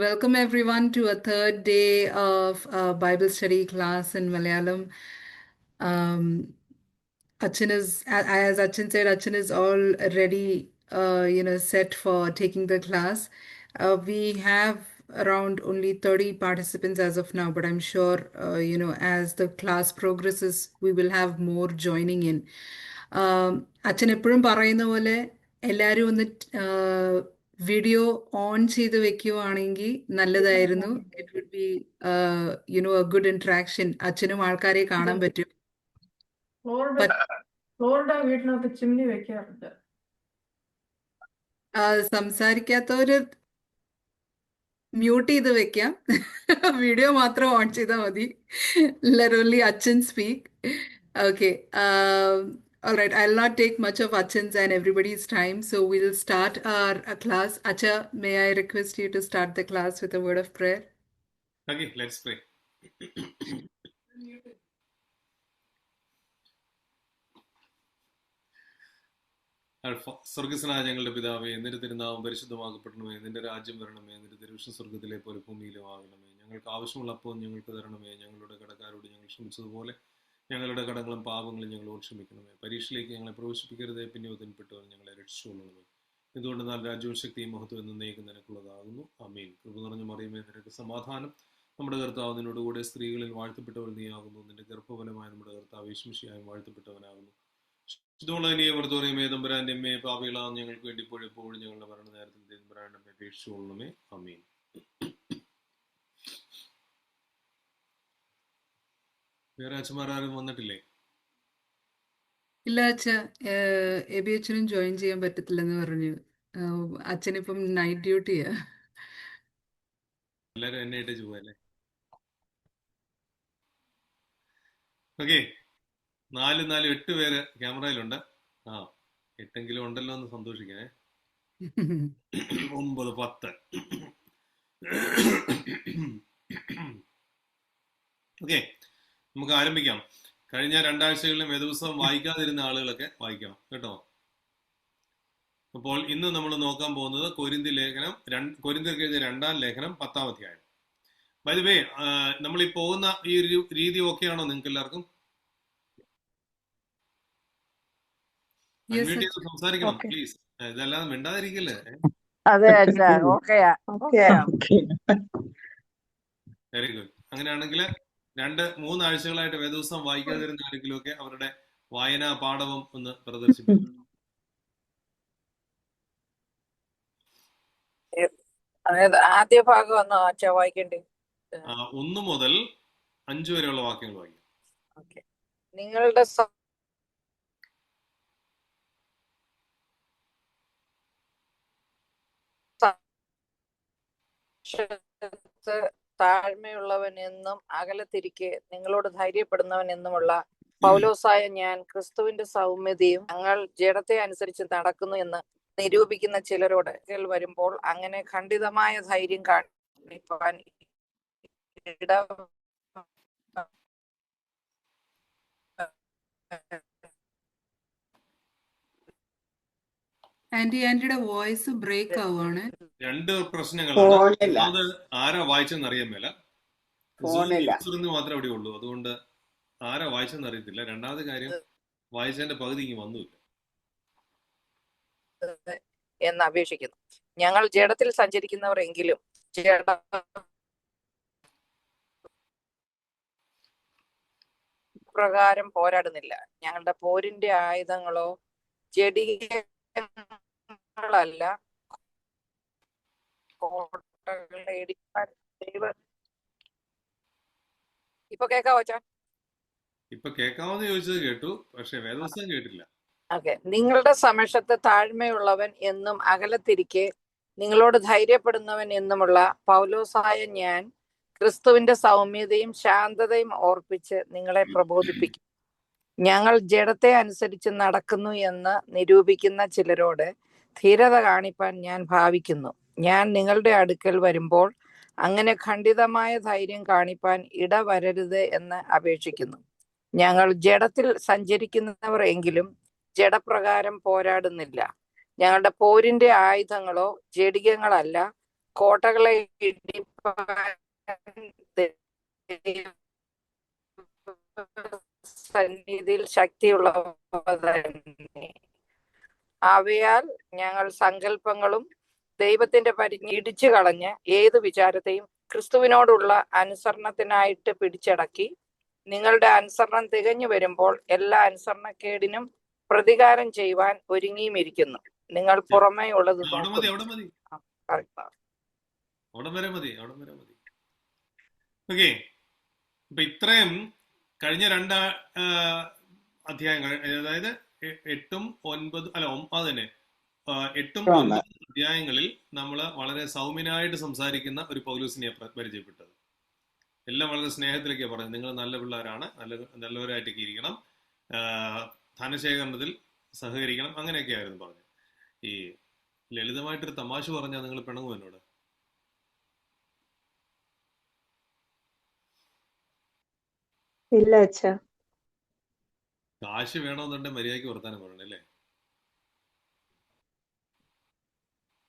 Welcome everyone to a third day of Bible study class in Malayalam. Um, Achin is, as Achin said, Achin is all ready, set for taking the class. We have around only 30 participants as of now, but I'm sure, as the class progresses, we will have more joining in. അച്ഛൻ എപ്പോഴും പറയുന്ന പോലെ എല്ലാവരും ഒന്ന് video on ചെയ്ത് വെക്കുവാണെങ്കിൽ നല്ലതായിരുന്നു. It would be a good interaction. അച്ഛനും ആൾക്കാരെ കാണാൻ പറ്റും. ഫ്ലോറിഡ വീട്ടിനകത്ത് ചിമ്നി വെക്കാറുണ്ട്. സംസാരിക്കാത്തവര് മ്യൂട്ട് ചെയ്ത് വെക്കാം. വീഡിയോ മാത്രം ഓൺ ചെയ്താൽ മതി. ലെറ്റ് ഓൺലി അച്ഛൻ speak. Okay. All right. I'll not take much of Achin's and everybody's time. So we'll start our class. Acha, may I request you to start the class with a word of prayer? Okay, let's pray. സ്വർഗസ്നായ ഞങ്ങളുടെ പിതാവേ, നിന്റെ തിരുനാമം പരിശുദ്ധമാക്കപ്പെടണമേ, നിന്റെ രാജ്യം വരണമേ, നിന്റെ തിരുവിഷ്ണു സ്വർഗത്തിലെ പോലെ ഭൂമിയിലും ആകണമേ. ഞങ്ങൾക്ക് ആവശ്യമുള്ളപ്പോൾ ഞങ്ങൾക്ക് തരണമേ. ഞങ്ങളുടെ കടക്കാരോട് ഞങ്ങൾ ക്ഷമിച്ചതുപോലെ ഞങ്ങളുടെ കടങ്ങളും പാപങ്ങളും ഞങ്ങളോട് ക്ഷമിക്കണമേ. പരീക്ഷയിലേക്ക് ഞങ്ങളെ പ്രവേശിപ്പിക്കരുതേ, പിന്നെ ഉദൻപ്പെട്ടവർ ഞങ്ങളെ രക്ഷിച്ചുകൊള്ളണമേ. എന്തുകൊണ്ട് നാല് രാജ്യവും ശക്തിയും മഹത്വം എന്നേക്കും നിനക്കുള്ളതാകുന്നു. ആമേൻ. കൃപ നിറഞ്ഞ മറിയമേ, നിനക്ക് സമാധാനം. നമ്മുടെ കർത്താവ് നിന്നോടുകൂടെ സ്ത്രീകളിൽ വാഴ്ത്തപ്പെട്ടവൾ നീയാകുന്നു. നിന്റെ ഗർഭഫലമായ നമ്മുടെ കർത്താവ് യേശുമിശിഹായും വാഴ്ത്തപ്പെട്ടവനാകുന്നു. തമ്പുരാന്റെ അമ്മയെ, പാപികളാം ഞങ്ങൾക്ക് വേണ്ടി ഇപ്പോഴും ഞങ്ങളുടെ മരണ നേരത്തിൽ തമ്പുരാന്റെ അമ്മയെ അപേക്ഷിച്ചുകൊള്ളണമേ. ആമേൻ. വേറെ അച്ഛന്മാരും വന്നിട്ടില്ലേ? ഇല്ല അച്ഛ, എബി അച്ഛനും ജോയിൻ ചെയ്യാൻ പറ്റത്തില്ലെന്ന് പറഞ്ഞു. അച്ഛനിപ്പം നൈറ്റ് ഡ്യൂട്ടിയാ. എല്ലാരും എന്നെ ആയിട്ട് പോവല്ലേ? ഓക്കെ, 8 പേര് ക്യാമറയിലുണ്ട്. 8എങ്കിലും ഉണ്ടല്ലോ എന്ന് സന്തോഷിക്കണേ. 9, 10. ഓക്കെ, നമുക്ക് ആരംഭിക്കാം. കഴിഞ്ഞ 2 ആഴ്ചകളിലും വേദപുസ്തകം വായിക്കാതിരുന്ന ആളുകളൊക്കെ വായിക്കണം കേട്ടോ. അപ്പോൾ ഇന്ന് നമ്മൾ നോക്കാൻ പോകുന്നത് കൊരിന്ത്യർക്ക് എഴുതിയ 2-ാം ലേഖനം 10-ാം അധ്യായം. ബൈ ദി വേ, നമ്മൾ ഈ പോകുന്ന ഈ ഒരു രീതി ഓക്കെ ആണോ നിങ്ങൾക്ക് എല്ലാവർക്കും? സംസാരിക്കണം പ്ലീസ്, ഇതെല്ലാം മിണ്ടാതിരിക്കല്ലേ. Very good. അങ്ങനെയാണെങ്കിൽ 2-3 ആഴ്ചകളായിട്ട് വേദപുസ്തകം വായിക്കാതിരുന്ന ആരെങ്കിലും ഒക്കെ അവരുടെ വായനാ പാഠവും ഒന്ന് പ്രദർശിപ്പിക്കും. ആദ്യ ഭാഗം ഒന്ന് വായിക്കണ്ടേ? 1 മുതൽ 5 വരെയുള്ള വാക്യങ്ങൾ വായിക്കും. നിങ്ങളുടെ താഴ്മയുള്ളവൻ എന്നും അകലത്തിരിക്കെ നിങ്ങളോട് ധൈര്യപ്പെടുന്നവൻ എന്നുമുള്ള പൗലോസായ ഞാൻ ക്രിസ്തുവിന്റെ സൗമ്യതയും ഞങ്ങൾ ജഡത്തെ അനുസരിച്ച് നടക്കുന്നു എന്ന് നിരൂപിക്കുന്ന ചിലരോട് വരുമ്പോൾ അങ്ങനെ ഖണ്ഡിതമായ ധൈര്യം കാണിപ്പാൻ ആന്റിയുടെ വോയിസ് ബ്രേക്ക് ആവുകയാണ്. 2 പ്രശ്നങ്ങളാണ്. ആരാ വായിച്ചെന്ന് അറിയാൻ മേല, മാത്രമേ അവിടെ ഉള്ളൂ. അതുകൊണ്ട് ആരാ വായിച്ചെന്ന് അറിയത്തില്ല. 2ാമത്തെ കാര്യം, വായിച്ചതിന്റെ പകുതി ഇങ്ങ് വന്നില്ല എന്ന് അപേക്ഷിക്കുന്നു. ഞങ്ങൾ ജഡത്തിൽ സഞ്ചരിക്കുന്നവർ എങ്കിലും പ്രകാരം പോരാടുന്നില്ല. ഞങ്ങളുടെ പോരിന്റെ ആയുധങ്ങളോ ജഡികളല്ല, ഇപ്പൊ കേക്കാവോ? ഇപ്പൊ കേക്കാവോന്ന് ചോദിച്ചത് കേട്ടു, പക്ഷെ വേദപുസ്തകം കേട്ടില്ല. ഓക്കെ. നിങ്ങളുടെ സമക്ഷത്ത് താഴ്മയുള്ളവൻ എന്നും അകലത്തിരിക്കെ നിങ്ങളോട് ധൈര്യപ്പെടുന്നവൻ എന്നുമുള്ള പൗലോസായ ഞാൻ ക്രിസ്തുവിന്റെ സൗമ്യതയും ശാന്തതയും ഓർപ്പിച്ച് നിങ്ങളെ പ്രബോധിപ്പിക്കും. ഞങ്ങൾ ജഡത്തെ അനുസരിച്ച് നടക്കുന്നു എന്ന് നിരൂപിക്കുന്ന ചിലരോട് ധീരത കാണിപ്പാൻ ഞാൻ ഭാവിക്കുന്നു. ഞാൻ നിങ്ങളുടെ അടുക്കൽ വരുമ്പോൾ അങ്ങനെ ഖണ്ഡിതമായ ധൈര്യം കാണിപ്പാൻ ഇടവരരുത് എന്ന് അപേക്ഷിക്കുന്നു. ഞങ്ങൾ ജഡത്തിൽ സഞ്ചരിക്കുന്നവർ എങ്കിലും ജഡപ്രകാരം പോരാടുന്നില്ല. ഞങ്ങളുടെ പോരിന്റെ ആയുധങ്ങളോ ജഡികങ്ങളല്ല, കോട്ടകളെ ഇടിപ്പാൻ സന്നിധിയിൽ ശക്തിയുള്ളവ തന്നെ. അവയാൽ ഞങ്ങൾ സങ്കല്പങ്ങളും ദൈവത്തിന്റെ ഇടിച്ചു കളഞ്ഞ് ഏത് വിചാരത്തെയും ക്രിസ്തുവിനോടുള്ള അനുസരണത്തിനായിട്ട് പിടിച്ചടക്കി, നിങ്ങളുടെ അനുസരണം തികഞ്ഞു വരുമ്പോൾ എല്ലാ അനുസരണക്കേടിനും പ്രതികാരം ചെയ്യുവാൻ ഒരുങ്ങിയുമിരിക്കുന്നു. നിങ്ങൾ പുറമേ ഉള്ളത് ഓക്കെ. ഇപ്പൊ ഇത്രയും കഴിഞ്ഞ രണ്ട് അധ്യായങ്ങൾ, അതായത് 8ഉം 9 അല്ല 9 തന്നെ 8ഉം 9ഉം അധ്യായങ്ങളിൽ നമ്മൾ വളരെ സൗമ്യനായിട്ട് സംസാരിക്കുന്ന ഒരു പൗലോസിനെ പരിചയപ്പെട്ടത്. എല്ലാം വളരെ സ്നേഹത്തിലേക്കാണ് പറഞ്ഞത്. നിങ്ങൾ നല്ല പിള്ളേരാണ്, നല്ലവരായിട്ടൊക്കെ ഇരിക്കണം, ധനശേഖരണത്തിൽ സഹകരിക്കണം, അങ്ങനെയൊക്കെയായിരുന്നു പറഞ്ഞത്. ഈ ലളിതമായിട്ടൊരു തമാശ പറഞ്ഞാൽ നിങ്ങൾ പിണങ്ങും എന്നോട്? ഇല്ല അച്ഛാ. കാശ് വേണമെന്നുണ്ടെങ്കിൽ മര്യാദയ്ക്ക് വർത്താനം പറയണം അല്ലേ?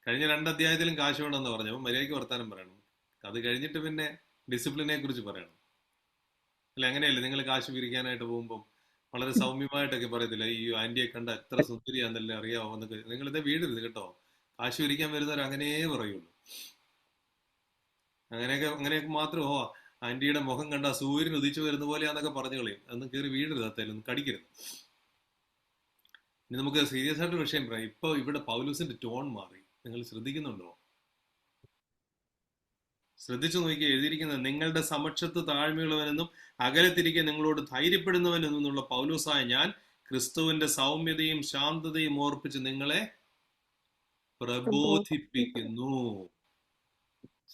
കഴിഞ്ഞ 2 അധ്യായത്തിലും കാശ് വേണമെന്ന് പറഞ്ഞപ്പോൾ മര്യാദയ്ക്ക് വർത്താനം പറയണം. അത് കഴിഞ്ഞിട്ട് പിന്നെ ഡിസിപ്ലിനെ കുറിച്ച് പറയണം അല്ല? അങ്ങനെയല്ലേ നിങ്ങൾ കാശ് പിരിക്കാനായിട്ട് പോകുമ്പോൾ വളരെ സൗമ്യമായിട്ടൊക്കെ പറയത്തില്ല, ഈ ആന്റിയെ കണ്ട എത്ര സുന്ദരിയാന്നല്ലേ അറിയാവോ എന്നൊക്കെ. നിങ്ങളിത് വീഴരുത് കേട്ടോ. കാശ് പിരിക്കാൻ വരുന്നവർ അങ്ങനെ പറയുള്ളൂ. അങ്ങനെയൊക്കെ മാത്രം ആന്റിയുടെ മുഖം കണ്ട സൂര്യൻ ഉദിച്ചു വരുന്ന പോലെയാന്നൊക്കെ പറഞ്ഞു കളയും. അതൊന്നും കയറി വീഴരുത്, അത്തേലൊന്നും കടിക്കരുത്. ഇനി നമുക്ക് സീരിയസ് ആയിട്ട് വിഷയം പറയാം. ഇപ്പൊ ഇവിടെ പൗലൂസിന്റെ ടോൺ മാറി. നിങ്ങൾ ശ്രദ്ധിക്കുന്നുണ്ടോ? ശ്രദ്ധിച്ചു നോക്കി. എഴുതിയിരിക്കുന്നത്, നിങ്ങളുടെ സമക്ഷത്ത് താഴ്മയുള്ളവനെന്നും അകലത്തിരിക്കെ നിങ്ങളോട് ധൈര്യപ്പെടുന്നവനെന്നുള്ള പൗലോസായ ഞാൻ ക്രിസ്തുവിന്റെ സൗമ്യതയും ശാന്തതയും ഓർപ്പിച്ച് നിങ്ങളെ പ്രബോധിപ്പിക്കുന്നു.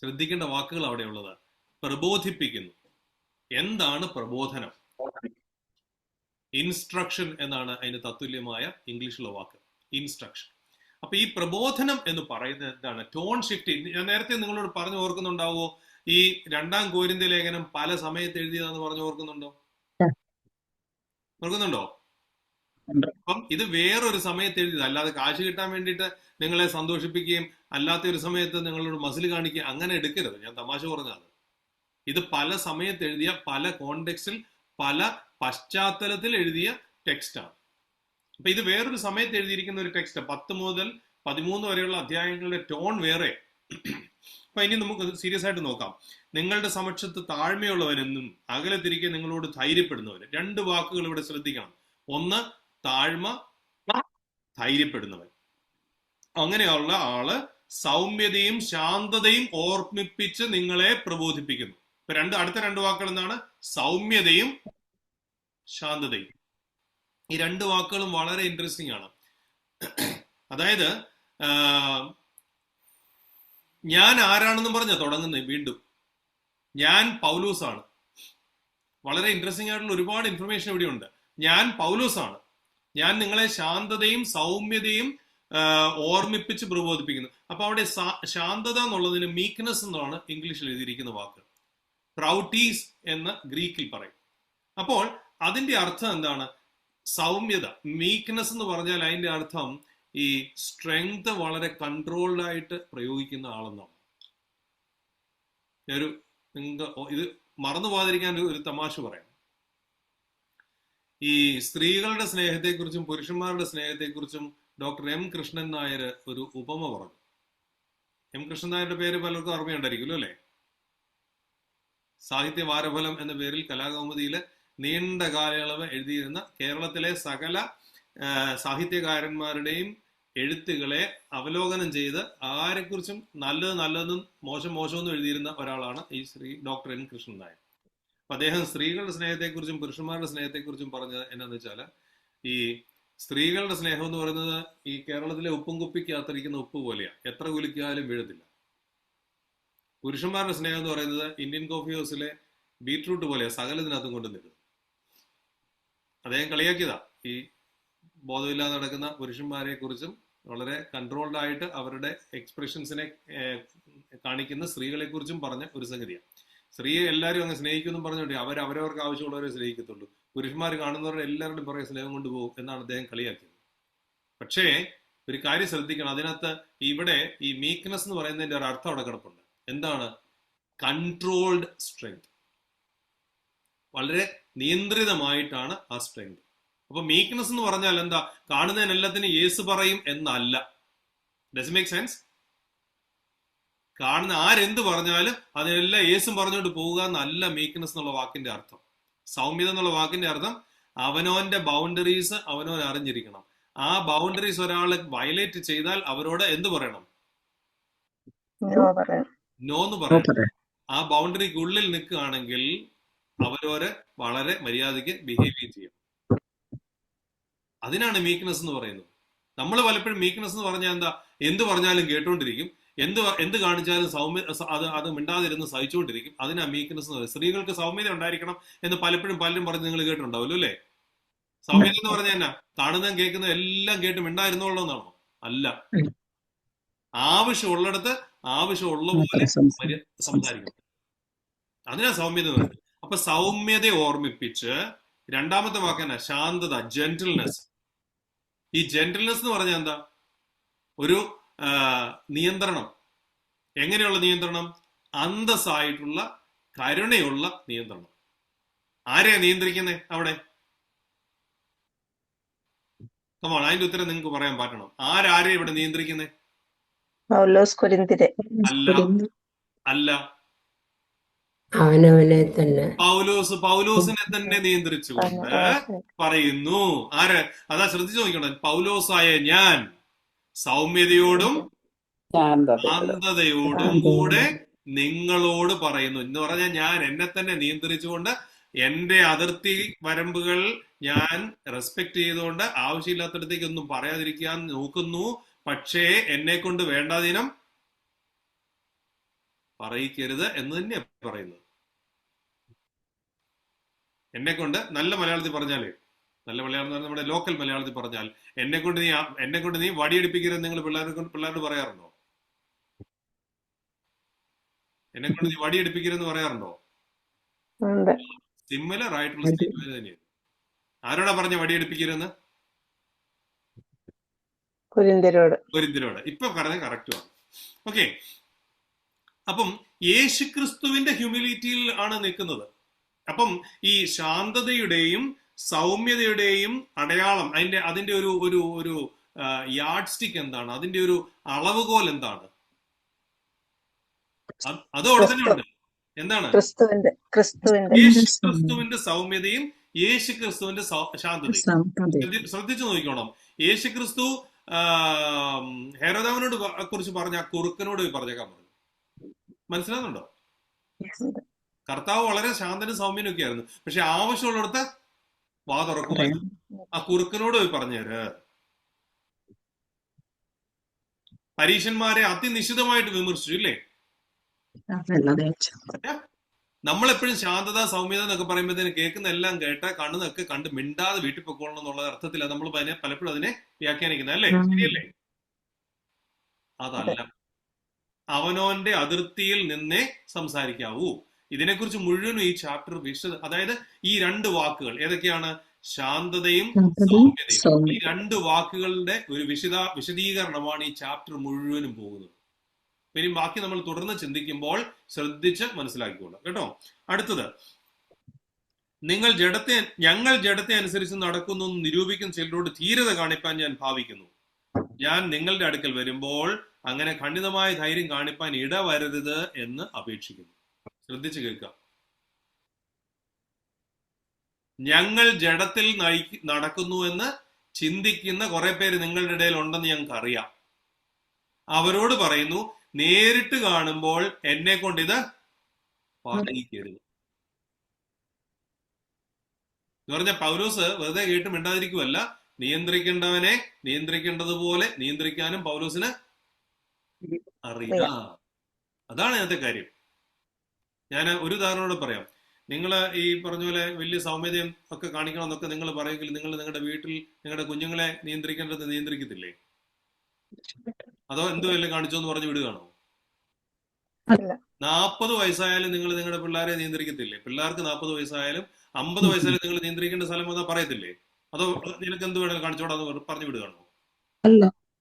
ശ്രദ്ധിക്കേണ്ട വാക്കുകൾ അവിടെ ഉള്ളത്. പ്രബോധിപ്പിക്കുന്നു. എന്താണ് പ്രബോധനം? ഇൻസ്ട്രക്ഷൻ എന്നാണ് അതിന് തത്തുല്യമായ ഇംഗ്ലീഷിലുള്ള വാക്ക്, ഇൻസ്ട്രക്ഷൻ. അപ്പൊ ഈ പ്രബോധനം എന്ന് പറയുന്നത് എന്താണ്? Tone shift. ഞാൻ നേരത്തെ നിങ്ങളോട് പറഞ്ഞു ഓർക്കുന്നുണ്ടാവോ? ഈ 2 കോരിന്ത്യ ലേഖനം പല സമയത്ത് എഴുതിയതാന്ന് പറഞ്ഞു ഓർക്കുന്നുണ്ടോ? അപ്പം ഇത് വേറൊരു സമയത്ത് എഴുതിയത്, അല്ലാതെ കാശ് കിട്ടാൻ വേണ്ടിയിട്ട് നിങ്ങളെ സന്തോഷിപ്പിക്കുകയും അല്ലാത്ത ഒരു സമയത്ത് നിങ്ങളോട് മസിൽ കാണിക്കുക അങ്ങനെ എടുക്കരുത്. ഞാൻ തമാശ പറഞ്ഞതാണ്. ഇത് പല സമയത്ത് എഴുതിയ, പല കോണ്ടെക്സ്റ്റിൽ, പല പശ്ചാത്തലത്തിൽ എഴുതിയ ടെക്സ്റ്റാണ്. അപ്പൊ ഇത് വേറൊരു സമയത്ത് എഴുതിയിരിക്കുന്ന ഒരു ടെക്സ്റ്റ്. 10 മുതൽ 13 വരെയുള്ള അധ്യായങ്ങളുടെ ടോൺ വേറെ. അപ്പൊ ഇനി നമുക്ക് സീരിയസ് ആയിട്ട് നോക്കാം. നിങ്ങളുടെ സമക്ഷത്ത് താഴ്മയുള്ളവനെന്നും അകലത്തിരിക്കെ നിങ്ങളോട് ധൈര്യപ്പെടുന്നവന്. 2 വാക്കുകൾ ഇവിടെ ശ്രദ്ധിക്കണം. ഒന്ന് താഴ്മ, ധൈര്യപ്പെടുന്നവൻ. അങ്ങനെയുള്ള ആള് സൗമ്യതയും ശാന്തതയും ഓർമ്മിപ്പിച്ച് നിങ്ങളെ പ്രബോധിപ്പിക്കുന്നു. ഇപ്പൊ അടുത്ത 2 വാക്കുകൾ എന്താണ്? സൗമ്യതയും ശാന്തതയും. ഈ 2 വാക്കുകളും വളരെ ഇൻട്രസ്റ്റിംഗ് ആണ്. അതായത് ഞാൻ ആരാണെന്നും പറഞ്ഞ തുടങ്ങുന്നത്. വീണ്ടും ഞാൻ പൗലൂസാണ്. വളരെ ഇൻട്രസ്റ്റിംഗ് ആയിട്ടുള്ള ഒരുപാട് ഇൻഫർമേഷൻ ഇവിടെ ഉണ്ട്. ഞാൻ പൗലൂസാണ്. ഞാൻ നിങ്ങളെ ശാന്തതയും സൗമ്യതയും ഓർമ്മിപ്പിച്ച് പ്രബോധിപ്പിക്കുന്നു. അപ്പൊ അവിടെ ശാന്തത എന്നുള്ളതിന് മീക്ക്നെസ് എന്നാണ് ഇംഗ്ലീഷിൽ എഴുതിയിരിക്കുന്ന വാക്ക്. പ്രൗട്ടീസ് എന്ന് ഗ്രീക്കിൽ പറയും. അപ്പോൾ അതിന്റെ അർത്ഥം എന്താണ്? സൗമ്യത. മീക്ക്നെസ് എന്ന് പറഞ്ഞാൽ അതിന്റെ അർത്ഥം ഈ സ്ട്രെങ്ത് വളരെ കൺട്രോൾഡ് ആയിട്ട് പ്രയോഗിക്കുന്ന ആളെന്നാണ്. ഇത് മറന്നു പോകാതിരിക്കാൻ ഒരു തമാശ പറയാം. ഈ സ്ത്രീകളുടെ സ്നേഹത്തെക്കുറിച്ചും പുരുഷന്മാരുടെ സ്നേഹത്തെക്കുറിച്ചും ഡോക്ടർ എം കൃഷ്ണൻ നായർ ഒരു ഉപമ പറഞ്ഞു. എം കൃഷ്ണൻ നായരുടെ പേര് പലർക്കും ഓർമ്മയുണ്ടായിരിക്കുമല്ലോ അല്ലെ? സാഹിത്യ വാരഫലം എന്ന പേരിൽ കലാകൗമുദിയില് നീണ്ട കാലയളവ് എഴുതിയിരുന്ന കേരളത്തിലെ സകല സാഹിത്യകാരന്മാരുടെയും എഴുത്തുകളെ അവലോകനം ചെയ്ത് ആരെക്കുറിച്ചും നല്ലതെന്നും മോശമെന്നും എഴുതിയിരുന്ന ഒരാളാണ് ഈ ഡോക്ടർ എൻ കൃഷ്ണൻ നായർ. അപ്പൊ അദ്ദേഹം സ്ത്രീകളുടെ സ്നേഹത്തെക്കുറിച്ചും പുരുഷന്മാരുടെ സ്നേഹത്തെക്കുറിച്ചും പറഞ്ഞത് എന്നാന്ന് വെച്ചാല്, ഈ സ്ത്രീകളുടെ സ്നേഹം എന്ന് പറയുന്നത് ഈ കേരളത്തിലെ ഉപ്പും കുപ്പിക്കകത്തിരിക്കുന്ന ഉപ്പ് പോലെയാണ്, എത്ര കുലിക്കാലും വീഴത്തില്ല. പുരുഷന്മാരുടെ സ്നേഹം എന്ന് പറയുന്നത് ഇന്ത്യൻ കോഫി ഹൗസിലെ ബീട്രൂട്ട് പോലെയാണ്, സകലത്തിനകത്തും കൊണ്ടുവന്നിരുന്നത്. അദ്ദേഹം കളിയാക്കിയതാ ഈ ബോധമില്ലാതെ നടക്കുന്ന പുരുഷന്മാരെ കുറിച്ചും വളരെ കൺട്രോൾഡ് ആയിട്ട് അവരുടെ എക്സ്പ്രഷൻസിനെ കാണിക്കുന്ന സ്ത്രീകളെ കുറിച്ചും പറഞ്ഞ ഒരു സംഗതിയാണ്. സ്ത്രീയെ എല്ലാവരും അങ്ങ് സ്നേഹിക്കുമെന്നും പറഞ്ഞുകൊണ്ട് അവരവർക്ക് ആവശ്യമുള്ളവരെ സ്നേഹിക്കത്തുള്ളൂ, പുരുഷന്മാർ കാണുന്നവരുടെ എല്ലാവരുടെയും പുറകെ സ്നേഹം കൊണ്ടുപോകും എന്നാണ് അദ്ദേഹം കളിയാക്കിയത്. പക്ഷേ ഒരു കാര്യം ശ്രദ്ധിക്കണം. അതിനകത്ത് ഇവിടെ ഈ മീക്ക്നെസ് എന്ന് പറയുന്നതിന്റെ ഒരു അർത്ഥം അവിടെ കിടപ്പുണ്ട്. എന്താണ്? Controlled strength. വളരെ നിയന്ത്രിതമായിട്ടാണ് ആ സ്ട്രെങ്ത്. അപ്പൊ മീക്ക്നെസ് എന്ന് പറഞ്ഞാൽ എന്താ? കാണുന്നതിനെല്ലാത്തിനും യേസ് പറയും എന്നല്ല. Does make sense? കാണുന്ന ആരെന്ത് പറഞ്ഞാലും അതിനെല്ലാം യേസും പറഞ്ഞുകൊണ്ട് പോവുക എന്നല്ല മീക്ക്നെസ് എന്നുള്ള വാക്കിന്റെ അർത്ഥം. സൗമ്യത എന്നുള്ള വാക്കിന്റെ അർത്ഥം അവനോന്റെ ബൗണ്ടറീസ് അവനോൻ അറിഞ്ഞിരിക്കണം. ആ ബൗണ്ടറീസ് ഒരാൾ വയലേറ്റ് ചെയ്താൽ അവരോട് എന്ത് പറയണം? നോ എന്ന് പറയണം. ആ ബൗണ്ടറിക്കുള്ളിൽ നിൽക്കുകയാണെങ്കിൽ അവരോട് വളരെ മര്യാദയ്ക്ക് ബിഹേവ് ചെയ്യും. അതിനാണ് മീക്ക്നെസ് എന്ന് പറയുന്നത്. നമ്മൾ പലപ്പോഴും മീക്ക്നെസ് എന്ന് പറഞ്ഞാൽ എന്താ? എന്ത് പറഞ്ഞാലും കേട്ടോണ്ടിരിക്കും, എന്ത് കാണിച്ചാലും അത് മിണ്ടാതിരുന്ന് സഹിച്ചുകൊണ്ടിരിക്കും. അതിനാ മീക്ക്നെസ് എന്ന് പറയുന്നത്. സ്ത്രീകൾക്ക് സൗമ്യത ഉണ്ടായിരിക്കണം എന്ന് പലപ്പോഴും പലരും പറഞ്ഞ് നിങ്ങൾ കേട്ടിട്ടുണ്ടാവല്ലോ അല്ലേ? സൗമ്യത എന്ന് പറഞ്ഞാൽ എന്നാ? കാണുന്നതും കേൾക്കുന്നതും എല്ലാം കേട്ട് മിണ്ടായിരുന്നോളൂ എന്നാണോ? അല്ല. ആവശ്യമുള്ളിടത്ത് ആവശ്യമുള്ള പോലെ സംസാരിക്കണം. അതിനാ സൗമ്യത എന്ന് പറയുന്നത്. അപ്പൊ സൗമ്യത ഓർമ്മിപ്പിച്ച് രണ്ടാമത്തെ വാക്കന ശാന്തത, ജെന്റിൽനെസ്. ഈ ജെന്റിൽനെസ് എന്ന് പറഞ്ഞാൽ എന്താ? ഒരു നിയന്ത്രണം. എങ്ങനെയുള്ള നിയന്ത്രണം? അന്തസ്സായിട്ടുള്ള കരുണയുള്ള നിയന്ത്രണം. ആരെയാ നിയന്ത്രിക്കുന്നേ അവിടെ? കമോൺ, അതിന്റെ ഉത്തരം നിങ്ങൾക്ക് പറയാൻ പറ്റണം. ആരാരെയാ ഇവിടെ നിയന്ത്രിക്കുന്നേ? അല്ല, അവനവനെ തന്നെ. പൗലോസിനെ തന്നെ നിയന്ത്രിച്ചുകൊണ്ട് പറയുന്നു. ആര്? അതാ ശ്രദ്ധിച്ചു നോക്കണം. പൗലോസായ ഞാൻ സൗമ്യതയോടും ശാന്തതയോടും കൂടെ നിങ്ങളോട് പറയുന്നു എന്ന് പറഞ്ഞാൽ ഞാൻ എന്നെ തന്നെ നിയന്ത്രിച്ചുകൊണ്ട് എന്റെ അതിർത്തി വരമ്പുകൾ ഞാൻ റെസ്പെക്ട് ചെയ്തുകൊണ്ട് ആവശ്യമില്ലാത്തടത്തേക്ക് ഒന്നും പറയാതിരിക്കാൻ നോക്കുന്നു. പക്ഷേ എന്നെ കൊണ്ട് വേണ്ടാതിനം പറയിക്കരുത് എന്ന് തന്നെയാ പറയുന്നത്. എന്നെ കൊണ്ട് നല്ല മലയാളത്തിൽ പറഞ്ഞാലേ, നല്ല മലയാളം എന്ന് പറഞ്ഞാൽ നമ്മുടെ ലോക്കൽ മലയാളത്തിൽ പറഞ്ഞാൽ എന്നെ കൊണ്ട് നീ വടിയെടുപ്പിക്കരുത് നിങ്ങൾ പിള്ളേരോട് പറയാറുണ്ടോ? എന്നെ കൊണ്ട് നീ വടിയെടുപ്പിക്കരുതെന്ന് പറയാറുണ്ടോ? സിമിലർ ആയിട്ടുള്ള സ്റ്റേറ്റ്മെന്റ് തന്നെയാണ്. ആരോടാ പറഞ്ഞ വടിയെടുപ്പിക്കരുതെന്ന്? കൊരിന്ത്യരോട്. ഇപ്പൊ പറഞ്ഞ കറക്റ്റുമാണ്. ഓക്കെ. അപ്പം യേശുക്രിസ്തുവിന്റെ ഹ്യൂമിലിറ്റിയിൽ ആണ് നിൽക്കുന്നത്. അപ്പം ഈ ശാന്തതയുടെയും സൗമ്യതയുടെയും അടയാളം, അതിന്റെ ഒരു യാർഡ് സ്റ്റിക്ക് എന്താണ്? അതിന്റെ ഒരു അളവുകോൽ എന്താണ്? അതോടെ തന്നെ ഉണ്ട്. എന്താണ്? യേശുക്രിസ്തുവിന്റെ സൗമ്യതയും യേശുക്രിസ്തുവിന്റെ ശാന്തതയും. ശ്രദ്ധിച്ചു നോക്കിക്കോണം. യേശുക്രിസ്തു ഹെരോദാവിനോട് കുറിച്ച് പറഞ്ഞ ആ കുറുക്കനോട് പറഞ്ഞേക്കാൻ പറഞ്ഞു. മനസ്സിലാകുന്നുണ്ടോ? കർത്താവ് വളരെ ശാന്തനും സൗമ്യനും ഒക്കെ ആയിരുന്നു. പക്ഷെ ആവശ്യമുള്ളിടത്ത് വാ തുറക്കുമായിരുന്നു. ആ കുറുക്കനോട് പോയി പറഞ്ഞേര്. പരീശന്മാരെ അതിനിശ്ചിതമായിട്ട് വിമർശിച്ചു ഇല്ലേ? നമ്മളെപ്പോഴും ശാന്തത, സൗമ്യത എന്നൊക്കെ പറയുമ്പോഴത്തേന് കേൾക്കുന്ന എല്ലാം കേട്ട് കണ്ണുനൊക്കെ കണ്ട് മിണ്ടാതെ വീട്ടിൽ പൊക്കോളണം എന്നുള്ള അർത്ഥത്തിലാണ് നമ്മൾ പലപ്പോഴും അതിനെ വ്യാഖ്യാനിക്കുന്നത് അല്ലേ? ശരിയല്ലേ? അതല്ല. അവനോന്റെ അതിർത്തിയിൽ നിന്നേ സംസാരിക്കാവൂ. ഇതിനെക്കുറിച്ച് മുഴുവനും ഈ ചാപ്റ്റർ അതായത് ഈ രണ്ട് വാക്കുകൾ ഏതൊക്കെയാണ്? ശാന്തതയും സൗമ്യതയും. ഈ രണ്ട് വാക്കുകളുടെ ഒരു വിശദീകരണമാണ് ഈ ചാപ്റ്റർ മുഴുവനും പോകുന്നത്. ഇനി ബാക്കി നമ്മൾ തുടർന്ന് ചിന്തിക്കുമ്പോൾ ശ്രദ്ധിച്ച് മനസ്സിലാക്കിക്കോളാം കേട്ടോ. അടുത്തത്, ഞങ്ങൾ ജഡത്തെ അനുസരിച്ച് നടക്കുന്നു നിരൂപിക്കുന്ന ചിലരോട് ധീരത കാണിപ്പാൻ ഞാൻ ഭാവിക്കുന്നു. ഞാൻ നിങ്ങളുടെ അടുക്കൽ വരുമ്പോൾ അങ്ങനെ ഖണ്ഡിതമായ ധൈര്യം കാണിപ്പാൻ ഇടവരരുത് എന്ന് അപേക്ഷിക്കുന്നു. ശ്രദ്ധിച്ചു കേൾക്കുക. ഞങ്ങൾ ജഡത്തിൽ നടക്കുന്നു എന്ന് ചിന്തിക്കുന്ന കുറെ പേര് നിങ്ങളുടെ ഇടയിൽ ഉണ്ടെന്ന് ഞങ്ങൾക്ക് അറിയാം. അവരോട് പറയുന്നു, നേരിട്ട് കാണുമ്പോൾ എന്നെ കൊണ്ട് ഇത് പറയിക്കരുത് എന്ന് പറഞ്ഞ പൗലോസ് വെറുതെ കേട്ട് മിണ്ടാതിരിക്കുമല്ല. നിയന്ത്രിക്കേണ്ടവനെ നിയന്ത്രിക്കേണ്ടതുപോലെ നിയന്ത്രിക്കാനും പൗലോസിന് അറിയാം. അതാണ് അതിനകത്തെ കാര്യം. ഞാൻ ഒരു ഉദാഹരണോട് പറയാം. നിങ്ങൾ ഈ പറഞ്ഞ പോലെ വലിയ സൗമ്യതയും ഒക്കെ കാണിക്കണമെന്നൊക്കെ നിങ്ങൾ പറയുമെങ്കിൽ നിങ്ങൾ നിങ്ങളുടെ വീട്ടിൽ നിങ്ങളുടെ കുഞ്ഞുങ്ങളെ നിയന്ത്രിക്കേണ്ടത് നിയന്ത്രിക്കത്തില്ലേ? അതോ എന്തുവല്ലേ കാണിച്ചോന്ന് പറഞ്ഞു വിടുകയാണോ? 40 വയസ്സായാലും നിങ്ങൾ നിങ്ങളുടെ പിള്ളേരെ നിയന്ത്രിക്കത്തില്ലേ? പിള്ളേർക്ക് 40 വയസ്സായാലും 50 വയസ്സായാലും നിങ്ങൾ നിയന്ത്രിക്കേണ്ട സ്ഥലം എന്താ പറയത്തില്ലേ? അതോ നിനക്ക് എന്ത് വേണമെങ്കിലും കാണിച്ചോടാന്ന് പറഞ്ഞു വിടുകയാണോ?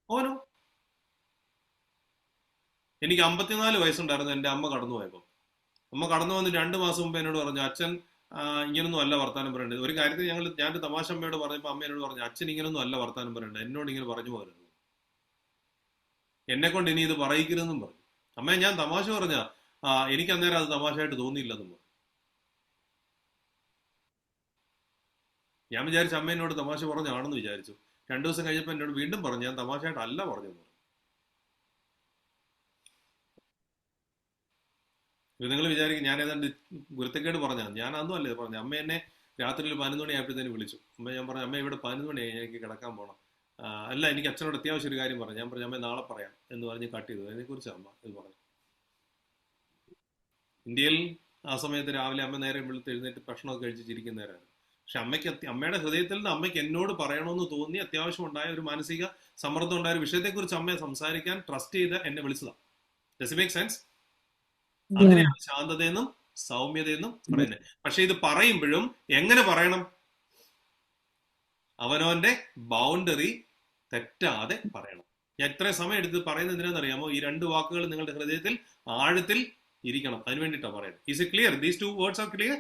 ഓനോ എനിക്ക് 54 വയസ്സുണ്ടായിരുന്നു എൻ്റെ അമ്മ കടന്നു പോയപ്പോൾ. അമ്മ കടന്നു വന്ന് 2 മാസം മുമ്പ് എന്നോട് പറഞ്ഞു, അച്ഛൻ ഇങ്ങനൊന്നും അല്ല വർത്താനം പറയേണ്ടത്. ഒരു കാര്യത്തിൽ ഞാൻ തമാശ അമ്മയോട് പറഞ്ഞപ്പോൾ അമ്മ എന്നോട് പറഞ്ഞു, അച്ഛൻ ഇങ്ങനൊന്നും അല്ല വർത്താനം പറയേണ്ടത്, എന്നോട് ഇങ്ങനെ പറഞ്ഞു പോകരുത്, എന്നെ കൊണ്ട് ഇനി ഇത് പറയിക്കരുതെന്നും പറഞ്ഞു. അമ്മ ഞാൻ തമാശ പറഞ്ഞ എനിക്ക് അന്നേരം അത് തമാശയായിട്ട് തോന്നിയില്ലെന്നും പറഞ്ഞു. ഞാൻ വിചാരിച്ചു അമ്മ എന്നോട് തമാശ പറഞ്ഞാണെന്ന് വിചാരിച്ചു. 2 ദിവസം കഴിഞ്ഞപ്പോൾ എന്നോട് വീണ്ടും പറഞ്ഞു, ഞാൻ തമാശയായിട്ടല്ല പറഞ്ഞെന്ന് പറഞ്ഞു. നിങ്ങൾ വിചാരിക്കും ഞാൻ ഏതാണ്ട് ഗുരുത്തക്കേട് പറഞ്ഞാൽ. ഞാൻ അതൊന്നും അല്ലേ പറഞ്ഞു. അമ്മ എന്നെ രാത്രിയിൽ 11 മണി ആയപ്പോഴത്തേന് വിളിച്ചു. അമ്മ ഞാൻ പറഞ്ഞു, അമ്മ ഇവിടെ 11 മണിയായി, എനിക്ക് കിടക്കാൻ പോകണം. അല്ല, എനിക്ക് അച്ഛനോട് അത്യാവശ്യം ഒരു കാര്യം പറഞ്ഞു. ഞാൻ പറഞ്ഞു, അമ്മ നാളെ പറയാം എന്ന് പറഞ്ഞ് കട്ട് ചെയ്തു. അതിനെക്കുറിച്ച് അമ്മ ഇത് പറഞ്ഞു. ഇന്ത്യയിൽ ആ സമയത്ത് രാവിലെ അമ്മ നേരെ വെളുത്ത് എഴുന്നേറ്റ് ഭക്ഷണമൊക്കെ കഴിച്ച് ചിരിക്കുന്ന നേരമാണ്. പക്ഷെ അമ്മയുടെ ഹൃദയത്തിൽ നിന്ന് അമ്മയ്ക്ക് എന്നോട് പറയണമെന്ന് തോന്നി അത്യാവശ്യം ഉണ്ടായ ഒരു മാനസിക സമ്മർദ്ദം ഉണ്ടായ ഒരു വിഷയത്തെക്കുറിച്ച് അമ്മയെ സംസാരിക്കാൻ ട്രസ്റ്റ് ചെയ്ത് എന്നെ വിളിച്ചതാണ്. Does it make sense? അങ്ങനെയാണ് ശാന്തതയെന്നും സൗമ്യതയെന്നും പറയുന്നത്. പക്ഷെ ഇത് പറയുമ്പോഴും എങ്ങനെ പറയണം? അവനവന്റെ ബൗണ്ടറി തെറ്റാതെ പറയണം. ഞാൻ ഇത്രയും സമയം എടുത്ത് പറയുന്നത് എന്തിനാണെന്നറിയാമോ? ഈ 2 വാക്കുകൾ നിങ്ങളുടെ ഹൃദയത്തിൽ ആഴത്തിൽ ഇരിക്കണം. അതിന് വേണ്ടിയിട്ടാണ് പറയുന്നത്. Is it clear? These 2 words are clear?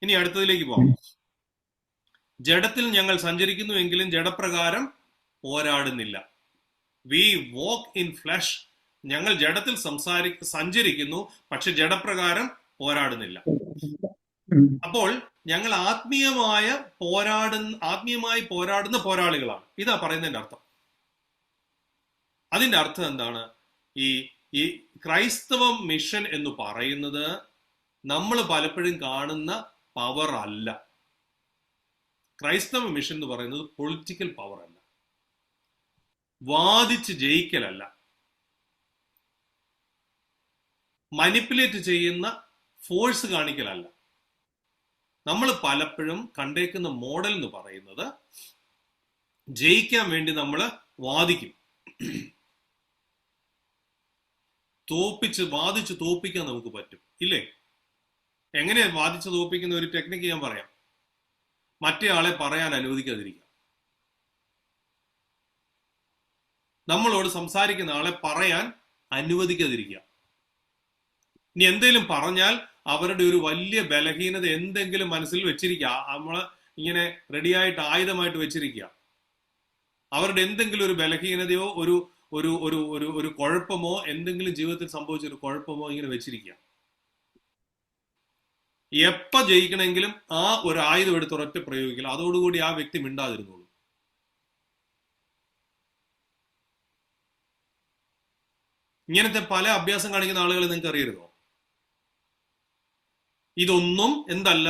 ഇനി അടുത്തതിലേക്ക് പോകാം. ജഡത്തിൽ ഞങ്ങൾ സഞ്ചരിക്കുന്നുവെങ്കിലും ജഡപ്രകാരം പോരാടുന്നില്ല. We walk in flesh. ഞങ്ങൾ ജഡത്തിൽ സഞ്ചരിക്കുന്നു, പക്ഷെ ജഡപ്രകാരം പോരാടുന്നില്ല. അപ്പോൾ ഞങ്ങൾ ആത്മീയമായി പോരാടുന്ന പോരാളികളാണ്. ഇതാ പറയുന്നതിന്റെ അർത്ഥം. അതിന്റെ അർത്ഥം എന്താണ്? ഈ ക്രൈസ്തവ മിഷൻ എന്ന് പറയുന്നത് നമ്മൾ പലപ്പോഴും കാണുന്ന പവർ അല്ല. ക്രൈസ്തവ മിഷൻ എന്ന് പറയുന്നത് പൊളിറ്റിക്കൽ പവർ അല്ല, വാദിച്ച് ജയിക്കലല്ല, മാനിപ്പുലേറ്റ് ചെയ്യുന്ന ഫോഴ്സ് കാണിക്കലല്ല. നമ്മൾ പലപ്പോഴും കണ്ടേക്കുന്ന മോഡൽ എന്ന് പറയുന്നത് ജയിക്കാൻ വേണ്ടി നമ്മൾ വാദിക്കും, വാദിച്ച് തോപ്പിക്കാൻ നമുക്ക് പറ്റും, ഇല്ലേ? എങ്ങനെയാ വാദിച്ച് തോപ്പിക്കുന്ന ഒരു ടെക്നിക്ക് ഞാൻ പറയാം. മറ്റേ ആളെ പറയാൻ അനുവദിക്കാതിരിക്കുക. നമ്മളോട് സംസാരിക്കുന്ന ആളെ പറയാൻ അനുവദിക്കാതിരിക്കുക. ഇനി എന്തെങ്കിലും പറഞ്ഞാൽ അവരുടെ ഒരു വലിയ ബലഹീനത എന്തെങ്കിലും മനസ്സിൽ വെച്ചിരിക്കുക, നമ്മള് ഇങ്ങനെ റെഡിയായിട്ട് ആയുധമായിട്ട് വെച്ചിരിക്കുക. അവരുടെ എന്തെങ്കിലും ഒരു ബലഹീനതയോ ഒരു ഒരു ഒരു ഒരു ഒരു കുഴപ്പമോ, എന്തെങ്കിലും ജീവിതത്തിൽ സംഭവിച്ച ഒരു കുഴപ്പമോ ഇങ്ങനെ വെച്ചിരിക്കുക. എപ്പ ജയിക്കണമെങ്കിലും ആ ഒരു ആയുധം എടുത്ത് ഒരൊറ്റ പ്രയോഗിക്കില്ല. അതോടുകൂടി ആ വ്യക്തി മിണ്ടാതിരുന്നോളൂ. ഇങ്ങനത്തെ പല അഭ്യാസം കാണിക്കുന്ന ആളുകളെ നിങ്ങൾക്ക് അറിയരുതോ? ഇതൊന്നും എന്തല്ല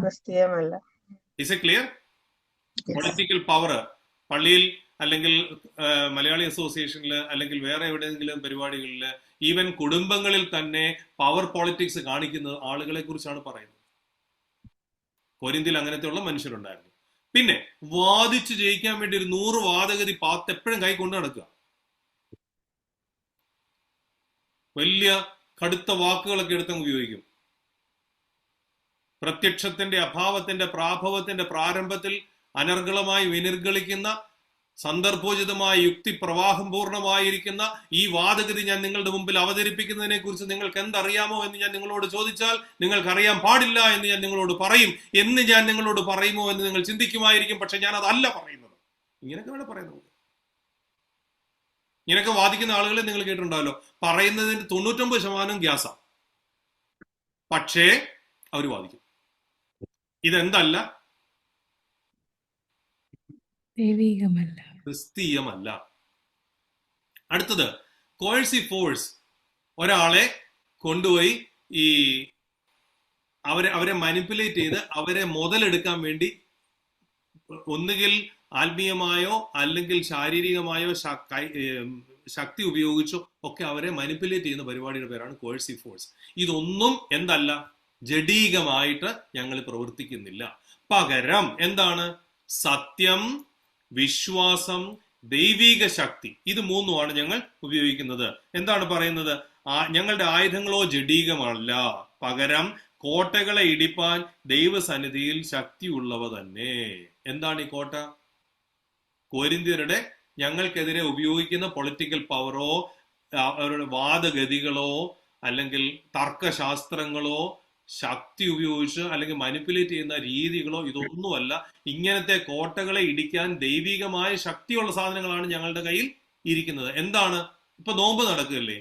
ക്രിസ്തീയമല്ല. Is a clear? Political power പള്ളിയിൽ അല്ലെങ്കിൽ മലയാളി അസോസിയേഷനിൽ അല്ലെങ്കിൽ വേറെ എവിടെയെങ്കിലും പരിപാടികളിൽ, ഈവൻ കുടുംബങ്ങളിൽ തന്നെ പവർ പോളിറ്റിക്സ് കാണിക്കുന്ന ആളുകളെ കുറിച്ചാണ് പറയുന്നത്. കൊരിന്തിൽ അങ്ങനത്തെയുള്ള മനുഷ്യരുണ്ടായിരുന്നു. പിന്നെ വാദിച്ച് ജയിക്കാൻ വേണ്ടി ഒരു 100 വാദഗതി എപ്പോഴും കൈ കൊണ്ട് നടക്കുക. വലിയ കടുത്ത വാക്കുകളൊക്കെ എടുത്തങ്ങ് ഉപയോഗിക്കും. പ്രത്യക്ഷത്തിന്റെ അഭാവത്തിന്റെ പ്രാഭവത്തിന്റെ പ്രാരംഭത്തിൽ അനർഗളമായി വിനിർഗളിക്കുന്ന സന്ദർഭോചിതമായ യുക്തി പ്രവാഹം പൂർണ്ണമായിരിക്കുന്ന ഈ വാദഗതി ഞാൻ നിങ്ങളുടെ മുമ്പിൽ അവതരിപ്പിക്കുന്നതിനെ കുറിച്ച് നിങ്ങൾക്ക് എന്തറിയാമോ എന്ന് ഞാൻ നിങ്ങളോട് ചോദിച്ചാൽ നിങ്ങൾക്കറിയാൻ പാടില്ല എന്ന് ഞാൻ നിങ്ങളോട് പറയും. എന്ന് ഞാൻ നിങ്ങളോട് പറയുമോ എന്ന് നിങ്ങൾ ചിന്തിക്കുമായിരിക്കും. പക്ഷെ ഞാൻ അതല്ല പറയുന്നത്. ഇങ്ങനെയൊക്കെ വേണം പറയുന്നത്. ഇങ്ങനെയൊക്കെ വാദിക്കുന്ന ആളുകളെ നിങ്ങൾ കേട്ടിട്ടുണ്ടാവല്ലോ. പറയുന്നതിന് 99% ഗ്യാസാ, പക്ഷേ അവർ വാദിക്കും. ഇതെന്തല്ല? ദൈവികമല്ല, ക്രിസ്തീയമല്ല. അടുത്തത് കോഴ്സീവ് ഫോഴ്സ്. ഒരാളെ കൊണ്ടുപോയി ഈ അവരെ മാനിപ്പുലേറ്റ് ചെയ്ത് അവരെ മുതലെടുക്കാൻ വേണ്ടി ഒന്നുകിൽ ആത്മീയമായോ അല്ലെങ്കിൽ ശാരീരികമായോ ശക്തി ഉപയോഗിച്ചോ ഒക്കെ അവരെ മാനിപ്പുലേറ്റ് ചെയ്യുന്ന പരിപാടിയുടെ പേരാണ് കോഴ്സീവ് ഫോഴ്സ്. ഇതൊന്നും എന്തല്ല? ജഡീകമായിട്ട് ഞങ്ങൾ പ്രവർത്തിക്കുന്നില്ല. പകരം എന്താണ്? സത്യം, വിശ്വാസം, ദൈവിക ശക്തി, ഇത് 3ഉമാണ് ഞങ്ങൾ ഉപയോഗിക്കുന്നത്. എന്താണ് പറയുന്നത്? ഞങ്ങളുടെ ആയുധങ്ങളോ ജഡീകമല്ല, പകരം കോട്ടകളെ ഇടിപ്പാൻ ദൈവസന്നിധിയിൽ ശക്തിയുള്ളവ തന്നെ. എന്താണ് ഈ കോട്ട? കൊരിന്ത്യരുടെ ഞങ്ങൾക്കെതിരെ ഉപയോഗിക്കുന്ന പൊളിറ്റിക്കൽ പവറോ അവരുടെ വാദഗതികളോ അല്ലെങ്കിൽ തർക്കശാസ്ത്രങ്ങളോ ശക്തി ഉപയോഗിച്ച് അല്ലെങ്കിൽ മാനിപ്പുലേറ്റ് ചെയ്യുന്ന രീതികളോ ഇതൊന്നുമല്ല. ഇങ്ങനത്തെ കോട്ടകളെ ഇടിക്കാൻ ദൈവികമായ ശക്തിയുള്ള സാധനങ്ങളാണ് ഞങ്ങളുടെ കയ്യിൽ ഇരിക്കുന്നത്. എന്താണ്? ഇപ്പൊ നോമ്പ് നടക്കുകയല്ലേ,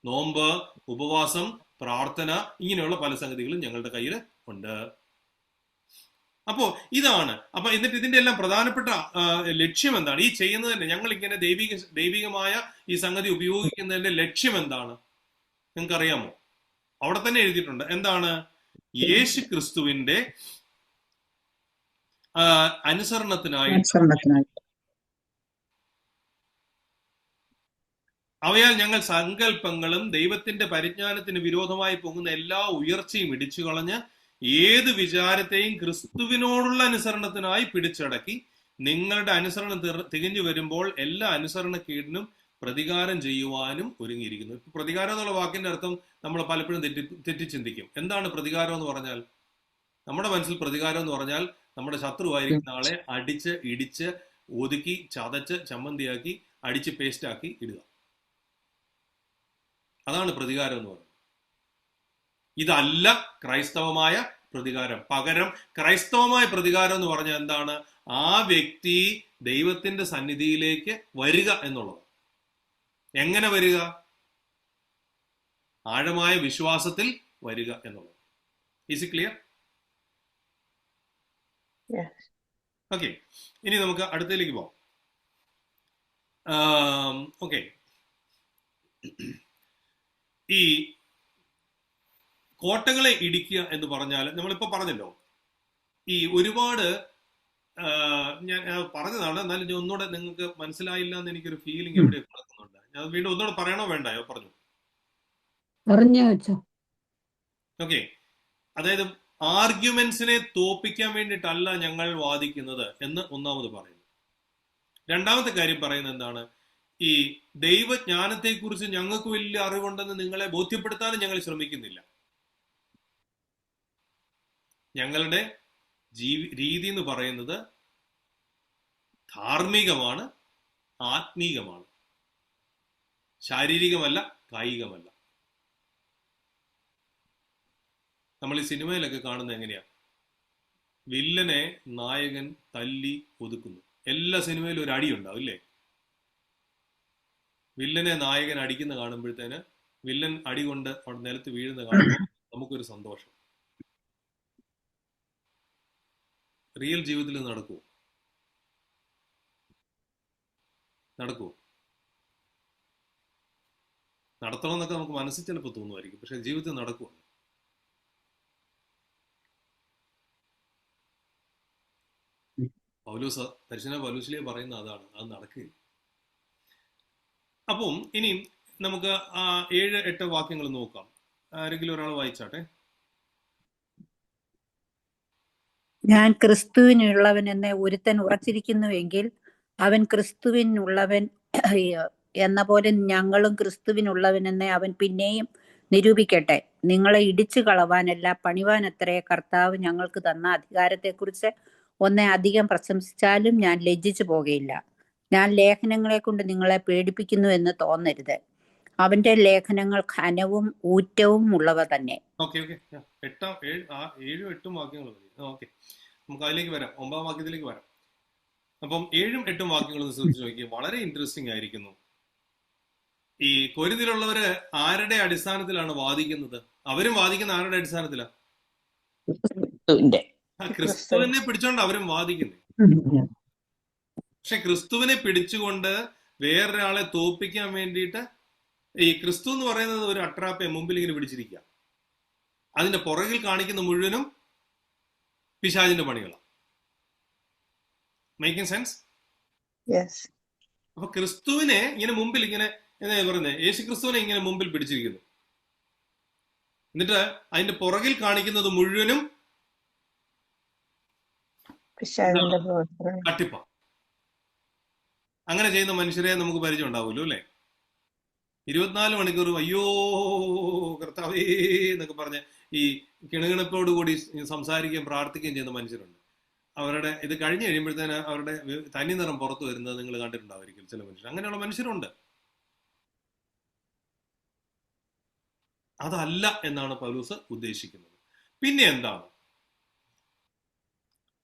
നോമ്പ്, ഉപവാസം, പ്രാർത്ഥന, ഇങ്ങനെയുള്ള പല സംഗതികളും ഞങ്ങളുടെ കയ്യിൽ ഉണ്ട്. അപ്പോ ഇതാണ്. അപ്പൊ എന്നിട്ട് ഇതിന്റെ എല്ലാം പ്രധാനപ്പെട്ട ലക്ഷ്യം എന്താണ്? ഈ ചെയ്യുന്നതിന്റെ ഞങ്ങൾ ഇങ്ങനെ ദൈവികമായ ഈ സംഗതി ഉപയോഗിക്കുന്നതിന്റെ ലക്ഷ്യം എന്താണ് നിങ്ങൾക്ക് അറിയാമോ? അവിടെ തന്നെ എഴുതിയിട്ടുണ്ട്. എന്താണ്? യേശു ക്രിസ്തുവിന്റെ അനുസരണത്തിനായി അവയാൽ ഞങ്ങൾ സങ്കല്പങ്ങളും ദൈവത്തിന്റെ പരിജ്ഞാനത്തിന് വിരോധമായി പോകുന്ന എല്ലാ ഉയർച്ചയും ഇടിച്ചു കളഞ്ഞ് ഏത് വിചാരത്തെയും ക്രിസ്തുവിനോടുള്ള അനുസരണത്തിനായി പിടിച്ചടക്കി നിങ്ങളുടെ അനുസരണം തികഞ്ഞു വരുമ്പോൾ എല്ലാ അനുസരണക്കേടിനും പ്രതികാരം ചെയ്യുവാനും ഒരുങ്ങിയിരിക്കുന്നു. ഇപ്പൊ പ്രതികാരം എന്നുള്ള വാക്കിന്റെ അർത്ഥം നമ്മൾ പലപ്പോഴും തെറ്റിച്ചിന്തിക്കും. എന്താണ് പ്രതികാരം എന്ന് പറഞ്ഞാൽ? നമ്മുടെ മനസ്സിൽ പ്രതികാരം എന്ന് പറഞ്ഞാൽ നമ്മുടെ ശത്രുവായിരിക്കുന്ന ആളെ അടിച്ച് ഇടിച്ച് ഒതുക്കി ചതച്ച് ചമ്മന്തിയാക്കി അടിച്ച് പേസ്റ്റാക്കി ഇടുക. അതാണ് പ്രതികാരം എന്ന് പറയുന്നത്. ഇതല്ല ക്രൈസ്തവമായ പ്രതികാരം. പകരം ക്രൈസ്തവമായ പ്രതികാരം എന്ന് പറഞ്ഞാൽ എന്താണ്? ആ വ്യക്തി ദൈവത്തിന്റെ സന്നിധിയിലേക്ക് വരിക എന്നുള്ളത്. എങ്ങനെ വരിക? ആഴമായ വിശ്വാസത്തിൽ വരിക എന്നുള്ളത്. Is it clear? ഓക്കെ, ഇനി നമുക്ക് അടുത്തതിലേക്ക് പോവാം. ഓക്കെ, ഈ കോട്ടകളെ ഇടിക്കുക എന്ന് പറഞ്ഞാൽ നമ്മളിപ്പോ പറഞ്ഞല്ലോ, ഈ ഒരുപാട് ഞാൻ പറഞ്ഞതാണ്, എന്നാലും ഞാൻ ഒന്നുകൂടെ നിങ്ങൾക്ക് മനസ്സിലായില്ല എന്ന് എനിക്കൊരു ഫീലിംഗ് എവിടെ കിടക്കുന്നുണ്ട്. ഞാൻ വീണ്ടും ഒന്നുകൂടെ പറയണോ വേണ്ടായോ? പറഞ്ഞു. ഓക്കെ, അതായത് ആർഗ്യുമെന്റ്സിനെ തോപ്പിക്കാൻ വേണ്ടിയിട്ടല്ല ഞങ്ങൾ വാദിക്കുന്നത് എന്ന് ഒന്നാമത് പറയുന്നു. രണ്ടാമത്തെ കാര്യം പറയുന്നത് എന്താണ്? ഈ ദൈവജ്ഞാനത്തെക്കുറിച്ച് ഞങ്ങൾക്ക് വലിയ അറിവുണ്ടെന്ന് നിങ്ങളെ ബോധ്യപ്പെടുത്താനും ഞങ്ങൾ ശ്രമിക്കുന്നില്ല. ഞങ്ങളുടെ രീതി എന്ന് പറയുന്നത് ധാർമ്മികമാണ്, ആത്മീകമാണ്, ശാരീരികമല്ല, കായികമല്ല. നമ്മൾ ഈ സിനിമയിലൊക്കെ കാണുന്നത് എങ്ങനെയാ? വില്ലനെ നായകൻ തല്ലി ഒതുക്കുന്നു. എല്ലാ സിനിമയിലും ഒരു അടി ഉണ്ടാവും ഇല്ലേ? വില്ലനെ നായകൻ അടിക്കുന്ന കാണുമ്പോഴത്തേന് വില്ലൻ അടി കൊണ്ട് അവിടെ നിലത്ത് വീഴുന്ന കാണുമ്പോൾ നമുക്കൊരു സന്തോഷം. റിയൽ ജീവിതത്തിൽ നടക്കുമോ? നടത്തണമെന്നൊക്കെ നമുക്ക് മനസ്സിൽ ചിലപ്പോൾ തോന്നുമായിരിക്കും, പക്ഷെ ജീവിതത്തിൽ നടക്കുമോ? പരിശുദ്ധ പൗലോസിലെ പറയുന്ന അതാണ്, അത് നടക്കുകയില്ല. അപ്പം ഇനിയും നമുക്ക് 7-8 വാക്യങ്ങൾ നോക്കാം. ആരെങ്കിലും ഒരാൾ വായിച്ചാട്ടെ. ഞാൻ ക്രിസ്തുവിനുള്ളവനെന്ന് ഒരുത്തൻ ഉറച്ചിരിക്കുന്നുവെങ്കിൽ അവൻ ക്രിസ്തുവിനുള്ളവൻ എന്ന പോലെ ഞങ്ങളും ക്രിസ്തുവിനുള്ളവനെന്ന് അവൻ പിന്നെയും നിരൂപിക്കട്ടെ. നിങ്ങളെ ഇടിച്ചു കളവാനല്ല പണിവാനത്രേ കർത്താവ് ഞങ്ങൾക്ക് തന്ന അധികാരത്തെക്കുറിച്ച് ഒന്നെ അധികം പ്രശംസിച്ചാലും ഞാൻ ലജ്ജിച്ചു പോകുകയില്ല. ഞാൻ ലേഖനങ്ങളെ കൊണ്ട് നിങ്ങളെ പേടിപ്പിക്കുന്നു എന്ന് തോന്നരുത്. അവന്റെ ലേഖനങ്ങൾ ഘനവും ഊറ്റവും ഉള്ളവ തന്നെ. 7-8 വാക്യങ്ങൾ മതി. ഓക്കെ, നമുക്ക് അതിലേക്ക് വരാം, 9-ാം വാക്യത്തിലേക്ക് വരാം. അപ്പം 7-8 വാക്യങ്ങൾ ശ്രദ്ധിച്ചു നോക്കി, വളരെ ഇൻട്രസ്റ്റിംഗ് ആയിരിക്കുന്നു. ഈ കൊരിന്തിലുള്ളവര് ആരുടെ അടിസ്ഥാനത്തിലാണ് വാദിക്കുന്നത്? അവരും വാദിക്കുന്ന ആരുടെ അടിസ്ഥാനത്തിലാണ്? ക്രിസ്തുവിനെ പിടിച്ചോണ്ട് അവരും വാദിക്കുന്നത്. പക്ഷെ ക്രിസ്തുവിനെ പിടിച്ചുകൊണ്ട് വേറൊരാളെ തോൽപ്പിക്കാൻ വേണ്ടിയിട്ട് ഈ ക്രിസ്തു എന്ന് പറയുന്നത് ഒരു അട്രാപ്പെ മുമ്പിൽ ഇങ്ങനെ പിടിച്ചിരിക്കുക. അതിന്റെ പുറകിൽ കാണിക്കുന്ന മുഴുവനും പിശാചിന്റെ പണികളാണ്. Making sense? അപ്പൊ ക്രിസ്തുവിനെ ഇങ്ങനെ മുമ്പിൽ ഇങ്ങനെ എന്താ പറയുന്നത്, യേശു ക്രിസ്തുവിനെ ഇങ്ങനെ മുമ്പിൽ പിടിച്ചിരിക്കുന്നു. എന്നിട്ട് അതിന്റെ പുറകിൽ കാണിക്കുന്നത് മുഴുവനും തട്ടിപ്പ. അങ്ങനെ ചെയ്യുന്ന മനുഷ്യരെ നമുക്ക് പരിചയം ഉണ്ടാവുമല്ലോ അല്ലെ? 24 മണിക്കൂർ അയ്യോ കർത്താവേ എന്നൊക്കെ പറഞ്ഞ് ഈ കിണുകിണപ്പോടുകൂടി സംസാരിക്കുകയും പ്രാർത്ഥിക്കുകയും ചെയ്യുന്ന മനുഷ്യരുണ്ട്. അവരുടെ ഇത് കഴിഞ്ഞ് കഴിയുമ്പോഴത്തേന് അവരുടെ തനി നിറം പുറത്തു വരുന്നത് നിങ്ങൾ കണ്ടിട്ടുണ്ടാവുമായിരിക്കും ചില മനുഷ്യർ. അങ്ങനെയുള്ള മനുഷ്യരുണ്ട്. അതല്ല എന്നാണ് പൗലോസ് ഉദ്ദേശിക്കുന്നത്. പിന്നെ എന്താണ്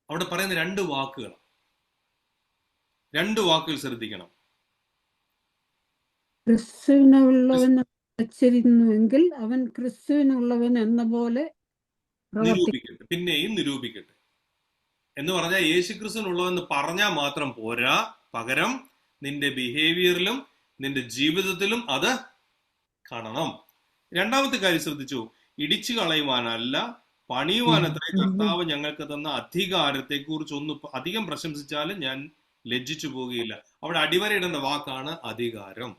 അവിടെ പറയുന്ന രണ്ട് വാക്കുകൾ ശ്രദ്ധിക്കണം. ക്രിസ്തുവിനുള്ളവൻ വച്ചിരുന്നുവെങ്കിൽ അവൻ ക്രിസ്തുവിനുള്ളവൻ എന്ന പോലെ നിരൂപിക്കട്ടെ, പിന്നെയും നിരൂപിക്കട്ടെ എന്ന് പറഞ്ഞാൽ യേശുക്രിസ്തുവിനുള്ളവെന്ന് പറഞ്ഞാൽ മാത്രം പോരാ, പകരം നിന്റെ ബിഹേവിയറിലും നിന്റെ ജീവിതത്തിലും അത് കാണണം. രണ്ടാമത്തെ കാര്യം ശ്രദ്ധിച്ചു, ഇടിച്ചു കളയുവാനല്ല പണിയുവാനത്രേ കർത്താവ് ഞങ്ങൾക്ക് തന്ന അധികാരത്തെ കുറിച്ച് ഒന്ന് അധികം പ്രശംസിച്ചാലും ഞാൻ ലജ്ജിച്ചു പോകുകയില്ല. അവിടെ അടിവരയിടേണ്ട വാക്കാണ് അധികാരം.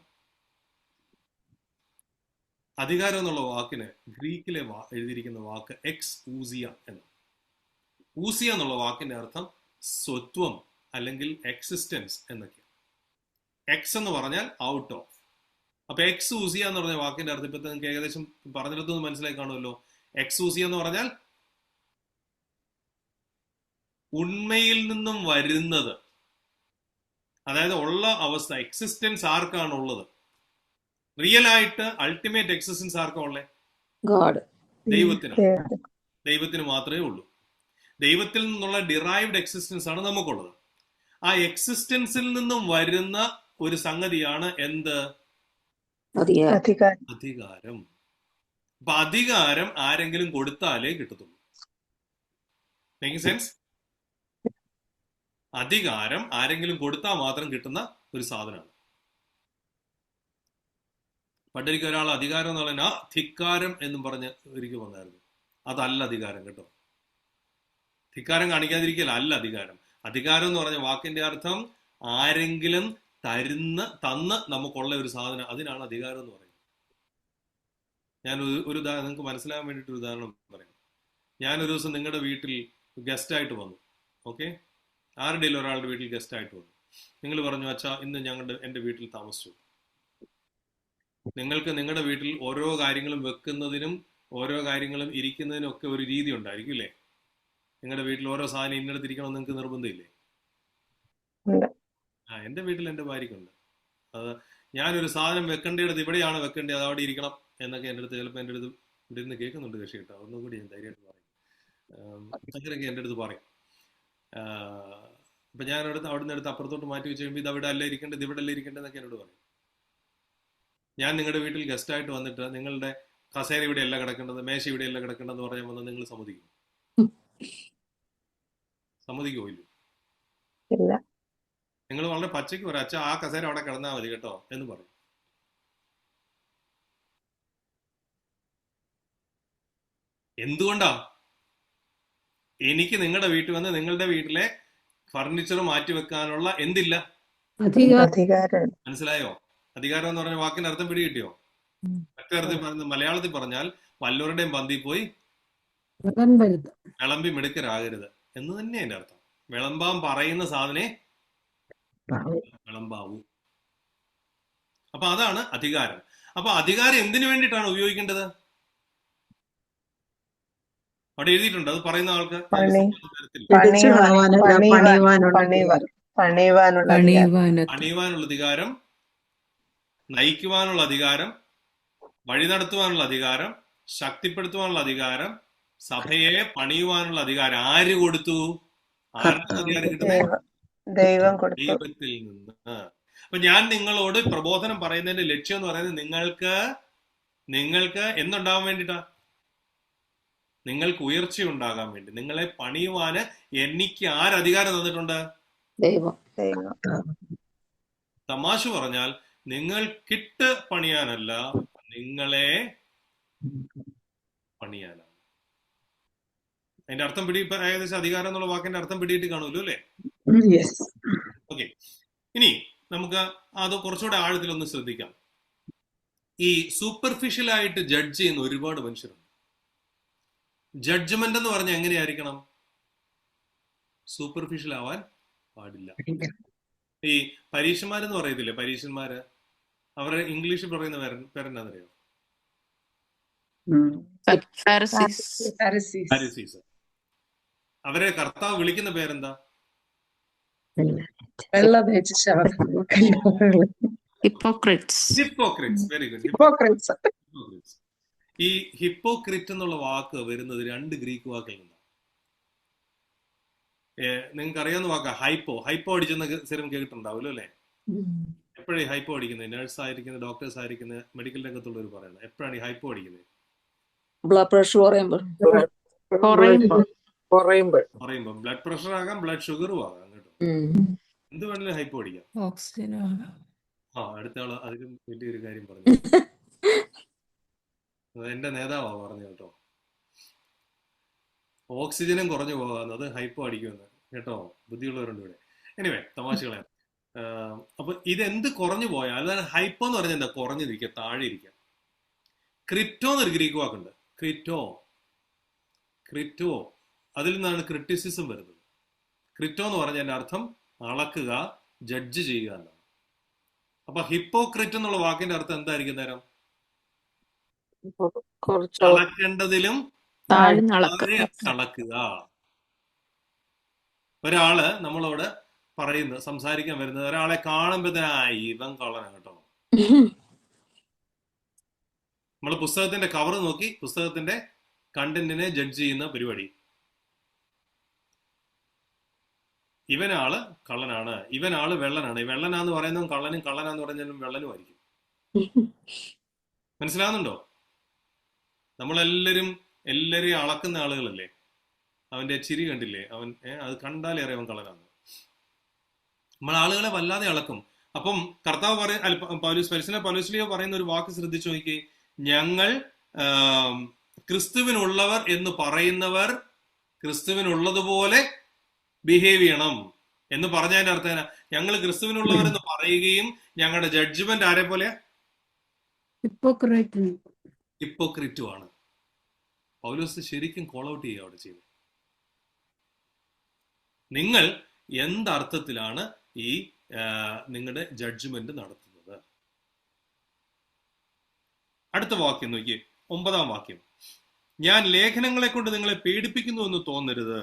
അധികാരം എന്നുള്ള വാക്കിന് ഗ്രീക്കിലെ എഴുതിയിരിക്കുന്ന വാക്ക് എക്സ് ഊസിയ എന്ന്. ഊസിയ എന്നുള്ള വാക്കിന്റെ അർത്ഥം സ്വത്വം അല്ലെങ്കിൽ എക്സിസ്റ്റൻസ് എന്നൊക്കെ. എക്സ് എന്ന് പറഞ്ഞാൽ ഔട്ട് ഓഫ്. അപ്പൊ എക്സ് ഊസിയ എന്ന് പറഞ്ഞ വാക്കിന്റെ അർത്ഥം ഇപ്പൊ നിങ്ങൾക്ക് ഏകദേശം പറഞ്ഞിടത്തൊന്ന് മനസ്സിലായി കാണുമല്ലോ. എക്സ് ഊസിയ എന്ന് പറഞ്ഞാൽ ഉണ്മയിൽ നിന്നും വരുന്നത്, അതായത് ഉള്ള അവസ്ഥ. എക്സിസ്റ്റൻസ് ആർക്കാണ് ഉള്ളത്? റിയൽ ആയിട്ട് അൾട്ടിമേറ്റ് എക്സിസ്റ്റൻസ് ആർക്കാ ഉള്ളേ? ദൈവത്തിന് മാത്രമേ ഉള്ളൂ. ദൈവത്തിൽ നിന്നുള്ള ഡിറൈവ്ഡ് എക്സിസ്റ്റൻസ് ആണ് നമുക്കുള്ളത്. ആ എക്സിസ്റ്റൻസിൽ നിന്നും വരുന്ന ഒരു സംഗതിയാണ് എന്ത്? അധികാരം. അപ്പൊ അധികാരം ആരെങ്കിലും കൊടുത്താലേ കിട്ടത്തുള്ളൂ. Making sense? അധികാരം ആരെങ്കിലും കൊടുത്താൽ മാത്രം കിട്ടുന്ന ഒരു സാധനമാണ്. പണ്ടൊരിക്കൽ ഒരാൾ അധികാരം എന്ന് പറഞ്ഞാൽ ധിക്കാരം എന്നും പറഞ്ഞ് ഒരിക്കൽ വന്നായിരുന്നു. അതല്ല അധികാരം കേട്ടോ. ധിക്കാരം കാണിക്കാതിരിക്കല അല്ല അധികാരം. അധികാരം എന്ന് പറഞ്ഞ വാക്കിന്റെ അർത്ഥം ആരെങ്കിലും തന്ന് നമുക്കുള്ള ഒരു സാധനം, അതിനാണ് അധികാരം എന്ന് പറയുന്നത്. ഞാൻ ഒരു ഉദാഹരണം നിങ്ങൾക്ക് മനസ്സിലാകാൻ വേണ്ടിയിട്ട് ഒരു ഉദാഹരണം പറയാം. ഞാനൊരു ദിവസം നിങ്ങളുടെ വീട്ടിൽ ഗസ്റ്റായിട്ട് വന്നു. ഓക്കെ, ആരുടെയും ഒരാളുടെ വീട്ടിൽ ഗസ്റ്റായിട്ട് വന്നു. നിങ്ങൾ പറഞ്ഞു, അച്ഛാ ഇന്ന് എൻ്റെ വീട്ടിൽ താമസിച്ചു. നിങ്ങൾക്ക് നിങ്ങളുടെ വീട്ടിൽ ഓരോ കാര്യങ്ങളും വെക്കുന്നതിനും ഓരോ കാര്യങ്ങളും ഇരിക്കുന്നതിനും ഒക്കെ ഒരു രീതി ഉണ്ടായിരിക്കും ഇല്ലേ? നിങ്ങളുടെ വീട്ടിൽ ഓരോ സാധനം ഇന്നടത്ത് ഇരിക്കണം നിങ്ങൾക്ക് നിർബന്ധമില്ലേ? എൻ്റെ വീട്ടിൽ എൻ്റെ ഭാര്യയ്ക്കുണ്ട്. അത് ഞാനൊരു സാധനം വെക്കേണ്ടത് ഇവിടെയാണ് വെക്കേണ്ടത്, അത് അവിടെ ഇരിക്കണം എന്നൊക്കെ എൻ്റെ അടുത്ത് ചിലപ്പോൾ എൻ്റെ അടുത്ത് ഇവിടെ ഇരുന്ന് കേൾക്കുന്നുണ്ട്. കക്ഷി കേട്ടോ, ഒന്നും കൂടി ഞാൻ ധൈര്യമായിട്ട് പറയും. അങ്ങനെയൊക്കെ എൻ്റെ അടുത്ത് പറയും. അപ്പൊ ഞാൻ അവിടെ നിന്ന് എടുത്ത് അപ്പുറത്തോട്ട് മാറ്റി വെച്ച് കഴിയുമ്പോൾ ഇത് അവിടെ അല്ല ഇരിക്കേണ്ടത്, ഇവിടെ അല്ല ഇരിക്കേണ്ടതെന്നൊക്കെ എന്നോട് പറയും. ഞാൻ നിങ്ങളുടെ വീട്ടിൽ ഗസ്റ്റായിട്ട് വന്നിട്ട് നിങ്ങളുടെ കസേര ഇവിടെ അല്ല കിടക്കേണ്ടത്, മേശ ഇവിടെ അല്ല കിടക്കേണ്ടതെന്ന് പറയാൻ വന്നാൽ നിങ്ങൾ സമ്മതിക്കും? സമ്മതിക്കുമോ? ഇല്ല. നിങ്ങൾ വളരെ പച്ചയ്ക്ക് പറയാം, അച്ഛാ ആ കസേര അവിടെ കിടന്നാൽ മതി കേട്ടോ എന്ന് പറയും. എന്തുകൊണ്ടാ? എനിക്ക് നിങ്ങളുടെ വീട്ടിൽ വന്ന് നിങ്ങളുടെ വീട്ടിലെ ഫർണിച്ചർ മാറ്റി വെക്കാനുള്ള എന്തില്ല? മനസ്സിലായോ? അധികാരം എന്ന് പറഞ്ഞ വാക്കിന്റെ അർത്ഥം പിടികിട്ടിയോ? മറ്റേ അർത്ഥം പറഞ്ഞ മലയാളത്തിൽ പറഞ്ഞാൽ വല്ലവരുടെയും പന്തി പോയി വിളമ്പി മിടുക്കരാകരുത് എന്ന് തന്നെ അതിന്റെ അർത്ഥം. വിളമ്പാൻ പറയുന്ന സാധനെ വിളമ്പാവൂ. അപ്പൊ അതാണ് അധികാരം. അപ്പൊ അധികാരം എന്തിനു വേണ്ടിയിട്ടാണ് ഉപയോഗിക്കേണ്ടത്? അവിടെ എഴുതിയിട്ടുണ്ട്. അത് പറയുന്ന ആൾക്ക് പണിയുവാനുള്ള അധികാരം, നയിക്കുവാനുള്ള അധികാരം, വഴി നടത്തുവാനുള്ള അധികാരം, ശക്തിപ്പെടുത്തുവാനുള്ള അധികാരം, സഭയെ പണിയുവാനുള്ള അധികാരം ആര് കൊടുത്തു? ആർക്ക് അധികാരം കിട്ടുന്നത്? ദൈവത്തിൽ നിന്ന്. അപ്പൊ ഞാൻ നിങ്ങളോട് പ്രബോധനം പറയുന്നതിന്റെ ലക്ഷ്യം എന്ന് പറയുന്നത് നിങ്ങൾക്ക് എന്തുണ്ടാവാൻ വേണ്ടിട്ടാ? നിങ്ങൾക്ക് ഉയർച്ച ഉണ്ടാകാൻ വേണ്ടി. നിങ്ങളെ പണിയുവാന് എനിക്ക് ആരധികാരം തന്നിട്ടുണ്ട്? തമാശ പറഞ്ഞാൽ നിങ്ങൾക്കിട്ട് പണിയാനല്ല, നിങ്ങളെ പണിയാനാണ്. അതിന്റെ അർത്ഥം ഏകദേശം അധികാരം എന്നുള്ള വാക്കിന്റെ അർത്ഥം പിടിയിട്ട് കാണുമല്ലോ അല്ലേ? ഓക്കെ, ഇനി നമുക്ക് അത് കുറച്ചുകൂടെ ആഴത്തിലൊന്ന് ശ്രദ്ധിക്കാം. ഈ സൂപ്പർഫിഷ്യലായിട്ട് ജഡ്ജ് ചെയ്യുന്ന ഒരുപാട് മനുഷ്യരുണ്ട്. ജഡ്ജ്മെന്റ് എന്ന് പറഞ്ഞാൽ എങ്ങനെയായിരിക്കണം? സൂപ്പർഫിഷ്യൽ ആവാൻ പാടില്ല. ഈ പരീക്ഷന്മാരെന്ന് പറയത്തില്ലേ, പരീക്ഷന്മാര് അവരെ ഇംഗ്ലീഷിൽ പറയുന്ന പേരെന്നാന്നറിയോ? Pharisees. ഫാരിസീസ്. അവരെ കർത്താവ് വിളിക്കുന്ന പേരെന്താ? Hypocrites. Hypocrites. Very good. Hypocrites. ഈ ഹിപ്പോക്രിറ്റ് എന്നുള്ള വാക്ക് വരുന്നത് 2 ഗ്രീക്ക് വാക്കിൽ നിന്നാണ്. നിങ്ങൾക്ക് അറിയാവുന്ന വാക്കാ ഹൈപ്പോ. ഹൈപ്പോ അടിച്ചെന്ന് സ്ഥിരം കേട്ടിട്ടുണ്ടാവുമല്ലോ അല്ലെ? എപ്പോഴാണ് ഈ ഹൈപ്പോ അടിക്കുന്നത്? നേഴ്സ് ആയിരിക്കുന്നത്, ഡോക്ടേഴ്സ് ആയിരിക്കുന്നത്, മെഡിക്കൽ രംഗത്തുള്ളവർ പറയുന്നത് എപ്പോഴാണ് ഈ ഹൈപ്പോ അടിക്കുന്നത്? ബ്ലഡ് പ്രഷർ കുറയുമ്പോൾ ബ്ലഡ് പ്രഷർ ആകാം, ബ്ലഡ് ഷുഗറും ആകാം കേട്ടോ. എന്ത് വേണമെങ്കിലും ഹൈപ്പോ അടിക്കാം. അടുത്ത ആള് അതിലും വലിയൊരു കാര്യം പറഞ്ഞു. എന്റെ നേതാവാ പറഞ്ഞു കേട്ടോ. ഓക്സിജനും കുറഞ്ഞു പോകാന്നത് ഹൈപ്പോ അടിക്കുമെന്ന് കേട്ടോ. ബുദ്ധിയുള്ളവരുണ്ട് ഇവിടെ. എനിവേ, തമാശകളെ. അപ്പൊ ഇതെന്ത് കുറഞ്ഞു പോയാൽ അതാണ് ഹൈപ്പോ എന്ന് പറഞ്ഞാൽ എന്താ? കുറഞ്ഞിരിക്കുക, താഴെ ഇരിക്കുക. ക്രിപ്റ്റോ എന്നൊരു ഗ്രീക്ക് വാക്കുണ്ട്. ക്രിറ്റോ അതിൽ നിന്നാണ് ക്രിറ്റിസിസം വരുന്നത്. ക്രിറ്റോ എന്ന് പറഞ്ഞതിന്റെ അർത്ഥം അളക്കുക, ജഡ്ജ് ചെയ്യുക എന്നാണ്. അപ്പൊ ഹിപ്പോക്രിറ്റ് എന്നുള്ള വാക്കിന്റെ അർത്ഥം എന്തായിരിക്കും നേരം? അളക്കേണ്ടതിലും താഴെ അളക്കുക. ഒരാള് നമ്മളോട് പറയുന്നത്, സംസാരിക്കാൻ വരുന്നത്, ഒരാളെ കാണുമ്പോഴത്തേനായി ഇവൻ കള്ളനാ കേട്ടോ. നമ്മൾ പുസ്തകത്തിന്റെ കവർ നോക്കി പുസ്തകത്തിന്റെ കണ്ടന്റിനെ ജഡ്ജ് ചെയ്യുന്ന പരിപാടി. ഇവനാള് കള്ളനാണ്, ഇവനാള് വെള്ളനാണ്. ഈ വെള്ളനാന്ന് പറയുന്നതും കള്ളനും, കള്ളനാന്ന് പറഞ്ഞാലും വെള്ളനും ആയിരിക്കും. മനസ്സിലാവുന്നുണ്ടോ? നമ്മളെല്ലാരും അളക്കുന്ന ആളുകളല്ലേ. അവന്റെ ചിരി കണ്ടില്ലേ? അവൻ അത് കണ്ടാലേ അറിയാം അവൻ കള്ളനാണ്. നമ്മൾ ആളുകളെ വല്ലാതെ അളക്കും. അപ്പം കർത്താവ് പൗലോസ്ലിയോ പറയുന്ന ഒരു വാക്ക് ശ്രദ്ധിച്ചു നോക്കി. ഞങ്ങൾ ക്രിസ്തുവിനുള്ളവർ എന്ന് പറയുന്നവർ ക്രിസ്തുവിനുള്ളതുപോലെ ബിഹേവ് ചെയ്യണം എന്ന് പറഞ്ഞതിന്റെ അർത്ഥം ഞങ്ങൾ ക്രിസ്തുവിനുള്ളവർ എന്ന് പറയുകയും ഞങ്ങളുടെ ജഡ്ജ്മെന്റ് ആരെ പോലെയാ? ഹിപ്പോക്രിറ്റുമാണ്. പൗലോസ് ശരിക്കും കോൾ ഔട്ട് ചെയ്യുക അവിടെ ചെയ്തു. നിങ്ങൾ എന്തർത്ഥത്തിലാണ് ഈ നിങ്ങളുടെ ജഡ്ജ്മെന്റ് നടത്തുന്നത്? അടുത്ത വാക്യം നോക്കിയേ, 9-ാം വാക്യം. ഞാൻ ലേഖനങ്ങളെ കൊണ്ട് നിങ്ങളെ പേടിപ്പിക്കുന്നു എന്ന് തോന്നരുത്.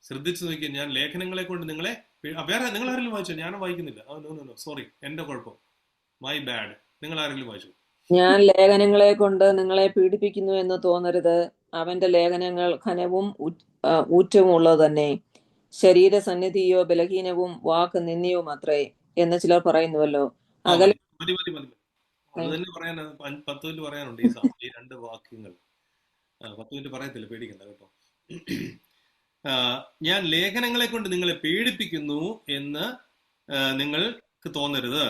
ശ്രദ്ധിച്ചു നോക്കിയേ, ഞാൻ ലേഖനങ്ങളെ കൊണ്ട് നിങ്ങളെ വേറെ നിങ്ങൾ ആരെങ്കിലും വായിച്ചോ? ഞാനും വായിക്കുന്നില്ല. നോ സോറി, എന്റെ കുഴപ്പം, മൈ ബാഡ്. നിങ്ങൾ ആരെങ്കിലും വായിച്ചു? ഞാൻ ലേഖനങ്ങളെ കൊണ്ട് നിങ്ങളെ പീഡിപ്പിക്കുന്നു എന്ന് തോന്നരുത്. അവന്റെ ലേഖനങ്ങൾ ഘനവും ഊറ്റവും ഉള്ളത് തന്നെ. ശരീരസന്നിധിയോ ബലഹീനവും വാക്ക് നിന്ദ്യവും അത്രേ എന്ന് ചിലർ പറയുന്നുവല്ലോ. അത് തന്നെ പറയാൻ 10 മിനിറ്റ് പറയാനുണ്ട്. ഈ 2 വാക്യങ്ങൾ 10 മിനിറ്റ് പറയത്തില്ല, പേടിക്കണ്ട കേട്ടോ. ഞാൻ ലേഖനങ്ങളെ കൊണ്ട് നിങ്ങളെ പേടിപ്പിക്കുന്നു എന്ന് നിങ്ങൾക്ക് തോന്നരുത്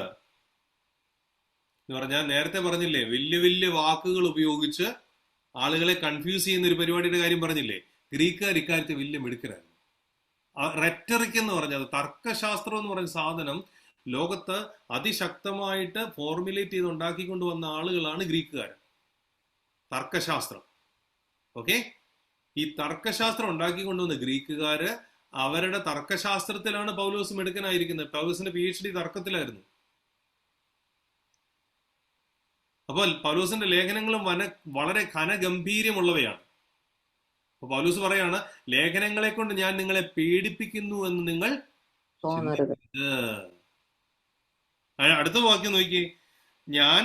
എന്ന് പറഞ്ഞാൽ, നേരത്തെ പറഞ്ഞില്ലേ, വലിയ വലിയ വാക്കുകൾ ഉപയോഗിച്ച് ആളുകളെ കൺഫ്യൂസ് ചെയ്യുന്ന ഒരു പരിപാടിയുടെ കാര്യം പറഞ്ഞില്ലേ. ഗ്രീക്കുകാർ ഇക്കാര്യത്തിൽ വലിയ മിടുക്കരായിരുന്നു. റെറ്ററിക് എന്ന് പറഞ്ഞത്, തർക്കശാസ്ത്രം എന്ന് പറഞ്ഞ സാധനം ലോകത്ത് അതിശക്തമായിട്ട് ഫോർമുലേറ്റ് ചെയ്ത് ഉണ്ടാക്കിക്കൊണ്ട് വന്ന ആളുകളാണ് ഗ്രീക്കുകാർ. തർക്കശാസ്ത്രം. ഓക്കെ, ഈ തർക്കശാസ്ത്രം ഉണ്ടാക്കിക്കൊണ്ടുവന്ന ഗ്രീക്കുകാര് അവരുടെ തർക്കശാസ്ത്രത്തിലാണ് പൗലോസ് മിടുക്കനായിരിക്കുന്നത്. പൗലോസിന്റെ PhD തർക്കത്തിലായിരുന്നു. അപ്പോൾ പൗലോസിന്റെ ലേഖനങ്ങളും വളരെ ഘനഗംഭീര്യമുള്ളവയാണ്. അപ്പൊ പൗലോസ് പറയാണ്, ലേഖനങ്ങളെ കൊണ്ട് ഞാൻ നിങ്ങളെ പേടിപ്പിക്കുന്നു എന്ന് നിങ്ങൾ അടുത്ത വാക്യം നോക്കി. ഞാൻ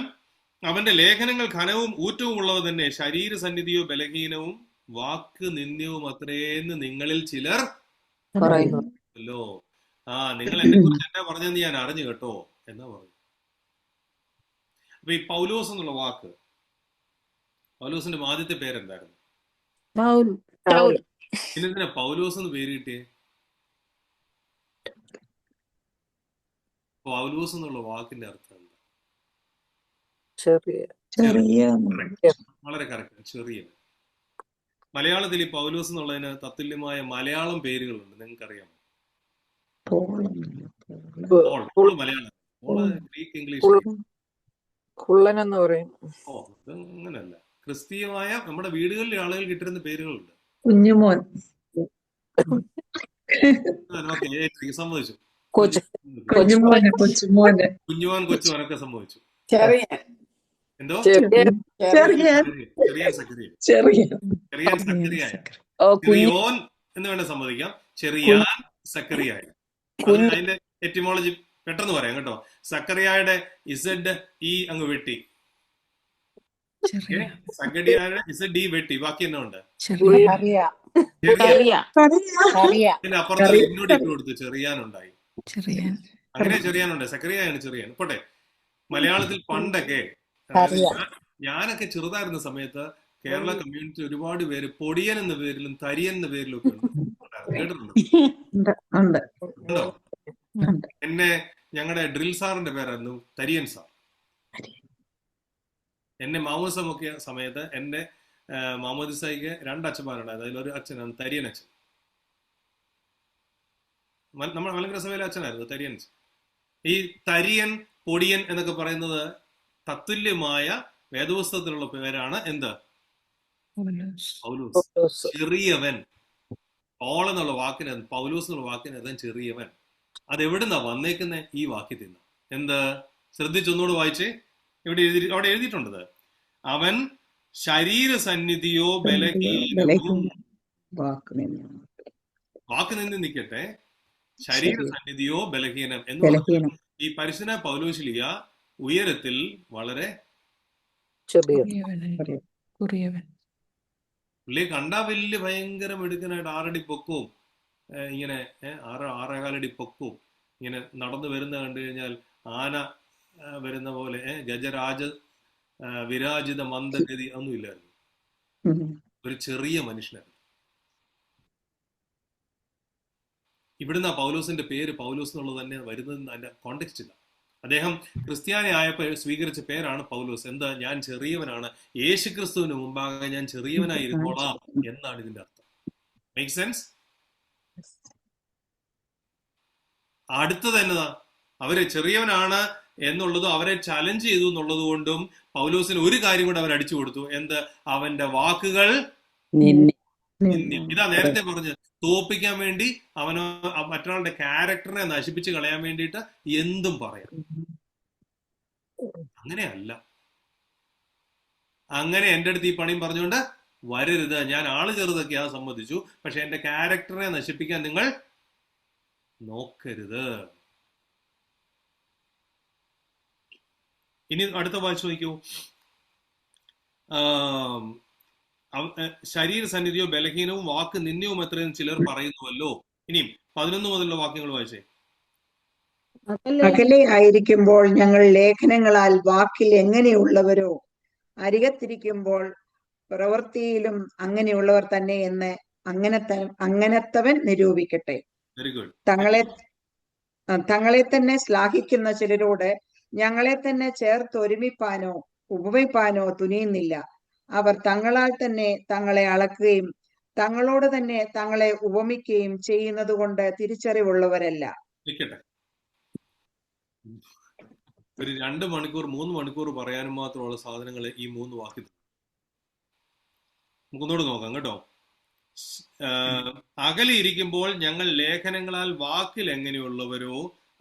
അവന്റെ ലേഖനങ്ങൾ ഘനവും ഊറ്റവും ഉള്ളവ തന്നെ. ശരീരസന്നിധിയോ ബലഹീനവും വാക്ക് നിന്ദ്യവും അത്രേന്ന് നിങ്ങളിൽ ചിലർ പറയുന്നല്ലോ. നിങ്ങൾ എന്നെ കുറിച്ച് എന്താ പറഞ്ഞതെന്ന് ഞാൻ അറിഞ്ഞു കേട്ടോ എന്നാ പറഞ്ഞു. അപ്പൊ ഈ പൗലോസ് എന്നുള്ള വാക്ക്, പൗലോസിന്റെ ആദ്യത്തെ പേരെന്തായിരുന്നു? പിന്നെന്തിനാ പൗലോസ് എന്ന് പേര് കിട്ടിയേ? പൗലോസ് എന്നുള്ള വാക്കിന്റെ അർത്ഥം എന്താ? വളരെ കറക്റ്റ്, ചെറിയ. മലയാളത്തിൽ ഈ പൗലോസ് എന്നുള്ളതിന് തത്തുല്യമായ മലയാളം പേരുകളുണ്ട്, നിങ്ങൾക്കറിയാമോ? Malayalam, Greek, English. കുള്ളനെന്ന് പറയും. അങ്ങനല്ല, ക്രിസ്തീയമായ നമ്മുടെ വീടുകളിലെ ആളുകൾ കിട്ടുന്ന കുഞ്ഞുമോൻ. സമ്മതിച്ചു. കൊച്ചു കുഞ്ഞുമോന് കൊച്ചുമോന് കുഞ്ഞുവാൻ കൊച്ചുവാനൊക്കെ സംഭവിച്ചു. ചെറിയൻ എന്തോ ചെറിയ ചെറിയൻ ചെറിയാൻ സക്കരിയ ചെറിയൻ ചെറിയാൻ സക്കരിയായ കുഞ്ഞ് ചെറിയോൻ എന്ന് വേണ്ട സമ്മതിക്കാം. ചെറിയാൻ സക്കറിയായ. അത് കുഞ്ഞ് അതിന്റെ എറ്റിമോളജി പെട്ടെന്ന് പറയാം കേട്ടോ. സക്കറിയായുടെ ഇസഡ് ഇ അങ്ങ് വെട്ടി. ഓക്കെ, സക്കറിയായുടെ ഇസഡ് ഇ വെട്ടി. ബാക്കി എന്നാ ഉണ്ട്? ചെറിയ അറിയ ചെറിയ. കറിയ അറിയാം പിന്നെ അപ്പുറത്ത് ചെറിയ ഇന്നോട് ഇട്ട് കൊടുത്തു ചെറിയാനുണ്ടായി. ചെറിയ അങ്ങനെ ചെറിയാനുണ്ട്. സക്കറിയാണ് ചെറിയാൻ. പോട്ടെ. മലയാളത്തിൽ പണ്ടൊക്കെ, അതായത് അറിയാം ഞാനൊക്കെ ചെറുതായിരുന്ന സമയത്ത് കേരള കമ്മ്യൂണിറ്റി ഒരുപാട് പേര് പൊടിയൻ എന്ന പേരിലും തരിയൻ എന്ന പേരിലും ഒക്കെ കേട്ടിട്ടുണ്ടോ? ഉണ്ട് ഉണ്ട് ഉണ്ടോ? ഉണ്ട്. എന്നെ ഞങ്ങളുടെ ഡ്രിൽ സാറിന്റെ പേരായിരുന്നു തരിയൻ സാർ. എന്നെ മാമോസമൊക്കെ സമയത്ത് എന്റെ മാമോദിസയ്ക്ക് 2 അച്ഛന്മാരുണ്ടായത്. അതിലൊരു അച്ഛനാണ് തരിയൻ അച്ഛൻ. നമ്മൾ മലങ്കര സഭയിലെ അച്ഛനായിരുന്നു തരിയൻ അച്ഛൻ. ഈ തരിയൻ പൊടിയൻ എന്നൊക്കെ പറയുന്നത് തത്തുല്യമായ വേദപുസ്തകത്തിലുള്ള പേരാണ്. എന്ത്? പൗലോസ്. ചെറിയവൻ. ഓൾ എന്നുള്ള വാക്കിന്, പൗലോസ് എന്നുള്ള വാക്കിന് അതാണ് ചെറിയവൻ. അതെവിടുന്നാ വന്നേക്കുന്ന? ഈ വാക്യത്തിൽ നിന്ന്. എന്ത്? ശ്രദ്ധിച്ചൊന്നുകൂടെ വായിച്ചേ. അവിടെ എഴുതിയിട്ടുണ്ടത്, അവൻ ശരീരസന്നിധിയോ ബലഹീനവും. വാക്ക് നിന്ന് നിൽക്കട്ടെ. ശരീരസന്നിധിയോ ബലഹീനം എന്ന് പറഞ്ഞാൽ ഈ പരിശുദ്ധ പൗലോസ്ലീഹ ഉയരത്തിൽ വളരെ ചെറിയ പുള്ളിയെ കണ്ടാ വലിയ ഭയങ്കര മിടുക്കനായിട്ട് 6 അടി പൊക്കവും ഇങ്ങനെ 6.25 പൊക്കവും ഇങ്ങനെ നടന്നു വരുന്ന കണ്ടു കഴിഞ്ഞാൽ ആന വരുന്ന പോലെ ഗജരാജ വിരാജിത മന്ദഗതി ഒന്നും ഇല്ലായിരുന്നു. ഒരു ചെറിയ മനുഷ്യനായിരുന്നു. ഇവിടുന്ന് പൗലോസിന്റെ പേര് പൗലോസ് എന്നുള്ളത് തന്നെ വരുന്നത് അതിന്റെ കോണ്ടെക്സ്റ്റ് ഇല്ല. അദ്ദേഹം ക്രിസ്ത്യാനി ആയപ്പോൾ സ്വീകരിച്ച പേരാണ് പൗലോസ്. എന്താ? ഞാൻ ചെറിയവനാണ്, യേശു ക്രിസ്തുവിന് മുമ്പാകെ ഞാൻ ചെറിയവനായിരുന്നോളാം എന്നാണ് ഇതിന്റെ അർത്ഥം. Make sense? അടുത്തത് എന്നതാ? അവരെ ചെറിയവനാണ് എന്നുള്ളതും അവരെ ചലഞ്ച് ചെയ്തു എന്നുള്ളത് കൊണ്ടും പൗലോസിന് ഒരു കാര്യം കൂടെ അവർ അടിച്ചു കൊടുത്തു. എന്ത്? അവന്റെ വാക്കുകൾ നിന്ദ്യം. ഇതാ നേരത്തെ പറഞ്ഞ് തോപ്പിക്കാൻ വേണ്ടി അവനോ മറ്റൊരാളുടെ ക്യാരക്ടറിനെ നശിപ്പിച്ച് കളയാൻ വേണ്ടിയിട്ട് എന്തും പറയാം. അങ്ങനെയല്ല. അങ്ങനെ എന്റെ അടുത്ത് ഈ പണിയും പറഞ്ഞുകൊണ്ട് വരരുത്. ഞാൻ ആള് ചെറുതൊക്കെയാ സമ്മതിച്ചു, പക്ഷെ എന്റെ ക്യാരക്ടറിനെ നശിപ്പിക്കാൻ നിങ്ങൾ നോക്കരുത്. ഇനി അടുത്ത വായിച്ചു നോക്കൂ. ശരീരസന്നിധിയോ ബലഹീനവും വാക്ക് നിന്ദ്യവും എത്രയും ചിലർ പറയുന്നുവല്ലോ. ഇനിയും 11 മുതലുള്ള വാക്യങ്ങൾ വായിച്ചേ. അകലെ ആയിരിക്കുമ്പോൾ ഞങ്ങൾ ലേഖനങ്ങളാൽ വാക്കിൽ എങ്ങനെയുള്ളവരോ, അരികത്തിരിക്കുമ്പോൾ പ്രവൃത്തിയിലും അങ്ങനെയുള്ളവർ തന്നെ എന്ന് അങ്ങനത്തവൻ നിരൂപിക്കട്ടെ. Very good. തങ്ങളെ തന്നെ ശ്ലാഘിക്കുന്ന ചിലരോട് ഞങ്ങളെ തന്നെ ചേർത്ത് ഒരുമിപ്പാനോ ഉപമിപ്പാനോ തുനിയുന്നില്ല. അവർ തങ്ങളാൽ തന്നെ തങ്ങളെ അളക്കുകയും തങ്ങളോട് തന്നെ തങ്ങളെ ഉപമിക്കുകയും ചെയ്യുന്നത് കൊണ്ട് തിരിച്ചറിവുള്ളവരല്ല. നിൽക്കട്ടെ. ഒരു 2 മണിക്കൂർ 3 മണിക്കൂർ പറയാനും മാത്രമുള്ള സാധനങ്ങൾ ഈ 3 വാക്യത്തിൽ. നമുക്കൊന്നുകൂടെ നോക്കാം കേട്ടോ. അകലെ ഇരിക്കുമ്പോൾ ഞങ്ങൾ ലേഖനങ്ങളാൽ വാക്കിൽ എങ്ങനെയുള്ളവരോ,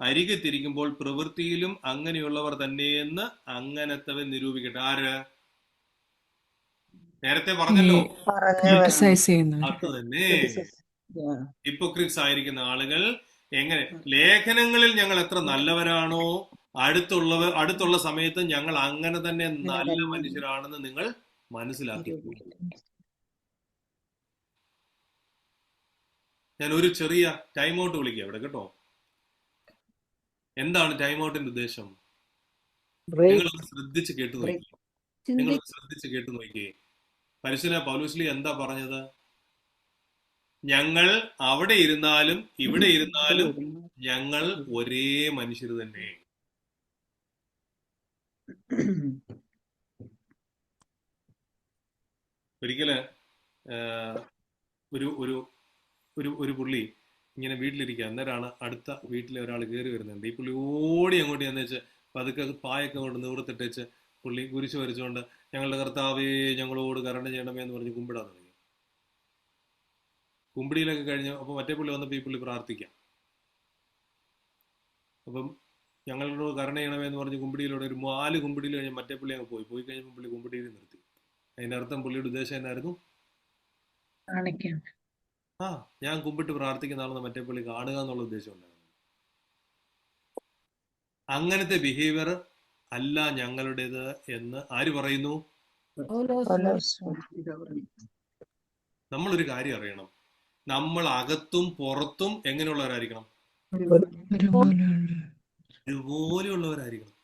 അരികത്തിരിക്കുമ്പോൾ പ്രവൃത്തിയിലും അങ്ങനെയുള്ളവർ തന്നെയെന്ന് അങ്ങനത്തവൻ നിരൂപിക്കട്ടെ. ആര്? നേരത്തെ പറഞ്ഞല്ലോ, അത് തന്നെ. ഹിപ്പോക്രിറ്റ്സ് ആയിരിക്കുന്ന ആളുകൾ എങ്ങനെ ലേഖനങ്ങളിൽ ഞങ്ങൾ എത്ര നല്ലവരാണോ, അടുത്തുള്ള സമയത്ത് ഞങ്ങൾ അങ്ങനെ തന്നെ നല്ല മനുഷ്യരാണെന്ന് നിങ്ങൾ മനസ്സിലാക്കി. ഞാൻ ഒരു ചെറിയ ടൈം ഔട്ട് വിളിക്കാം ഇവിടെ കേട്ടോ. എന്താണ് ടൈം ഔട്ടിന്റെ ഉദ്ദേശം? നിങ്ങൾ ശ്രദ്ധിച്ച് കേട്ടു നോക്കിയേ. പരിശുദ്ധ പൗലോസ്ലീഹ എന്താ പറഞ്ഞത്? ഞങ്ങൾ അവിടെ ഇരുന്നാലും ഇവിടെ ഇരുന്നാലും ഞങ്ങൾ ഒരേ മനുഷ്യർ തന്നെ. ഒരിക്കല് ഒരു ഒരു ഒരു ഒരു പുള്ളി ഇങ്ങനെ വീട്ടിലിരിക്കുക. അന്നേരമാണ് അടുത്ത വീട്ടിലെ ഒരാൾ കയറി വരുന്നുണ്ട്. ഈ പുള്ളി ഓടി അങ്ങോട്ട് ചെന്ന് വെച്ച് പതുക്കെ പായൊക്കെ കൊണ്ട് നിവർത്തിട്ടേച്ച് പുള്ളി കുരിശ് വരച്ചുകൊണ്ട് ഞങ്ങളുടെ കർത്താവേ ഞങ്ങളോട് കരുണ ചെയ്യണമേ എന്ന് പറഞ്ഞ് കുമ്പിടാൻ തുടങ്ങി. കുമ്പിടിയിലൊക്കെ കഴിഞ്ഞ് അപ്പൊ മറ്റേ പുള്ളി വന്നപ്പോൾ ഈ പുള്ളി പ്രാർത്ഥിക്കാം. അപ്പം ഞങ്ങളോട് കരുണ ചെയ്യണമേ എന്ന് പറഞ്ഞ് കുമ്പിടിയിലൂടെ ഒരു 4 കുമ്പിടിയിൽ കഴിഞ്ഞ് മറ്റേ പുള്ളി അങ്ങ് പോയി കഴിഞ്ഞപ്പോൾ പുള്ളി കുമ്പിടിയിൽ നിർത്തി. അതിൻ്റെ അർത്ഥം പുള്ളിയുടെ ഉദ്ദേശം എന്നായിരുന്നു? കാണിക്കാം. ആ, ഞാൻ കുമ്പിട്ട് പ്രാർത്ഥിക്കുന്ന ആളെന്ന് മറ്റേ പുള്ളി കാണുക എന്നുള്ള ഉദ്ദേശം ഉണ്ടായിരുന്നു. അങ്ങനത്തെ ബിഹേവിയർ അല്ല ഞങ്ങളുടേത് എന്ന് ആര് പറയുന്നു? നമ്മളൊരു കാര്യം അറിയണം, നമ്മൾ അകത്തും പുറത്തും എങ്ങനെയുള്ളവരായിരിക്കണം? ഒരുപോലെയുള്ളവരായിരിക്കണം.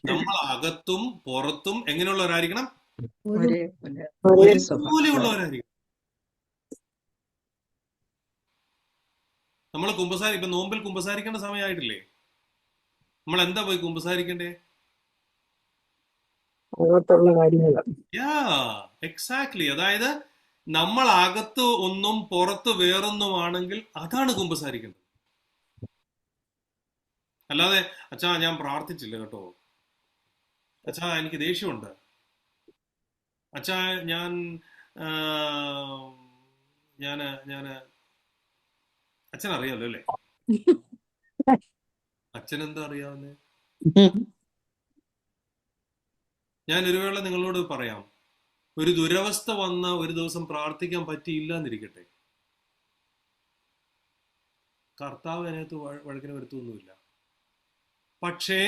നമ്മൾ അകത്തും പുറത്തും എങ്ങനെയുള്ളവരായിരിക്കണം? ഒരുപോലെയുള്ളവരായിരിക്കണം. നമ്മൾ ഇപ്പൊ നോമ്പിൽ കുമ്പസാരിക്കേണ്ട സമയമായിട്ടില്ലേ? നമ്മൾ എന്താ പോയി കുമ്പസാരിക്കണ്ടേ? എക്സാക്ട്ലി. അതായത് നമ്മൾ അകത്ത് ഒന്നും പുറത്ത് വേറൊന്നുമാണെങ്കിൽ അതാണ് കുമ്പസാരിക്കേണ്ടത്. അല്ലാതെ അച്ഛാ ഞാൻ പ്രാർത്ഥിച്ചില്ല കേട്ടോ, അച്ഛാ എനിക്ക് ദേഷ്യമുണ്ട്, അച്ഛാ അച്ഛനറിയാലോ അല്ലേ? അച്ഛനെന്താ അറിയാവുന്നേ? ഞാൻ ഒരു വേള നിങ്ങളോട് പറയാം, ഒരു ദുരവസ്ഥ വന്ന ഒരു ദിവസം പ്രാർത്ഥിക്കാൻ പറ്റിയില്ല എന്നിരിക്കട്ടെ, കർത്താവ് അതിനകത്ത് വഴക്കിന് വരുത്തൊന്നുമില്ല. പക്ഷേ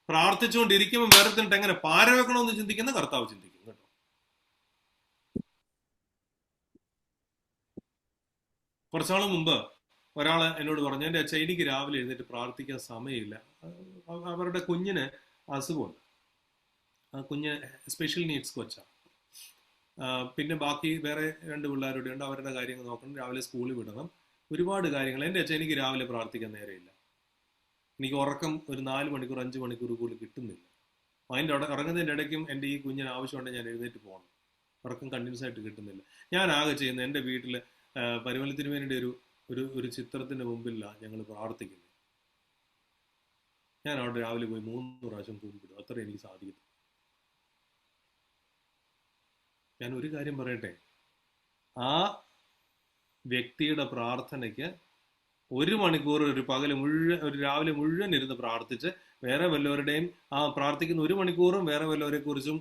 പ്രാർത്ഥിച്ചുകൊണ്ടിരിക്കുമ്പോൾ വേറെ തിന്നിട്ട് എങ്ങനെ പാര വെക്കണമെന്ന് ചിന്തിക്കുന്ന കർത്താവ് ചിന്തിക്കും കേട്ടോ. കുറച്ചാൾ മുമ്പ് ഒരാൾ എന്നോട് പറഞ്ഞു, എൻ്റെ അച്ഛൻ എനിക്ക് രാവിലെ എഴുന്നേറ്റ് പ്രാർത്ഥിക്കാൻ സമയമില്ല. അവരുടെ കുഞ്ഞിന് അസുഖമുണ്ട്, ആ കുഞ്ഞ് സ്പെഷ്യൽ നീഡ്സ് കൊച്ചാ. പിന്നെ ബാക്കി വേറെ 2 പിള്ളേരുടെ ഉണ്ട്, അവരുടെ കാര്യങ്ങൾ നോക്കണം, രാവിലെ സ്കൂളിൽ വിടണം, ഒരുപാട് കാര്യങ്ങൾ. എൻ്റെ അച്ഛൻ എനിക്ക് രാവിലെ പ്രാർത്ഥിക്കാൻ നേരെയില്ല, എനിക്ക് ഉറക്കം ഒരു 4 മണിക്കൂർ 5 മണിക്കൂർ കൂടുതൽ കിട്ടുന്നില്ല. അതിൻ്റെ ഉറങ്ങുന്നതിൻ്റെ ഇടയ്ക്കും എൻ്റെ ഈ കുഞ്ഞിന് ആവശ്യമുണ്ടെങ്കിൽ ഞാൻ എഴുന്നേറ്റ് പോകണം, ഉറക്കം കണ്ടിന്യൂസ് ആയിട്ട് കിട്ടുന്നില്ല. ഞാൻ ആകെ ചെയ്യുന്നത് എൻ്റെ വീട്ടിൽ പരിമളത്തിന് വേണ്ടി ഒരു ചിത്രത്തിൻ്റെ മുമ്പിലാണ് ഞങ്ങൾ പ്രാർത്ഥിക്കുന്നത്. ഞാൻ അവിടെ രാവിലെ പോയി 3 പ്രാവശ്യം കുമ്പിടും, അത്ര എനിക്ക് സാധിക്കും. ഞാൻ ഒരു കാര്യം പറയട്ടെ, ആ വ്യക്തിയുടെ പ്രാർത്ഥനയ്ക്ക് 1 മണിക്കൂർ ഒരു രാവിലെ മുഴുവൻ ഇരുന്ന് പ്രാർത്ഥിച്ച് വേറെ വല്ലവരുടെയും ആ പ്രാർത്ഥിക്കുന്ന 1 മണിക്കൂറും വേറെ വല്ലവരെ കുറിച്ചും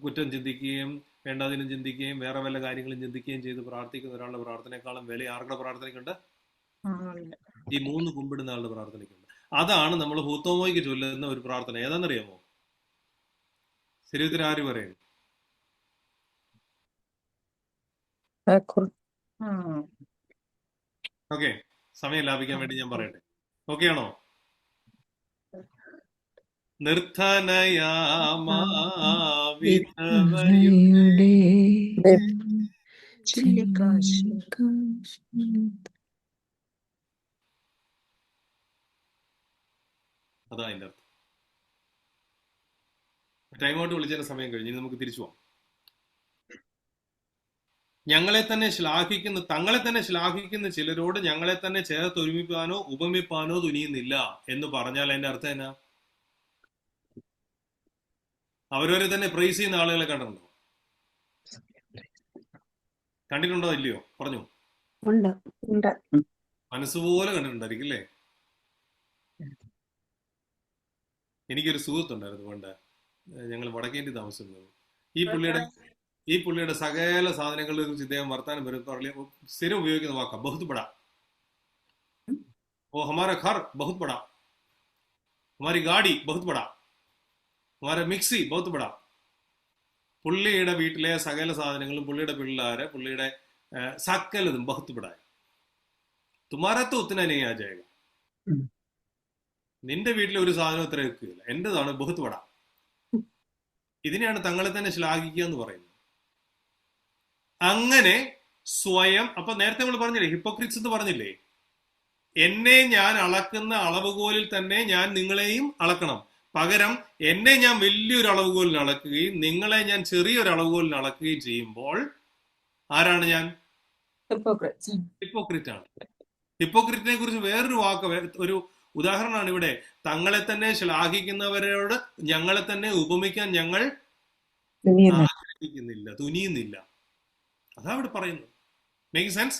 കുറ്റം ചിന്തിക്കുകയും വേണ്ടാതിനും ചിന്തിക്കുകയും വേറെ വല്ല കാര്യങ്ങളും ചിന്തിക്കുകയും ചെയ്ത് പ്രാർത്ഥിക്കുന്ന ഒരാളുടെ പ്രാർത്ഥനയെക്കാളും വില ആരുടെ പ്രാർത്ഥനയ്ക്കുണ്ട്? ഈ 3 കുമ്പിടുന്ന ആളുടെ പ്രാർത്ഥനയ്ക്കുണ്ട്. അതാണ് നമ്മൾ ഹൂത്തോമോയ്ക്ക് ചൊല്ലുന്ന ഒരു പ്രാർത്ഥന. ഏതാണെന്നറിയാമോ? ശരീരത്തിൽ ആര് പറയും? ഓക്കെ, സമയം ലാഭിക്കാൻ വേണ്ടി ഞാൻ പറയട്ടെ. ഓക്കെ ആണോ? അതാ അതിന്റെ അർത്ഥം. ടൈം ഔട്ട് വിളിച്ചതിന്റെ സമയം കഴിഞ്ഞ് നമുക്ക് തിരിച്ചു പോവാം. തങ്ങളെ തന്നെ ശ്ലാഘിക്കുന്ന ചിലരോട് ഞങ്ങളെ തന്നെ ചേർത്തൊരുമിപ്പാനോ ഉപമിപ്പാനോ തുനിയുന്നില്ല എന്ന് പറഞ്ഞാൽ അതിന്റെ അർത്ഥം എന്നാ? അവരവരെ തന്നെ പ്രൈസ് ചെയ്യുന്ന ആളുകളെ കണ്ടിട്ടുണ്ടോ ഇല്ലയോ? പറഞ്ഞു. മനസ്സുപോലെ കണ്ടിട്ടുണ്ടായിരിക്കും അല്ലേ? എനിക്കൊരു സുഹൃത്തുണ്ടായിരുന്നു പണ്ട്, ഞങ്ങൾ വടക്കേണ്ടി താമസിക്കുന്നത്. ഈ പുള്ളിയുടെ സകല സാധനങ്ങളെ കുറിച്ച് ഇദ്ദേഹം വർത്താനം പറഞ്ഞ് സ്ഥിരം ഉപയോഗിക്കുന്ന വാക്കാ ബഹുത് ബഡാ. ഓ ഹമാരാ ഘർ ബഹുത് ബഡാ, ഹമാരി ഗാഡി ബഹുത് ബഡാ, ഹമാരാ മിക്സി ബഹുത് ബഡാ. പുള്ളിയുടെ വീട്ടിലെ സകല സാധനങ്ങളും, പുള്ളിയുടെ പിള്ളേര്, പുള്ളിയുടെ സകലതും ബഹുത് ബഡാ. തുമാരാ തോ ഉത്തന നഹീ ആ ജായേഗാ. നിന്റെ വീട്ടിലെ ഒരു സാധനം ഇത്ര വെക്കുകയില്ല, എന്റേതാണ് ബഹുത് ബഡാ. ഇതിനെയാണ് തങ്ങളെ തന്നെ ശ്ലാഘിക്കുക എന്ന് പറയുന്നത്. അങ്ങനെ സ്വയം, അപ്പൊ നേരത്തെ നമ്മൾ പറഞ്ഞില്ലേ ഹിപ്പോക്രിറ്റ്സ് എന്ന് പറഞ്ഞില്ലേ, എന്നെ ഞാൻ അളക്കുന്ന അളവുകോലിൽ തന്നെ ഞാൻ നിങ്ങളെയും അളക്കണം. പകരം എന്നെ ഞാൻ വലിയൊരു അളവുകോലിൽ അളക്കുകയും നിങ്ങളെ ഞാൻ ചെറിയൊരു അളവുകോലിൽ അളക്കുകയും ചെയ്യുമ്പോൾ ആരാണ് ഞാൻ? ഹിപ്പോക്രിറ്റ് ആണ്. ഹിപ്പോക്രിറ്റിനെ കുറിച്ച് വേറൊരു ഒരു ഉദാഹരണമാണ് ഇവിടെ. തങ്ങളെ തന്നെ ശ്ലാഘിക്കുന്നവരോട് ഞങ്ങളെ തന്നെ ഉപമിക്കാൻ ഞങ്ങൾ ആഗ്രഹിക്കുന്നില്ല, തുനിയുന്നില്ല. അതാ ഇവിടെ പറയുന്നത്. Make sense?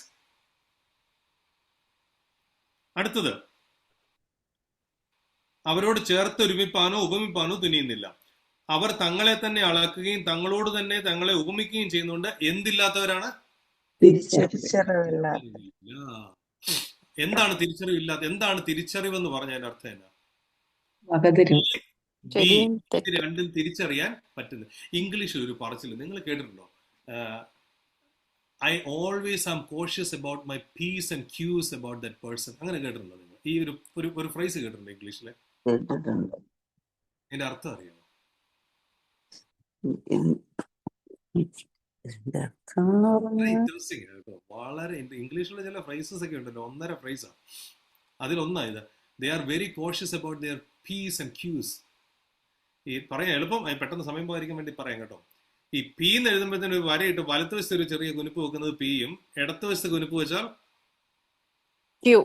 അടുത്തത്, അവരോട് ചേർത്തൊരുമിപ്പാനോ ഉപമിപ്പാനോ തുനിയുന്നില്ല. അവർ തങ്ങളെ തന്നെ അളക്കുകയും തങ്ങളോട് തന്നെ തങ്ങളെ ഉപമിക്കുകയും ചെയ്യുന്നുണ്ട്. എന്തില്ലാത്തവരാണ്? തിരിച്ചറിവില്ലാത്ത. തിരിച്ചറിവില്ല. എന്താണ് തിരിച്ചറിവില്ലാത്ത? എന്താണ് തിരിച്ചറിവെന്ന് പറഞ്ഞതിന്റെ അർത്ഥം എന്നാ? ബി, ശരിയും ഇത് തെറ്റും. രണ്ടും തിരിച്ചറിയാൻ പറ്റുന്നത്. ഇംഗ്ലീഷിൽ ഒരു പറച്ചില് നിങ്ങൾ കേട്ടിട്ടുണ്ടോ? I always am cautious about my P's and Q's about that person. അങ്ങനെ കേട്ടിട്ടുണ്ടോ നിങ്ങൾ? ഈ ഒരു ഫ്രേസ് കേട്ടിട്ടുണ്ടോ ഇംഗ്ലീഷിലെ? കേട്ടിട്ടുണ്ട്. അതിന്റെ അർത്ഥം അറിയാമോ? ഇതിന്റെ അർത്ഥം എന്ന് വളരെ പറഞ്ഞാൽ ഇൻട്രസ്റ്റിംഗ് കേട്ടോ. വളരെ ഇംഗ്ലീഷിലെ ചില ഫ്രേസസ് ഒക്കെ ഉണ്ടല്ലോ, 1.5 ഫ്രേസാണ്. അതിലൊന്നാ ഇത്. They are very cautious about their P's and Q's. ഈ പറയാൻ എളുപ്പം, പെട്ടെന്ന് സമയം പോകാതിരിക്കാൻ വേണ്ടി പറയാം കേട്ടോ. ഈ പി എന്ന് എഴുതുമ്പോഴത്തേന് ഒരു വരയിട്ട് വലത്ത് വശത്ത് ഒരു ചെറിയ കുനിപ്പ് വെക്കുന്നത് പിയും, ഇടത്ത് വശത്ത് കുനിപ്പ് വെച്ചാൽ ക്യൂ.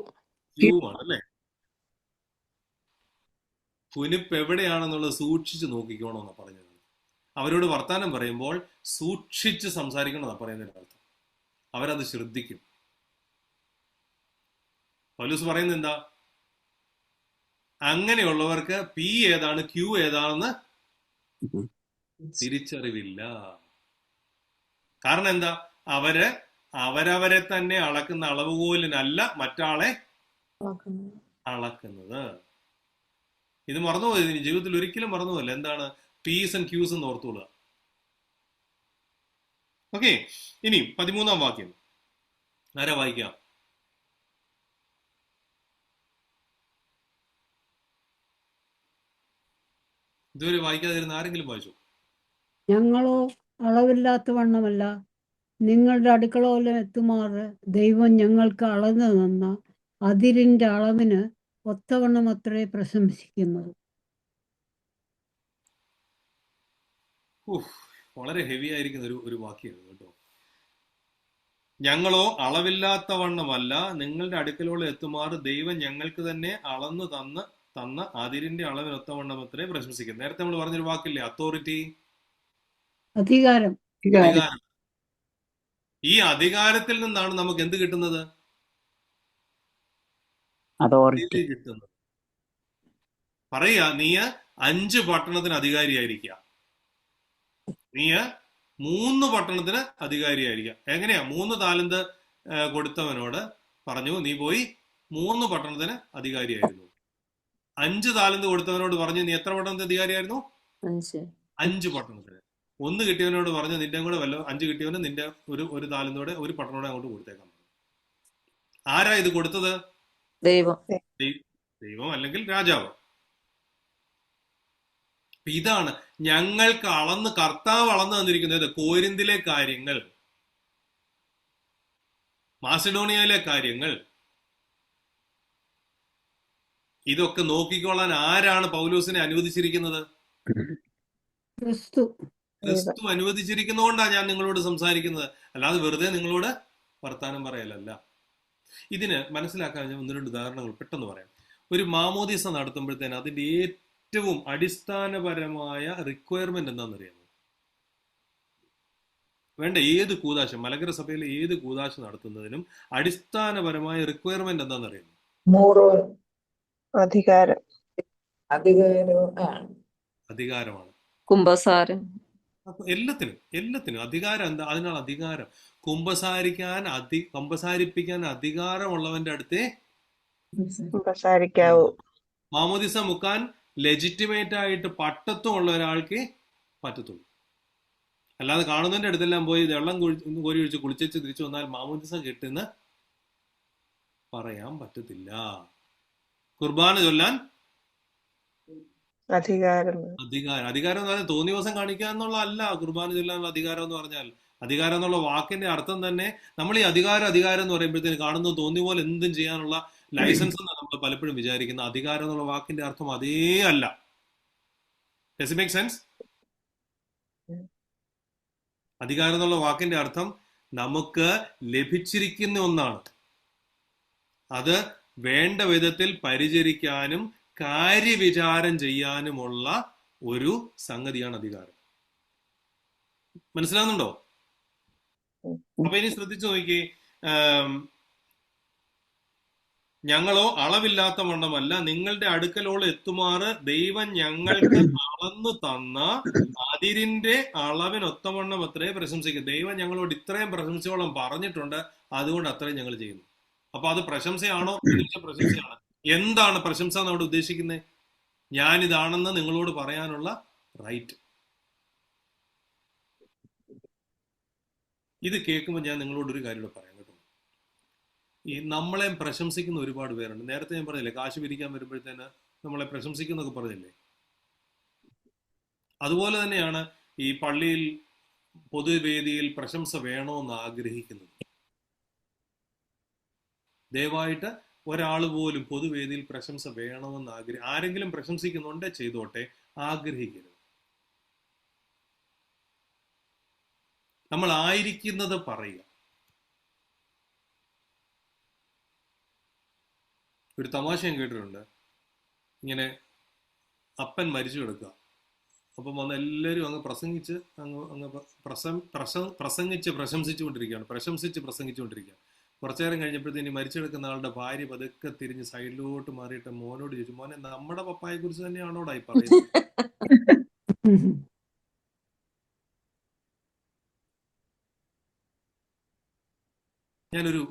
ക്യൂവാണ് അല്ലേ? കുനിപ്പ് എവിടെയാണെന്നുള്ളത് സൂക്ഷിച്ച് നോക്കിക്കോണമെന്നാ പറഞ്ഞത്. അവരോട് വർത്താനം പറയുമ്പോൾ സൂക്ഷിച്ച് സംസാരിക്കണമെന്നാ പറയുന്നതിന്റെ അർത്ഥം. അവരത് ശ്രദ്ധിക്കും. പൗലോസ് പറയുന്നത് എന്താ? അങ്ങനെയുള്ളവർക്ക് പി ഏതാണ് ക്യൂ ഏതാണെന്ന് തിരിച്ചറിവില്ല. കാരണം എന്താ? അവരവരെ തന്നെ അളക്കുന്ന അളവുകോലിനല്ല മറ്റാളെ അളക്കുന്നത്. ഇത് മറന്നുപോയത് ഇനി ജീവിതത്തിൽ ഒരിക്കലും മറന്നുപോയില്ല. എന്താണ് പീസ് ആൻഡ് ക്യൂസ് എന്ന് ഓർത്തുകൊള്ളുക. ഓക്കെ, ഇനി 13-ാം വാക്യം ആരാ വായിക്കാം? ഇതുവരെ വായിക്കാതിരുന്ന ആരെങ്കിലും വായിച്ചു? ഞങ്ങളോ അളവില്ലാത്ത വണ്ണമല്ല, നിങ്ങളുടെ അടുക്കളോലം എത്തുമാറ് ദൈവം ഞങ്ങൾക്ക് അളന്നു തന്ന അതിരിന്റെ അളവിന് ഒത്തവണ്ണം അത്രേ പ്രശംസിക്കുന്നത്. വളരെ ഹെവി ആയിരിക്കുന്ന ഒരു വാക്യമാണ് കേട്ടോ. ഞങ്ങളോ അളവില്ലാത്ത വണ്ണമല്ല, നിങ്ങളുടെ അടുക്കലോളം എത്തുമാറ് ദൈവം ഞങ്ങൾക്ക് തന്നെ അളന്നു തന്ന അതിരിന്റെ അളവിനൊത്തവണ്ണം അത്രേ പ്രശംസിക്കുന്നത്. നേരത്തെ നമ്മൾ പറഞ്ഞൊരു വാക്കില്ലേ, അതോറിറ്റി, അധികാരം. അധികാരം. ഈ അധികാരത്തിൽ നിന്നാണ് നമുക്ക് എന്ത് കിട്ടുന്നത്? അതോറിറ്റി കിട്ടുന്നത്. പറയാ, നീ 5 പട്ടണത്തിന് അധികാരിയായിരിക്കുക, നീ 3 പട്ടണത്തിന് അധികാരിയായിരിക്കുക. എങ്ങനെയാ? 3 താലന്ത് കൊടുത്തവനോട് പറഞ്ഞു നീ പോയി 3 പട്ടണത്തിന് അധികാരിയായിരുന്നു. 5 താലന്ത് കൊടുത്തവനോട് പറഞ്ഞു നീ എത്ര പട്ടണത്തിന് അധികാരിയായിരുന്നു? 5 പട്ടണത്തിന്. 1 കിട്ടിയവനോട് പറഞ്ഞു നിന്റെ കൂടെ 5 കിട്ടിയവന് നിന്റെ ഒരു താലന്തോടെ ഒരു പട്ടണോടെ അങ്ങോട്ട് കൊടുത്തേക്കാം. ആരാ ഇത് കൊടുത്തത്? ദൈവം അല്ലെങ്കിൽ രാജാവ്. ഇതാണ് ഞങ്ങൾക്ക് കർത്താവ് അളന്നു തന്നിരിക്കുന്നത്. കോരിന്തിലെ കാര്യങ്ങൾ, മാസിഡോണിയയിലെ കാര്യങ്ങൾ, ഇതൊക്കെ നോക്കിക്കോളാൻ ആരാണ് പൗലോസിനെ അനുവദിച്ചിരിക്കുന്നത്? ക്രിസ്തു അനുവദിച്ചിരിക്കുന്നതുകൊണ്ടാണ് ഞാൻ നിങ്ങളോട് സംസാരിക്കുന്നത്, അല്ലാതെ വെറുതെ നിങ്ങളോട് വർത്താനം പറയലല്ല. ഇതിന് മനസ്സിലാക്കാൻ ഞാൻ 1-2 ഉദാഹരണങ്ങൾ പെട്ടെന്ന് പറയാം. ഒരു മാമോദീസ നടത്തുമ്പോഴത്തേന് അതിന്റെ ഏറ്റവും അടിസ്ഥാനപരമായ റിക്വയർമെന്റ് എന്താണെന്നറിയാമോ? വേണ്ട ഏത് കൂദാശ, മലങ്കര സഭയിലെ ഏത് കൂദാശ നടത്തുന്നതിനും അടിസ്ഥാനപരമായ റിക്വയർമെന്റ് എന്താണെന്നറിയാമോ? അധികാരമാണ്. കുംഭസാരം. എല്ലാത്തിനും അധികാരം. എന്താ അതിനാണ് അധികാരം? കുമ്പസാരിപ്പിക്കാൻ അധികാരമുള്ളവന്റെ അടുത്തേ മാമോദിസ മുക്കാൻ ലെജിറ്റിമേറ്റ് ആയിട്ട് പട്ടത്വം ഉള്ള ഒരാൾക്ക് പറ്റത്തുള്ളൂ. അല്ലാതെ കാണുന്നതിന്റെ അടുത്തെല്ലാം പോയി വെള്ളം കോരി ഒഴിച്ച് കുളിച്ചു തിരിച്ചു വന്നാൽ മാമോദിസ കിട്ടുന്ന പറയാൻ പറ്റത്തില്ല. കുർബാന ചൊല്ലാൻ അധികാരം എന്ന് പറഞ്ഞാൽ തോന്നിയ ദിവസം കാണിക്കുക എന്നുള്ള അല്ല. കുർബാന ചൊല്ലാനുള്ള അധികാരം എന്ന് പറഞ്ഞാൽ, അധികാരം എന്നുള്ള വാക്കിന്റെ അർത്ഥം തന്നെ, നമ്മൾ ഈ അധികാരം എന്ന് പറയുമ്പോഴത്തേന് കാണുന്നത് തോന്നിയ പോലെ എന്തും ചെയ്യാനുള്ള ലൈസൻസ് എന്നാണ് നമ്മൾ പലപ്പോഴും വിചാരിക്കുന്നത്. അധികാരം എന്നുള്ള വാക്കിന്റെ അർത്ഥം അതേ അല്ല. Does it make sense? അധികാരം എന്നുള്ള വാക്കിന്റെ അർത്ഥം നമുക്ക് ലഭിച്ചിരിക്കുന്ന ഒന്നാണ്. അത് വേണ്ട വിധത്തിൽ പരിചരിക്കാനും കാര്യവിചാരം ചെയ്യാനുമുള്ള ഒരു സംഗതിയാണ് അധികാരം. മനസ്സിലാവുന്നുണ്ടോ? അപ്പൊ ഇനി ശ്രദ്ധിച്ചു നോക്കിയേ. ഞങ്ങളോ അളവില്ലാത്ത വണ്ണമല്ല നിങ്ങളുടെ അടുക്കലോളം എത്തുമാറ് ദൈവം ഞങ്ങൾക്ക് അളന്നു തന്ന അതിരിന്റെ അളവിനൊത്തവണ്ണം അത്രേ പ്രശംസിക്കും. ദൈവം ഞങ്ങളോട് ഇത്രയും പ്രശംസയോളം പറഞ്ഞിട്ടുണ്ട്, അതുകൊണ്ട് അത്രയും ഞങ്ങൾ ചെയ്യുന്നു. അപ്പൊ അത് പ്രശംസയാണോ? തിരിച്ച പ്രശംസയാണ്. എന്താണ് പ്രശംസ എന്നോട് ഉദ്ദേശിക്കുന്നത്? ഞാനിതാണെന്ന് നിങ്ങളോട് പറയാനുള്ള റൈറ്റ്. ഇത് കേൾക്കുമ്പോൾ ഞാൻ നിങ്ങളോട് ഒരു കാര്യം പറയാം കേട്ടോ. ഈ നമ്മളെ പ്രശംസിക്കുന്ന ഒരുപാട് പേരുണ്ട്. നേരത്തെ ഞാൻ പറഞ്ഞില്ലേ, കാശ് പിരിക്കാൻ വരുമ്പോഴത്തേന് നമ്മളെ പ്രശംസിക്കുന്നൊക്കെ പറഞ്ഞില്ലേ. അതുപോലെ തന്നെയാണ് ഈ പള്ളിയിൽ പൊതുവേദിയിൽ പ്രശംസ വേണമെന്ന് ആഗ്രഹിക്കുന്നത്. ദയവായിട്ട് ഒരാൾ പോലും പൊതുവേദിയിൽ പ്രശംസ വേണമെന്ന് ആരെങ്കിലും പ്രശംസിക്കുന്നുണ്ടേ ചെയ്തോട്ടെ, ആഗ്രഹിക്കരുത്. നമ്മൾ ആയിരിക്കുന്നത് പറയുക. ഒരു തമാശ ഞാൻ കേട്ടിട്ടുണ്ട്. ഇങ്ങനെ അപ്പൻ മരിച്ചു കിടക്കുക. അപ്പം വന്ന് എല്ലാവരും അങ്ങ് പ്രസംഗിച്ച് പ്രശംസിച്ചുകൊണ്ടിരിക്കുകയാണ്. കുറച്ചു നേരം കഴിഞ്ഞപ്പോഴത്തേന് മരിച്ചു കിടക്കുന്ന ആളുടെ ഭാര്യ പതുക്കെ തിരിഞ്ഞ് സൈഡിലോട്ട് മാറിയിട്ട് മോനോട് ചോദിച്ചു, മോനെ നമ്മുടെ പപ്പായെ കുറിച്ച് തന്നെയാണോടാ ഈ പറയുന്നത്? ഞാനൊരു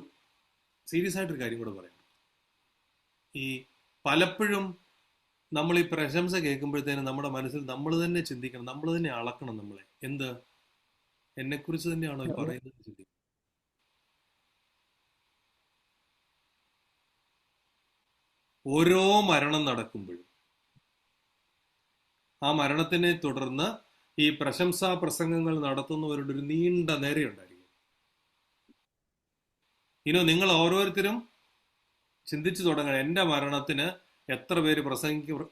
സീരിയസ് ആയിട്ടൊരു കാര്യം കൂടെ പറയാം. ഈ പലപ്പോഴും നമ്മൾ ഈ പ്രശംസ കേൾക്കുമ്പോഴത്തേനും നമ്മുടെ മനസ്സിൽ നമ്മൾ തന്നെ ചിന്തിക്കണം, നമ്മൾ തന്നെ അളക്കണം. നമ്മളെ എന്ത്, എന്നെക്കുറിച്ച് തന്നെയാണോ ഈ പറയുന്നത് ചിന്തിക്കണം. ഓരോ മരണം നടക്കുമ്പോഴും ആ മരണത്തിനെ തുടർന്ന് ഈ പ്രശംസാ പ്രസംഗങ്ങൾ നടത്തുന്നവരുടെ ഒരു നീണ്ട നിരയുണ്ടായിരിക്കും. നിങ്ങൾ ഓരോരുത്തരും ചിന്തിച്ചു തുടങ്ങണം, എൻ്റെ മരണത്തിന് എത്ര പേര്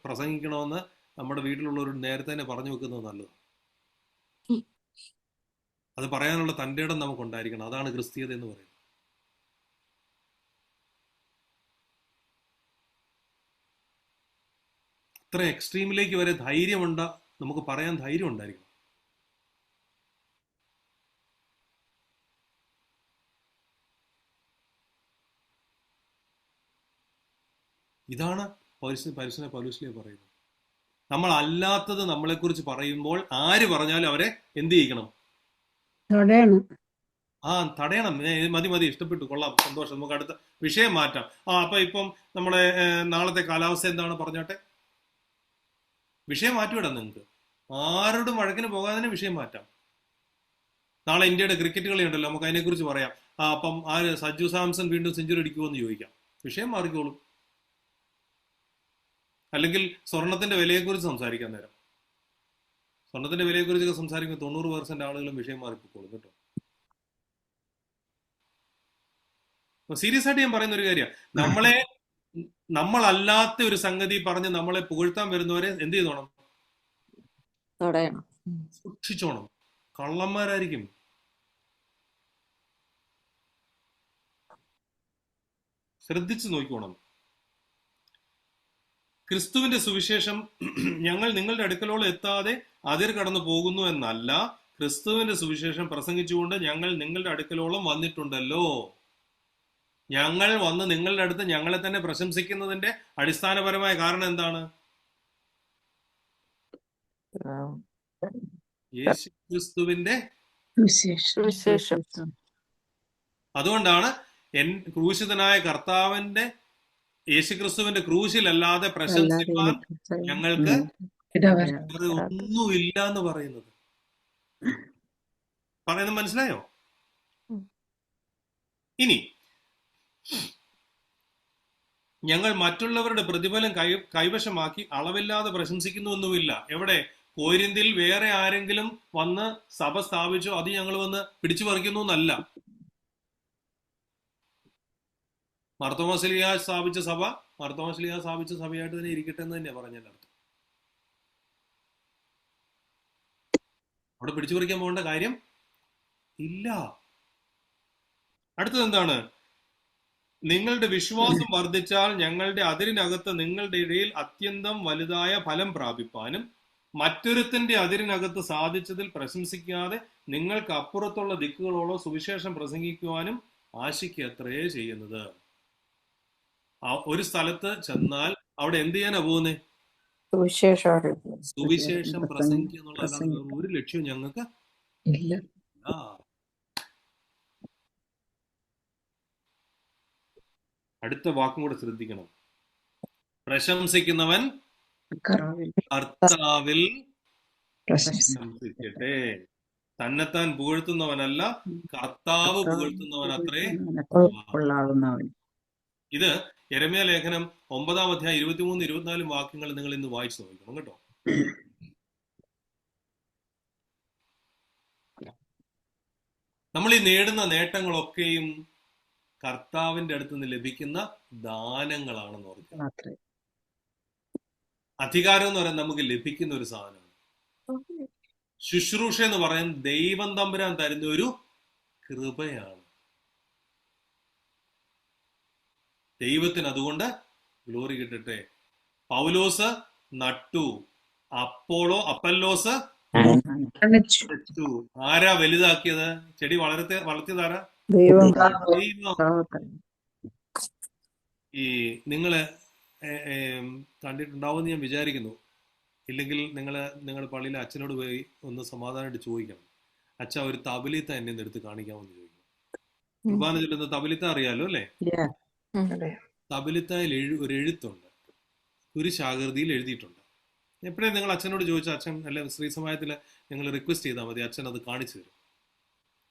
പ്രസംഗിക്കണമെന്ന് നമ്മുടെ വീട്ടിലുള്ളവരോട് നേരത്തെ തന്നെ പറഞ്ഞു വെക്കുന്നത് നല്ലതാണ്. അത് പറയാനുള്ള തൻ്റെ ഇടം നമുക്കുണ്ടായിരിക്കണം. അതാണ് ക്രിസ്തീയത എന്ന് പറയുന്നത്. ഇത്ര എക്സ്ട്രീമിലേക്ക് വരെ നമുക്ക് പറയാൻ ധൈര്യം ഉണ്ടായിരിക്കണം. ഇതാണ് പൗലോസിനെ പറയുന്നത്. നമ്മൾ അല്ലാത്തത് നമ്മളെക്കുറിച്ച് പറയുമ്പോൾ ആര് പറഞ്ഞാലും അവരെ എന്ത് ചെയ്യിക്കണം? തടയണം. മതി, ഇഷ്ടപ്പെട്ടു, കൊള്ളാം, സന്തോഷം. നമുക്ക് അടുത്ത വിഷയം മാറ്റാം. അപ്പൊ ഇപ്പം നമ്മുടെ നാളത്തെ കാലാവസ്ഥ എന്താണ് പറഞ്ഞാട്ടെ? വിഷയം മാറ്റിവിടാം. നിങ്ങൾക്ക് ആരോടും വഴക്കിന് പോകാതെ വിഷയം മാറ്റാം. നാളെ ഇന്ത്യയുടെ ക്രിക്കറ്റ് കളി ഉണ്ടല്ലോ, നമുക്ക് അതിനെക്കുറിച്ച് പറയാം. അപ്പം സഞ്ജു സാംസൺ വീണ്ടും സെഞ്ചുറി അടിക്കുമോ എന്ന് ചോദിക്കാം. വിഷയം മാറിക്കോളും. അല്ലെങ്കിൽ സ്വർണത്തിന്റെ വിലയെക്കുറിച്ച് സംസാരിക്കാൻ നേരം സ്വർണത്തിന്റെ വിലയെക്കുറിച്ചൊക്കെ സംസാരിക്കുമ്പോൾ 90% ആളുകളും വിഷയം മാറിപ്പോയിക്കോളും കേട്ടോ. സീരിയസ് ആയിട്ട് ഞാൻ പറയുന്ന ഒരു കാര്യം, നമ്മളല്ലാത്ത ഒരു സംഗതി പറഞ്ഞ് നമ്മളെ പുകഴ്ത്താൻ വരുന്നവരെ എന്ത് ചെയ്തോണം? സൂക്ഷിച്ചോണം. കള്ളന്മാരായിരിക്കും. ശ്രദ്ധിച്ചു നോക്കിക്കോണം. ക്രിസ്തുവിന്റെ സുവിശേഷം ഞങ്ങൾ നിങ്ങളുടെ അടുക്കലോളം എത്താതെ അതിർ കടന്നു പോകുന്നു എന്നല്ല, ക്രിസ്തുവിന്റെ സുവിശേഷം പ്രസംഗിച്ചുകൊണ്ട് ഞങ്ങൾ നിങ്ങളുടെ അടുക്കലോളം വന്നിട്ടുണ്ടല്ലോ. ഞങ്ങൾ വന്ന് നിങ്ങളുടെ അടുത്ത് ഞങ്ങളെ തന്നെ പ്രശംസിക്കുന്നതിന്റെ അടിസ്ഥാനപരമായ കാരണം എന്താണ്? യേശു ക്രിസ്തുവിന്റെ സുവിശേഷം. അതുകൊണ്ടാണ് ക്രൂശിതനായ കർത്താവിന്റെ യേശുക്രിസ്തുവിന്റെ ക്രൂശിലല്ലാതെ പ്രശംസിക്കാൻ ഞങ്ങൾക്ക് ഒന്നുമില്ല എന്ന് പറയുന്നത്. മനസ്സിലായോ? ഇനി ഞങ്ങൾ മറ്റുള്ളവരുടെ പ്രതിഫലം കൈവശമാക്കി അളവില്ലാതെ പ്രശംസിക്കുന്നുവെന്നുമില്ല. എവിടെ? കോരിന്തിൽ വേറെ ആരെങ്കിലും വന്ന് സഭ സ്ഥാപിച്ചോ അത് ഞങ്ങൾ വന്ന് പിടിച്ചു പറിക്കുന്നു എന്നല്ല. മാർത്തോമാശ്ലീഹ സ്ഥാപിച്ച സഭയായിട്ട് തന്നെ ഇരിക്കട്ടെ എന്ന് തന്നെയാണ് പറഞ്ഞതിന്റെ അർത്ഥം. അവിടെ പിടിച്ചു പറിക്കാൻ പോകേണ്ട കാര്യം ഇല്ല. അടുത്തത് എന്താണ്? നിങ്ങളുടെ വിശ്വാസം വർദ്ധിച്ചാൽ ഞങ്ങളുടെ അതിരിനകത്ത് നിങ്ങളുടെ ഇടയിൽ അത്യന്തം വലുതായ ഫലം പ്രാപിപ്പാനും മറ്റൊരുത്തിന്റെ അതിരിനകത്ത് സാധിച്ചതിൽ പ്രശംസിക്കാതെ നിങ്ങൾക്ക് അപ്പുറത്തുള്ള ദിക്കുകളോളം സുവിശേഷം പ്രസംഗിക്കുവാനും ആശിക്കത്രേ ചെയ്യുന്നത്. ഒരു സ്ഥലത്ത് ചെന്നാൽ അവിടെ എന്ത് ചെയ്യാനാ പോകുന്നേ? സുവിശേഷം അറിയിക്കുന്നു. സുവിശേഷം പ്രസംഗിക്കുക എന്നുള്ളതല്ലാതെ വേറെ ഒരു ലക്ഷ്യവും ഞങ്ങൾക്ക് ഇല്ല. ആ. അടുത്ത വാക്കും കൂടെ ശ്രദ്ധിക്കണം. പ്രശംസിക്കുന്നവൻ കർത്താവിൽ പ്രശംസിക്കട്ടെ. തന്നെത്താൻ പുകഴ്ത്തുന്നവനല്ല, കർത്താവ് പുകഴ്ത്തുന്നവൻ അത്രേ കൊള്ളാവുന്നവൻ. ഇത് യെരമ്യാ ലേഖനം 9-ാം അധ്യായം 23-24 വാക്യങ്ങൾ നിങ്ങൾ ഇന്ന് വായിച്ചു നോക്കണം കേട്ടോ. നമ്മൾ ഈ നേടുന്ന നേട്ടങ്ങളൊക്കെയും കർത്താവിന്റെ അടുത്ത് നിന്ന് ലഭിക്കുന്ന ദാനങ്ങളാണെന്ന് ഓർക്കുക. അധികാരം എന്ന് പറയുന്നത് നമുക്ക് ലഭിക്കുന്ന ഒരു സാധനമാണ്. ശുശ്രൂഷ എന്ന് പറയുന്നത് ദൈവം തമ്പുരാൻ തരുന്ന ഒരു കൃപയാണ്. ദൈവത്തിന് അതുകൊണ്ട് ഗ്ലോറി കിട്ടട്ടെ. പൗലോസ് നട്ടു, അപ്പല്ലോസ് നട്ടു. ആരാ വലുതാക്കിയത്? ചെടി വളർത്തിയതാരാ? ദൈവം. ഈ നിങ്ങള് കണ്ടിട്ടുണ്ടാവുമെന്ന് ഞാൻ വിചാരിക്കുന്നു. ഇല്ലെങ്കിൽ നിങ്ങളുടെ പള്ളിയിലെ അച്ഛനോട് പോയി ഒന്ന് സമാധാനമായിട്ട് ചോദിക്കണം. അച്ഛ, ഒരു തബലിത്ത എന്നെ എടുത്ത് കാണിക്കാമെന്ന് ചോദിക്കണം. കുർബാന ചൊല്ലുന്ന തബലിത്ത അറിയാലോ അല്ലേ? തബലിത്തയിൽ ഒരു എഴുത്തുണ്ട്, കുരിശാകൃതിയിൽ എഴുതിയിട്ടുണ്ട്. എപ്പോഴും നിങ്ങൾ അച്ഛനോട് ചോദിച്ചാൽ അച്ഛൻ അല്ലെ ശ്രീ സമാജത്തിൽ നിങ്ങൾ റിക്വസ്റ്റ് ചെയ്താൽ മതി, അച്ഛൻ അത് കാണിച്ചു തരും.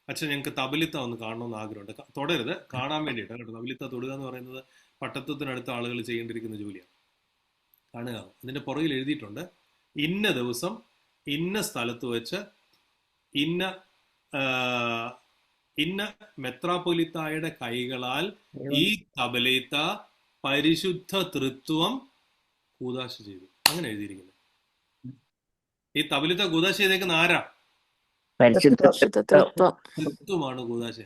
അച്ഛൻ ഞങ്ങൾക്ക് തബലിത്ത ഒന്ന് കാണണമെന്ന് ആഗ്രഹമുണ്ട്. തൊടരുത്, കാണാൻ വേണ്ടിയിട്ട് കേട്ടോ. തബലിത്ത തൊടുക എന്ന് പറയുന്നത് പട്ടത്വത്തിനടുത്ത ആളുകൾ ചെയ്യേണ്ടിയിരിക്കുന്ന ജോലിയാണ്. കാണുക. അതിന്റെ പുറകിൽ എഴുതിയിട്ടുണ്ട്, ഇന്ന ദിവസം ഇന്ന സ്ഥലത്ത് വെച്ച് ഇന്ന മെത്രാപ്പൊലിത്തായുടെ കൈകളാൽ ഈ തബലിത്ത പരിശുദ്ധ തൃത്വം കൂദാശ ചെയ്തു. അങ്ങനെ എഴുതിയിരിക്കുന്നത്. ഈ തബലിത്ത കൂദാശ ചെയ്തേക്കുന്ന ആരാ? തൃത്വമാണ് കൂദാശ.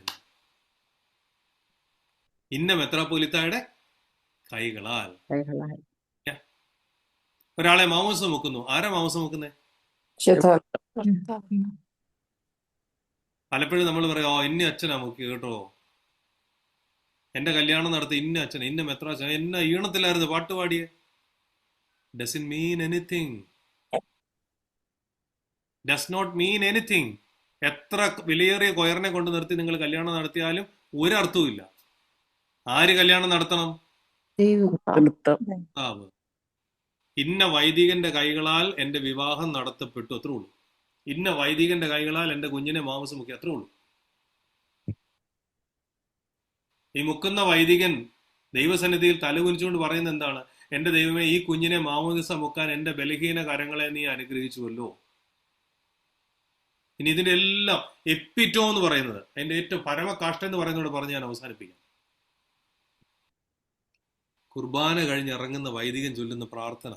ഇന്ന മെത്രാപ്പൊലിത്തായുടെ കൈകളാൽ. ഒരാളെ മാംസം വെക്കുന്നു. ആരാ മാംസം വെക്കുന്നേ? പലപ്പോഴും നമ്മൾ പറയാം, ഇന്ന അച്ഛനാ മുക്കി കേട്ടോ, എന്റെ കല്യാണം നടത്തി ഇന്ന അച്ഛൻ, ഇന്ന മെത്രാച്ചൻ, എന്ന ഈണത്തിലായിരുന്നു പാട്ട് പാടിയേ. Doesn't mean anything. Does not mean anything. എത്ര വിലയേറിയ കൊയറിനെ കൊണ്ട് നിർത്തി നിങ്ങൾ കല്യാണം നടത്തിയാലും ഒരർത്ഥവും ഇല്ല. ആര് കല്യാണം നടത്തണം? ഇന്ന വൈദികന്റെ കൈകളാൽ എന്റെ വിവാഹം നടത്തപ്പെട്ടു, അത്രേ ഉള്ളൂ. ഇന്ന വൈദികന്റെ കൈകളാൽ എന്റെ കുഞ്ഞിനെ മാംസം മുക്കി, അത്രേ ഉള്ളൂ. ഈ മുക്കുന്ന വൈദികൻ ദൈവസന്നിധിയിൽ തലകുനിച്ചുകൊണ്ട് പറയുന്നത് എന്താണ്? എന്റെ ദൈവമേ, ഈ കുഞ്ഞിനെ മാമോദിസ മുക്കാൻ എന്റെ ബലഹീന കരങ്ങളെ നീ അനുഗ്രഹിച്ചുവല്ലോ. ഇനി ഇതിന്റെ എല്ലാം എപ്പിറ്റോ എന്ന് പറയുന്നത്, അതിന്റെ ഏറ്റവും പരമകാഷ്ടം എന്ന് പറയുന്നതോട് പറഞ്ഞ് ഞാൻ അവസാനിപ്പിക്കാം. കുർബാന കഴിഞ്ഞ് ഇറങ്ങുന്ന വൈദികൻ ചൊല്ലുന്ന പ്രാർത്ഥന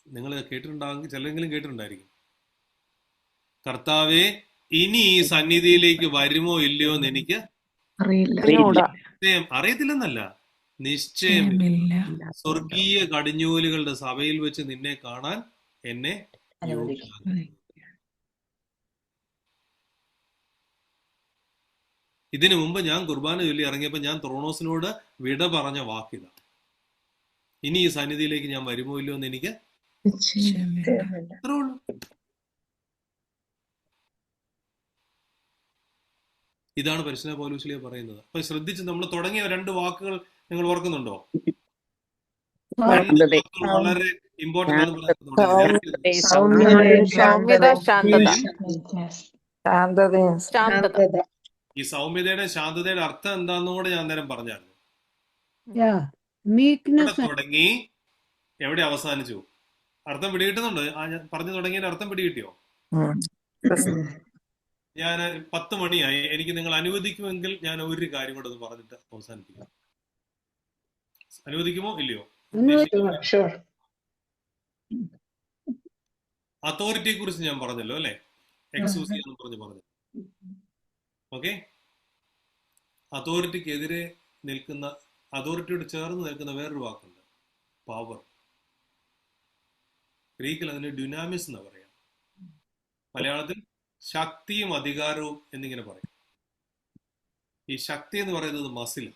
നിങ്ങൾ കേട്ടിട്ടുണ്ടാകും, ചിലരെങ്കിലും കേട്ടിട്ടുണ്ടായിരിക്കും. കർത്താവേ, ഇനി ഈ സന്നിധിയിലേക്ക് വരുമോ ഇല്ലയോ എന്ന് എനിക്ക് അറിയത്തില്ലെന്നല്ല, നിശ്ചയമില്ല. സ്വർഗീയ കടിഞ്ഞൂലുകളുടെ സഭയിൽ വെച്ച് നിന്നെ കാണാൻ എന്നെ യോഗ്യനാക്കുന്നു. ഇതിനു മുമ്പ് ഞാൻ കുർബാന ചൊല്ലി ഇറങ്ങിയപ്പോൾ ഞാൻ ത്രോണോസിനോട് വിട പറഞ്ഞ വാക്കിത, ഇനി ഈ സന്നിധിയിലേക്ക് ഞാൻ വരുമോ ഇല്ലയോ എന്ന് എനിക്ക് അത്രേ ഉള്ളൂ. ഇതാണ് പരിശുദ്ധ പൗലോസ് പറയുന്നത്. അപ്പൊ ശ്രദ്ധിച്ച് നമ്മൾ തുടങ്ങിയ 2 വാക്കുകൾ നിങ്ങൾ ഓർക്കുന്നുണ്ടോ? വളരെ ഇമ്പോർട്ടന്റ് ആണ്. ഈ സൗമ്യതയുടെ ശാന്തതയുടെ അർത്ഥം എന്താണെന്നും കൂടെ ഞാൻ അന്നേരം പറഞ്ഞായിരുന്നു. തുടങ്ങി എവിടെ അവസാനിച്ചു? അർത്ഥം പിടികിട്ടുന്നുണ്ടോ? പറഞ്ഞു തുടങ്ങിയതിന്റെ അർത്ഥം പിടികിട്ടിയോ? ഞാൻ 10 മണിയായി. എനിക്ക് നിങ്ങൾ അനുവദിക്കുമെങ്കിൽ ഞാൻ ഒരു കാര്യം കൂടെ ഒന്ന് പറഞ്ഞിട്ട് അവസാനിപ്പിക്കാം. അനുവദിക്കുമോ ഇല്ലയോ? അതോറിറ്റിയെ കുറിച്ച് ഞാൻ പറഞ്ഞല്ലോ അല്ലെ? എക്സൂസി എന്ന് പറഞ്ഞു. ഓക്കെ, അതോറിറ്റിക്കെതിരെ നിൽക്കുന്ന, അതോറിറ്റിയോട് ചേർന്ന് നിൽക്കുന്ന വേറൊരു വാക്കുണ്ട്, പവർ. ഗ്രീക്കിൽ അതിന് ഡ്യുനാമിസ് എന്ന് പറയാം. മലയാളത്തിൽ ശക്തിയും അധികാരവും എന്നിങ്ങനെ പറയും. ഈ ശക്തി എന്ന് പറയുന്നത് മസിൽ.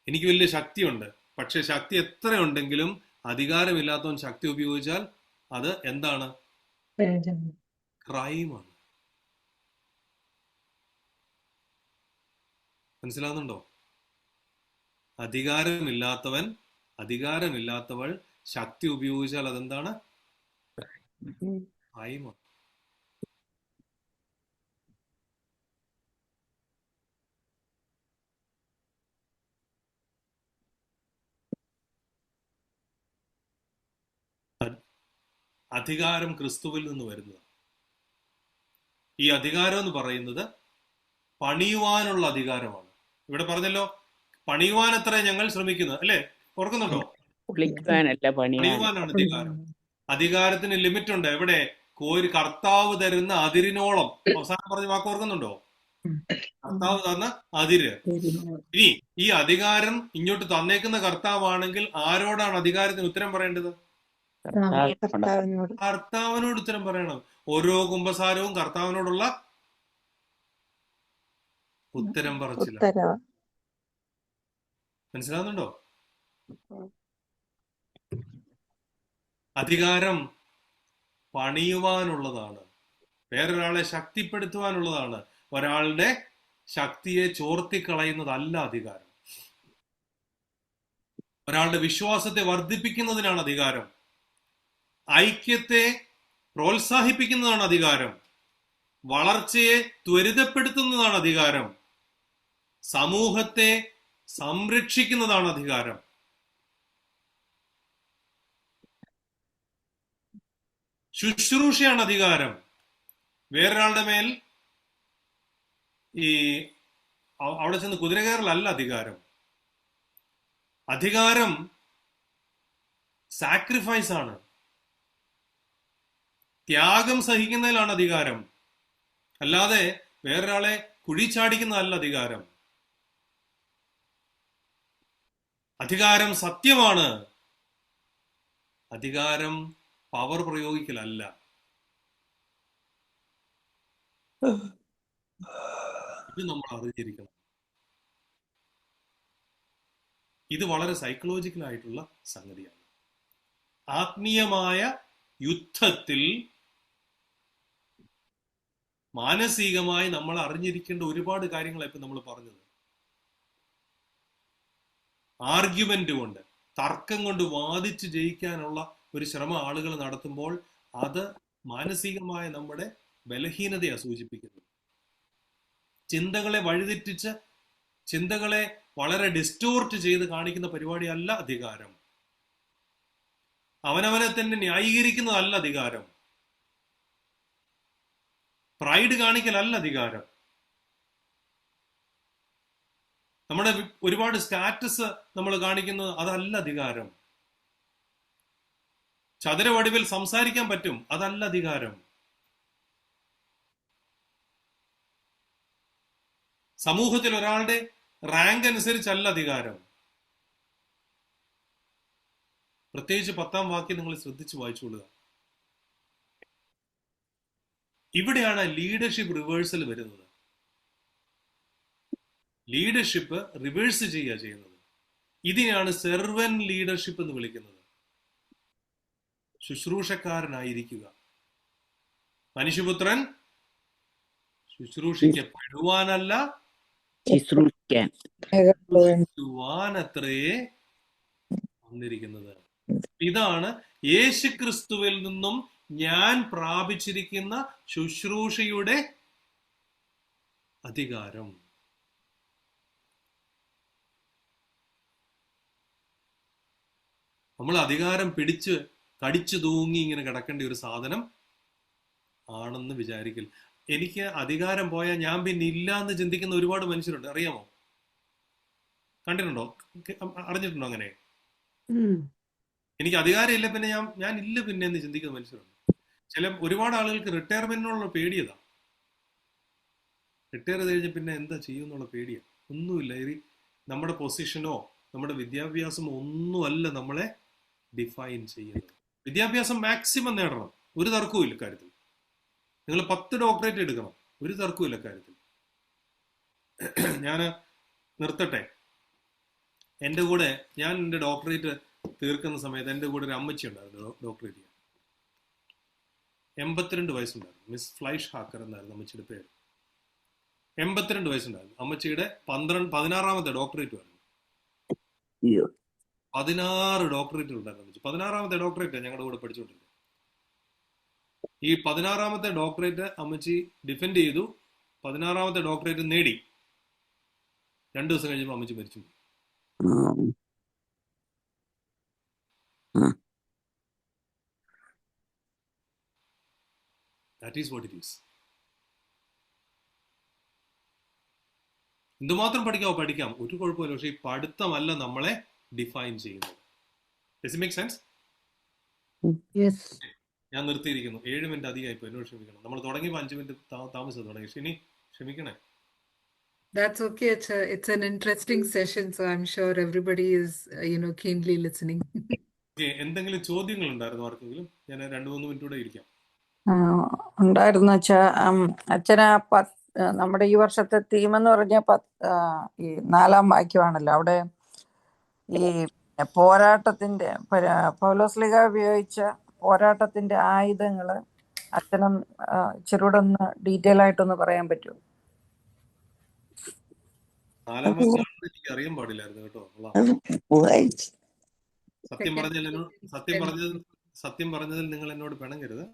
എനിക്ക് വലിയ ശക്തിയുണ്ട്, പക്ഷെ ശക്തി എത്ര ഉണ്ടെങ്കിലും അധികാരമില്ലാത്തവൻ ശക്തി ഉപയോഗിച്ചാൽ അത് എന്താണ്? ക്രൈമാണ്. മനസ്സിലാവുന്നുണ്ടോ? അധികാരമില്ലാത്തവൾ ശക്തി ഉപയോഗിച്ചാൽ അതെന്താണ്? ക്രൈമാണ്. അധികാരം ക്രിസ്തുവിൽ നിന്ന് വരുന്നത്. ഈ അധികാരം എന്ന് പറയുന്നത് പണിയുവാനുള്ള അധികാരമാണ്. ഇവിടെ പറഞ്ഞല്ലോ, പണിയുവാൻ അത്ര ഞങ്ങൾ ശ്രമിക്കുന്നത്, അല്ലേ? ഓർക്കുന്നുണ്ടോ? പണിയുവാനാണ് അധികാരം. അധികാരത്തിന് ലിമിറ്റ് ഉണ്ട്. എവിടെ? കർത്താവ് തരുന്ന അതിരിനോളം. അവസാനം പറഞ്ഞ വാക്ക് ഓർക്കുന്നുണ്ടോ? കർത്താവ് തന്ന അതിര്. ഇനി ഈ അധികാരം ഇങ്ങോട്ട് തന്നേക്കുന്ന കർത്താവാണെങ്കിൽ ആരോടാണ് അധികാരത്തിന് ഉത്തരം പറയേണ്ടത്? കർത്താവിനോട് ഉത്തരം പറയണം. ഓരോ കുമ്പസാരവും കർത്താവിനോടുള്ള ഉത്തരം പറച്ചില്ല. മനസ്സിലാവുന്നുണ്ടോ? അധികാരം പണിയുവാനുള്ളതാണ്, വേറൊരാളെ ശക്തിപ്പെടുത്തുവാനുള്ളതാണ്. ഒരാളുടെ ശക്തിയെ ചോർത്തിക്കളയുന്നതല്ല അധികാരം. ഒരാളുടെ വിശ്വാസത്തെ വർദ്ധിപ്പിക്കുന്നതിനാണ് അധികാരം. ഐക്യത്തെ പ്രോത്സാഹിപ്പിക്കുന്നതാണ് അധികാരം. വളർച്ചയെ ത്വരിതപ്പെടുത്തുന്നതാണ് അധികാരം. സമൂഹത്തെ സംരക്ഷിക്കുന്നതാണ് അധികാരം. ശുശ്രൂഷയാണ് അധികാരം. വേറൊരാളുടെ മേൽ അവിടെ ചെന്ന് കുതിര കയറലല്ല അധികാരം. അധികാരം സാക്രിഫൈസ് ആണ്, ത്യാഗം സഹിക്കുന്നതിലാണ് അധികാരം. അല്ലാതെ വേറൊരാളെ കുഴിച്ചാടിക്കുന്നതല്ല അധികാരം. അധികാരം സത്യമാണ്. അധികാരം പവർ പ്രയോഗിക്കലല്ല. ഇത് നമ്മൾ അറിഞ്ഞിരിക്കണം. ഇത് വളരെ സൈക്കോളജിക്കൽ ആയിട്ടുള്ള സംഗതിയാണ്. ആത്മീയമായ യുദ്ധത്തിൽ മാനസികമായി നമ്മൾ അറിഞ്ഞിരിക്കേണ്ട ഒരുപാട് കാര്യങ്ങളാണ് ഇപ്പൊ നമ്മൾ പറഞ്ഞത്. ആർഗ്യുമെന്റ് കൊണ്ട്, തർക്കം കൊണ്ട് വാദിച്ച് ജയിക്കാനുള്ള ഒരു ശ്രമം ആളുകൾ നടത്തുമ്പോൾ അത് മാനസികമായ നമ്മുടെ ബലഹീനതയാണ് സൂചിപ്പിക്കുന്നത്. ചിന്തകളെ വഴിതെറ്റിച്ച്, ചിന്തകളെ വളരെ ഡിസ്റ്റോർട്ട് ചെയ്ത് കാണിക്കുന്ന പരിപാടിയല്ല അധികാരം. അവനവനെ തന്നെ ന്യായീകരിക്കുന്നതല്ല അധികാരം. പ്രൈഡ് കാണിക്കലല്ല അധികാരം. നമ്മുടെ ഒരുപാട് സ്റ്റാറ്റസ് നമ്മൾ കാണിക്കുന്നത് അതല്ല അധികാരം. ചതുരവടിവിൽ സംസാരിക്കാൻ പറ്റും, അതല്ല അധികാരം. സമൂഹത്തിൽ ഒരാളുടെ റാങ്ക് അനുസരിച്ചല്ല അധികാരം. പ്രത്യേകിച്ച് 10ാം വാക്യം നിങ്ങൾ ശ്രദ്ധിച്ച് വായിച്ചുകൊള്ളുക. ഇവിടെയാണ് ലീഡർഷിപ്പ് റിവേഴ്സൽ വരുന്നത്. ലീഡർഷിപ്പ് റിവേഴ്സ് ചെയ്യുന്നത്. ഇതിനെയാണ് സെർവൻ ലീഡർഷിപ്പ് എന്ന് വിളിക്കുന്നത്. ശുശ്രൂഷക്കാരനായിരിക്കുക. മനുഷ്യപുത്രൻ ശുശ്രൂഷിക്കപ്പെടുവാനല്ല, ശുശ്രൂഷിക്കുവാനത്രേ വന്നിരിക്കുന്നത്. ഇതാണ് യേശുക്രിസ്തുവിൽ നിന്നും ഞാൻ പ്രാപിച്ചിരിക്കുന്ന ശുശ്രൂഷയുടെ അധികാരം. നമ്മൾ അധികാരം പിടിച്ച് കടിച്ചു തൂങ്ങി ഇങ്ങനെ കിടക്കേണ്ട ഒരു സാധനം ആണെന്ന് വിചാരിക്കില്ല. എനിക്ക് അധികാരം പോയാൽ ഞാൻ പിന്നെ ഇല്ല എന്ന് ചിന്തിക്കുന്ന ഒരുപാട് മനുഷ്യരുണ്ട്, അറിയാമോ? കണ്ടിട്ടുണ്ടോ? അറിഞ്ഞിട്ടുണ്ടോ അങ്ങനെ? എനിക്ക് അധികാരം ഇല്ല പിന്നെ ഞാൻ ഇല്ല പിന്നെ എന്ന് ചിന്തിക്കുന്ന മനുഷ്യരുണ്ട്. ഒരുപാട് ആളുകൾക്ക് റിട്ടയർമെന്റിനുള്ള പേടിയതാ. റിട്ടയർ ചെയ്ത് കഴിഞ്ഞാൽ പിന്നെ എന്താ ചെയ്യുന്നുള്ള പേടിയാ. ഒന്നുമില്ല, നമ്മുടെ പൊസിഷനോ നമ്മുടെ വിദ്യാഭ്യാസമോ ഒന്നുമല്ല നമ്മളെ ഡിഫൈൻ ചെയ്യുന്നത്. വിദ്യാഭ്യാസം മാക്സിമം നേടണം, ഒരു തർക്കവും ഇല്ല കാര്യത്തിൽ. നിങ്ങൾ 10 ഡോക്ടറേറ്റ് എടുക്കണം, ഒരു തർക്കവും ഇല്ല കാര്യത്തിൽ. ഞാൻ നിർത്തട്ടെ. എൻ്റെ കൂടെ ഞാൻ എൻ്റെ ഡോക്ടറേറ്റ് തീർക്കുന്ന സമയത്ത് എൻ്റെ കൂടെ ഒരു അമ്മച്ചി ഉണ്ടായിരുന്നു ഡോക്ടറേറ്റ് ചെയ്യാൻ. 82 വയസ്സുണ്ടായിരുന്നു. മിസ് ഫ്ലൈഷ് ഹാക്കർ എന്നായിരുന്നു അമ്മച്ചിയുടെ പേര്. 82 വയസ്സുണ്ടായിരുന്നു. അമ്മച്ചിയുടെ 16ാമത്തെ ഡോക്ടറേറ്റ് ആയിരുന്നു. 16 ഡോക്ടറേറ്റ് ഉണ്ടായിരുന്നു അമ്മച്ചി. 16ാമത്തെ ഡോക്ടറേറ്റ് ഞങ്ങളുടെ കൂടെ പഠിച്ചുകൊണ്ടിരുന്നത്. ഈ 16ാമത്തെ ഡോക്ടറേറ്റ് അമ്മച്ചി ഡിഫെൻഡ് ചെയ്തു. 16ാമത്തെ ഡോക്ടറേറ്റ് നേടി. 2 ദിവസം കഴിഞ്ഞപ്പോൾ അമ്മച്ചി മരിച്ചു. That is what it is. എന്തുമാത്രം പഠിക്കാം, ഒരു കുഴപ്പമില്ല. പക്ഷെ ഈ പഠിത്തമല്ല നമ്മളെ ഡിഫൈൻ ചെയ്യുന്നത്. Does it make sense? Yes. ഞാൻ നിർത്തിയിരിക്കുന്നു. 7 മിനിറ്റ് അധികമായിപ്പോ, എന്നോട് ക്ഷമിക്കണം. നമ്മൾ തുടങ്ങിയപ്പോൾ 5 മിനിറ്റ് താമസം തുടങ്ങി. ഇനി ക്ഷമിക്കണേ. That's okay. It's an interesting session, so I'm sure everybody is keenly listening. Okay, എന്തെങ്കിലും ചോദ്യങ്ങൾ ഉണ്ടായിരുന്നു ആർക്കെങ്കിലും? ഞാൻ 2-3 മിനിറ്റ് കൂടെ ഇരിക്കാം. ഉണ്ടായിരുന്നു അച്ഛാ. അച്ഛന നമ്മുടെ ഈ വർഷത്തെ തീം എന്ന് പറഞ്ഞ ഈ 4-ാം വാക്യമാണല്ലോ. അവിടെ ഈ പോരാട്ടത്തിന്റെ പൗലോസ്ലീഹ ഉപയോഗിച്ച പോരാട്ടത്തിന്റെ ആയുധങ്ങള് അച്ഛനും ഇച്ചിരൂടെ ഒന്ന് ഡീറ്റെയിൽ ആയിട്ടൊന്ന് പറയാൻ പറ്റുമോ? 4-ാം വാക്യമാണെന്ന് എനിക്ക് അറിയാൻ പാടില്ലായിരുന്നു കേട്ടോ. സത്യം പറഞ്ഞതിൽ നിങ്ങൾ എന്നോട് പിണങ്ങരുത്.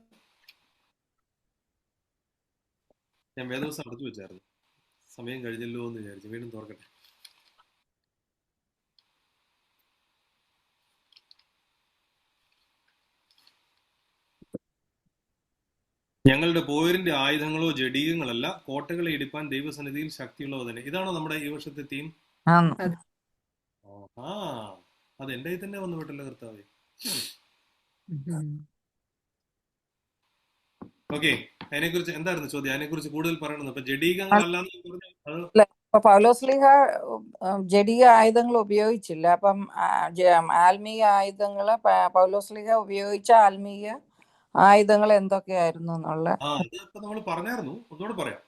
ഞാൻ വേദവസം അടച്ചു വെച്ചായിരുന്നു. സമയം കഴിഞ്ഞല്ലോ എന്ന് വിചാരിച്ചു. വീണ്ടും തുറക്കട്ടെ. ഞങ്ങളുടെ പോരിന്റെ ആയുധങ്ങളോ ജഡീകങ്ങളല്ല, കോട്ടകളെ ഇടിപ്പാൻ ദൈവസന്നിധിയിൽ ശക്തിയുള്ളവ തന്നെ. ഇതാണോ നമ്മുടെ ഈ വർഷത്തെ തീം? അത് എന്റെ കയ്യിൽ തന്നെ വന്നു വിട്ടല്ലോ കർത്താവേ. ഓക്കെ, അതിനെക്കുറിച്ച് എന്തായിരുന്നു ചോദ്യം? അതിനെക്കുറിച്ച് കൂടുതൽ പറയണമെന്ന്. അപ്പൊ ജഡീകങ്ങളല്ലാന്ന് പറഞ്ഞു. പൗലോസ്ലീഹ ജഡീക ആയുധങ്ങൾ ഉപയോഗിച്ചില്ല. അപ്പം ആത്മീയ ആയുധങ്ങള് പൗലോസ്ലീഹ ഉപയോഗിച്ച ആത്മീയ ആയുധങ്ങൾ എന്തൊക്കെയായിരുന്നു എന്നുള്ള അതിപ്പോ നമ്മൾ പറഞ്ഞായിരുന്നു. ഒന്നുകൂടെ പറയാം.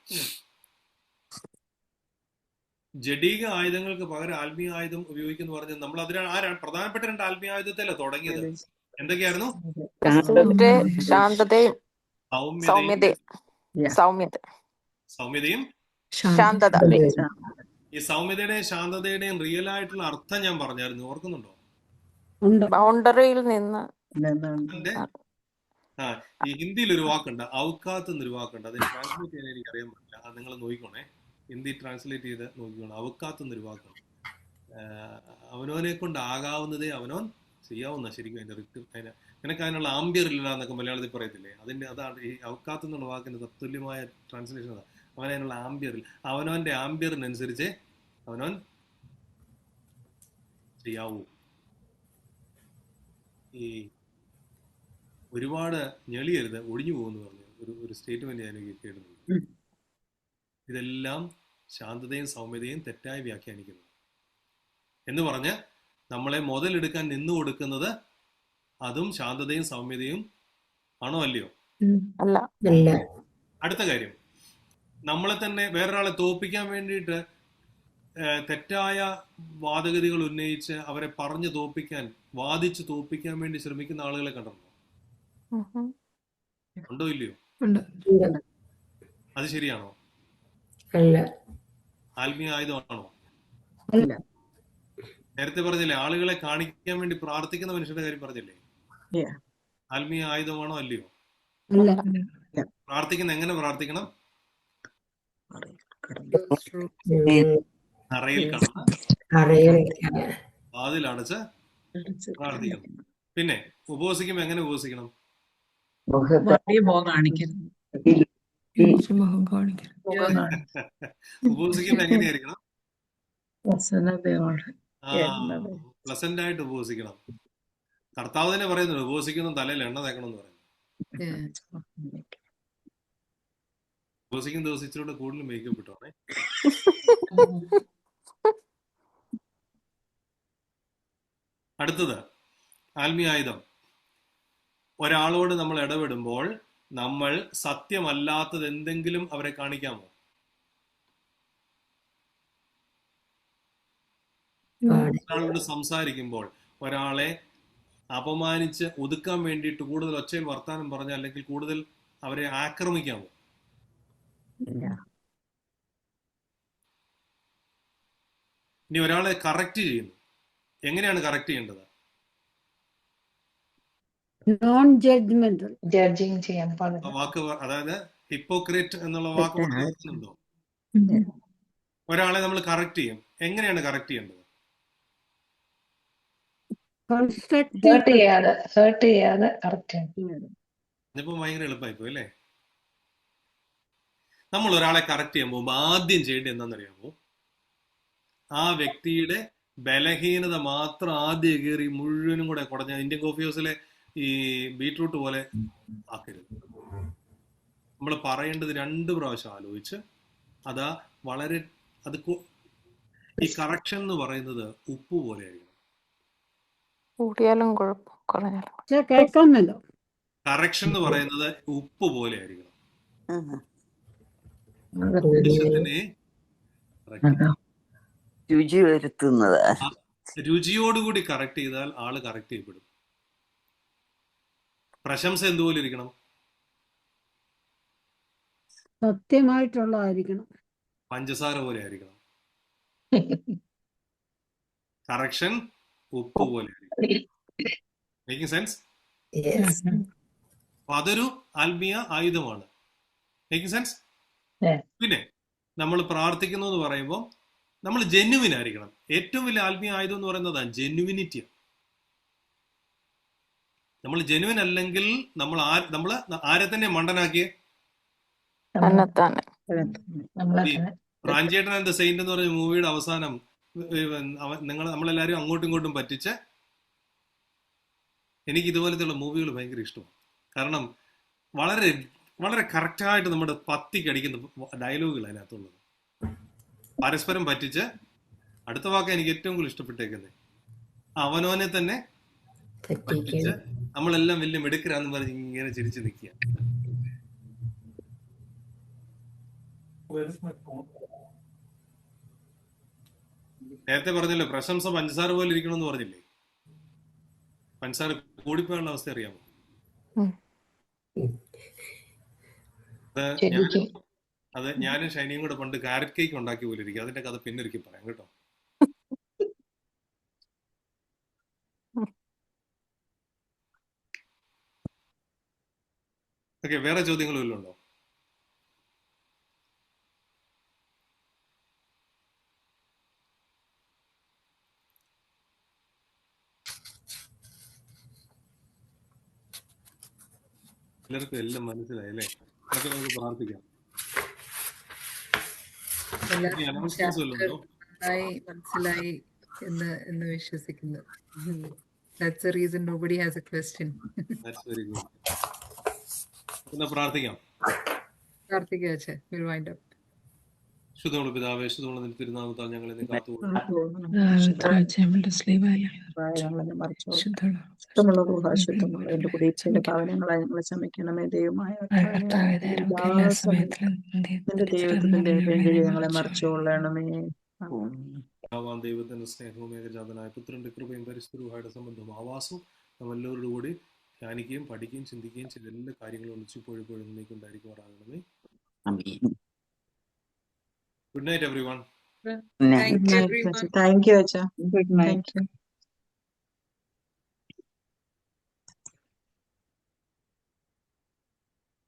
ജഡീക ആയുധങ്ങൾക്ക് പകരം ആത്മീയ ആയുധം ഉപയോഗിക്കുന്നു പറഞ്ഞത് നമ്മൾ അതിനാണ് പ്രധാനപ്പെട്ട 2 ആത്മീയ ആയുധത്തെയല്ല തുടങ്ങിയത്. എന്തൊക്കെയായിരുന്നു? ശാന്തതയും ശാന്തത. ഈ സൗമ്യതയുടെയും ശാന്തതയുടെയും റിയൽ ആയിട്ടുള്ള അർത്ഥം ഞാൻ പറഞ്ഞായിരുന്നു. ഓർക്കുന്നുണ്ടോ? ബൗണ്ടറിയിൽ നിന്ന്. ഈ ഹിന്ദിയിൽ ഒരു വാക്കുണ്ട്, ഔക്കാത്ത് എന്നൊരു വാക്കുണ്ട്. അതിന് ട്രാൻസ്ലേറ്റ് ചെയ്യാൻ എനിക്ക് അറിയാൻ പറ്റില്ല. അത് നിങ്ങൾ നോക്കിക്കോണേ. ഹിന്ദി ട്രാൻസ്ലേറ്റ് ചെയ്ത് നോക്കിക്കോണേ. ഔക്കാത്ത് എന്നൊരു വാക്കുണ്ട്. അവനവനെ കൊണ്ട് ആകാവുന്നതേ അവനവൻ ചെയ്യാവുന്ന. ശരിക്കും അതിന്റെ നിനക്ക് അതിനുള്ള ആംബിയർ ഇല്ല എന്നൊക്കെ മലയാളത്തിൽ പറയത്തില്ലേ? അതാണ് ഈ ഔക്കാത്ത് എന്നുള്ള വാക്കിന്റെ തത്തുല്യമായ ട്രാൻസ്ലേഷൻ. അതാണ് അവനതിനുള്ള ആംബിയറിൽ, അവനവന്റെ ആംബിയറിനനുസരിച്ച് അവനവൻ ചെയ്യാവൂ. ഈ ഒരുപാട് ഞെളിയരുത്, ഒഴിഞ്ഞു പോകുമെന്ന് പറഞ്ഞു ഒരു സ്റ്റേറ്റ്മെന്റ് ഞാൻ കേട്ടിട്ടുണ്ട്. ഇതെല്ലാം ശാന്തതയും സൗമ്യതയും തെറ്റായി വ്യാഖ്യാനിക്കുന്നു എന്ന് പറഞ്ഞ് നമ്മളെ മുതലെടുക്കാൻ നിന്നു കൊടുക്കുന്നത് അതും ശാന്തതയും സൗമ്യതയും ആണോ അല്ലയോ? അല്ല. അടുത്ത കാര്യം, നമ്മളെ തന്നെ വേറൊരാളെ തോൽപ്പിക്കാൻ വേണ്ടിയിട്ട് തെറ്റായ വാദഗതികൾ ഉന്നയിച്ച് അവരെ പറഞ്ഞു തോൽപ്പിക്കാൻ, വാദിച്ച് തോൽപ്പിക്കാൻ വേണ്ടി ശ്രമിക്കുന്ന ആളുകളെ കണ്ടിട്ടുണ്ടോ? ഉണ്ടോ ഇല്ലയോ? അത് ശരിയാണോ? ആത്മീയ ആയുധമാണോ? നേരത്തെ പറഞ്ഞില്ലേ, ആളുകളെ കാണിക്കാൻ വേണ്ടി പ്രാർത്ഥിക്കുന്ന മനുഷ്യരുടെ കാര്യം പറഞ്ഞില്ലേ? ആത്മീയ ആയുധമാണോ അല്ലയോ? പ്രാർത്ഥിക്കുന്ന എങ്ങനെ പ്രാർത്ഥിക്കണം? അറയിൽ കടന്ന് വാതിലടച്ച് പ്രാർത്ഥിക്കണം. പിന്നെ ഉപവസിക്കുമ്പോ എങ്ങനെ ഉപവസിക്കണം? ഉപവസിക്കുമ്പോ എങ്ങനെയായിരിക്കണം? പ്ലസന്റ് ആയിട്ട് ഉപവസിക്കണം. കർത്താവ് തന്നെ പറയുന്നുണ്ട്, ഉപവസിക്കുന്ന തലയിൽ എണ്ണ തേക്കണം എന്ന് പറയുന്നു. ഉപവസിക്കുന്ന ദിവസം ഇച്ചിരൂടെ കൂടുതൽ മേക്കപ്പ് ഇട്ടോണേ. അടുത്തത് ആത്മീയ ആയുധം. ഒരാളോട് നമ്മൾ ഇടപെടുമ്പോൾ നമ്മൾ സത്യമല്ലാത്തത് എന്തെങ്കിലും അവരെ കാണിക്കാമോ? ഒരാളോട് സംസാരിക്കുമ്പോൾ ഒരാളെ അപമാനിച്ച് ഒതുക്കാൻ വേണ്ടിയിട്ട് കൂടുതൽ ഒച്ചയിൽ വർത്താനം പറഞ്ഞ, അല്ലെങ്കിൽ കൂടുതൽ അവരെ ആക്രമിക്കാമോ? ഇനി ഒരാളെ കറക്റ്റ് ചെയ്യുന്നു, എങ്ങനെയാണ് കറക്റ്റ് ചെയ്യേണ്ടത്? Non judgemental. ജഡ്ജിങ് ചെയ്യാൻ പാടില്ല. വാക്ക് അതായത് ഹിപ്പോക്രേറ്റ് എന്നുള്ള വാക്ക് കേൾക്കുന്നുണ്ടോ? ഒരാളെ നമ്മൾ കറക്റ്റ് ചെയ്യും, എങ്ങനെയാണ് കറക്റ്റ് ചെയ്യേണ്ടത്? ഹേർട്ട് ചെയ്യാതെ കറക്റ്റ് ചെയ്യണം. ഇതിപ്പോ ഭയങ്കര എളുപ്പമായിപ്പോ അല്ലേ? നമ്മൾ ഒരാളെ കറക്റ്റ് ചെയ്യുമ്പോൾ ആദ്യം ചെയ്യേണ്ടത് എന്താണെന്നറിയാമോ? ആ വ്യക്തിയുടെ ബലഹീനത മാത്രം ആദ്യം കയറി മുഴുവനും കൂടെ കുടഞ്ഞ ഇന്ത്യൻ കോഫി ഹൗസിലെ ഈ ബീട്രൂട്ട് പോലെ ആക്കരുത്. നമ്മൾ പറയേണ്ടത് 2 പ്രാവശ്യം ആലോചിച്ച് അതാ വളരെ ഈ കറക്ഷൻ എന്ന് പറയുന്നത് ഉപ്പ് പോലെ ആയിരിക്കണം. കൂടിയാലും കുഴപ്പം, കുറഞ്ഞാലും കേൾക്കാമല്ലോ. കറക്ഷൻ എന്ന് പറയുന്നത് ഉപ്പ് പോലെ ആയിരിക്കണം. രുചി വരുത്തുന്നത്. രുചിയോടുകൂടി കറക്റ്റ് ചെയ്താൽ ആള് കറക്റ്റ് ചെയ്യപ്പെടും. പ്രശംസ എന്തുപോലെ ഇരിക്കണം? സത്യമായിട്ടുള്ളതായിരിക്കണം. പഞ്ചസാര പോലെ ആയിരിക്കണം. കറക്ഷൻ ഉപ്പ് പോലെ ആയിരിക്കണം. Making sense? അതൊരു ആത്മീയ ആയുധമാണ്. Making sense? പിന്നെ നമ്മൾ പ്രാർത്ഥിക്കുന്നു എന്ന് പറയുമ്പോൾ നമ്മൾ ജെന്യുവിൻ ആയിരിക്കണം. ഏറ്റവും വലിയ ആത്മീയ ആയുധം എന്ന് പറയുന്നത് ജെന്യുവിനിറ്റി. നമ്മൾ ജെന്യുവിൻ അല്ലെങ്കിൽ നമ്മൾ ആരെ തന്നെ മണ്ടനാക്കിയേ? റാഞ്ചേട്ടൻ ആൻഡ് ദ സെയിന്റ് എന്ന് പറഞ്ഞ മൂവിയുടെ അവസാനം നമ്മളെല്ലാരും അങ്ങോട്ടും ഇങ്ങോട്ടും പറ്റിച്ച്. എനിക്ക് ഇതുപോലത്തെയുള്ള മൂവികൾ ഭയങ്കര ഇഷ്ടമാണ്. കാരണം വളരെ വളരെ കറക്റ്റായിട്ട് നമ്മുടെ പത്തിക്കടിക്കുന്ന ഡയലോഗുകൾ അതിനകത്തുള്ളത്. പരസ്പരം പറ്റിച്ച് അടുത്ത വാക്ക് എനിക്ക് ഏറ്റവും കൂടുതൽ ഇഷ്ടപ്പെട്ടേക്കുന്നത് അവനവനെ തന്നെ പറ്റിച്ച് നമ്മളെല്ലാം വലിയ മിടുക്കരാന്ന് പറഞ്ഞ് ഇങ്ങനെ ചിരിച്ചു നിൽക്കുക. നേരത്തെ പറഞ്ഞല്ലോ പ്രശംസ പഞ്ചസാര പോലെ ഇരിക്കണമെന്ന് പറഞ്ഞില്ലേ? പഞ്ചസാര കൂടിപ്പോയുള്ള അവസ്ഥ അറിയാമോ? അത് ഞാനും ഷൈനിയും കൂടെ പണ്ട് കാരറ്റ് കേക്ക് ഉണ്ടാക്കി പോലെ ഇരിക്കും. അതിന്റെ കഥ പിന്നെ ഒരിക്കൽ പറയാം കേട്ടോ. ഓക്കെ, വേറെ ചോദ്യങ്ങൾ വല്ലതും ഉണ്ടോ? എല്ലാവർക്കും എല്ലാം മനസ്സിലായി അല്ലേ? അതൊക്കെ നമുക്ക് പ്രാർത്ഥിക്കാം. മനസ്സിലായി എന്ന് വിശ്വസിക്കുന്നു. That's the reason nobody has a question. That's very good. എന്നാ പ്രാർത്ഥിക്കാം. പ്രാർത്ഥിക്കാം അച്ഛാ. We'll wind up. ശുദ്ധമുള്ള പിതാവേ, ശുദ്ധമുള്ള നിന്റെ തിരുനാമത്താൽ ഞങ്ങളെ നീ കാത്തുകൊള്ളണം. പാവനങ്ങളെ ഞങ്ങളെ ക്ഷമിക്കണമേ. ദൈവമായ ഞങ്ങളെ മറിച്ചുകൊള്ളണമേ. ദൈവത്തിന്റെ സ്നേഹവും ഏകജാതനായ പുത്രന്റെ കൃപയും പരിശുദ്ധരുടെ സംബന്ധവും ആവാസവും നമ്മളെല്ലാവരോടും കൂടി ധ്യാനിക്കുകയും പഠിക്കുകയും ചിന്തിക്കുകയും ചെയ്ത എല്ലാ കാര്യങ്ങളും ഒന്നിച്ചിപ്പോഴും നീക്കുണ്ടായിരിക്കുമാറാകണമേ. Good night, everyone. Thank you, everyone. Thank you, Acha. Good night.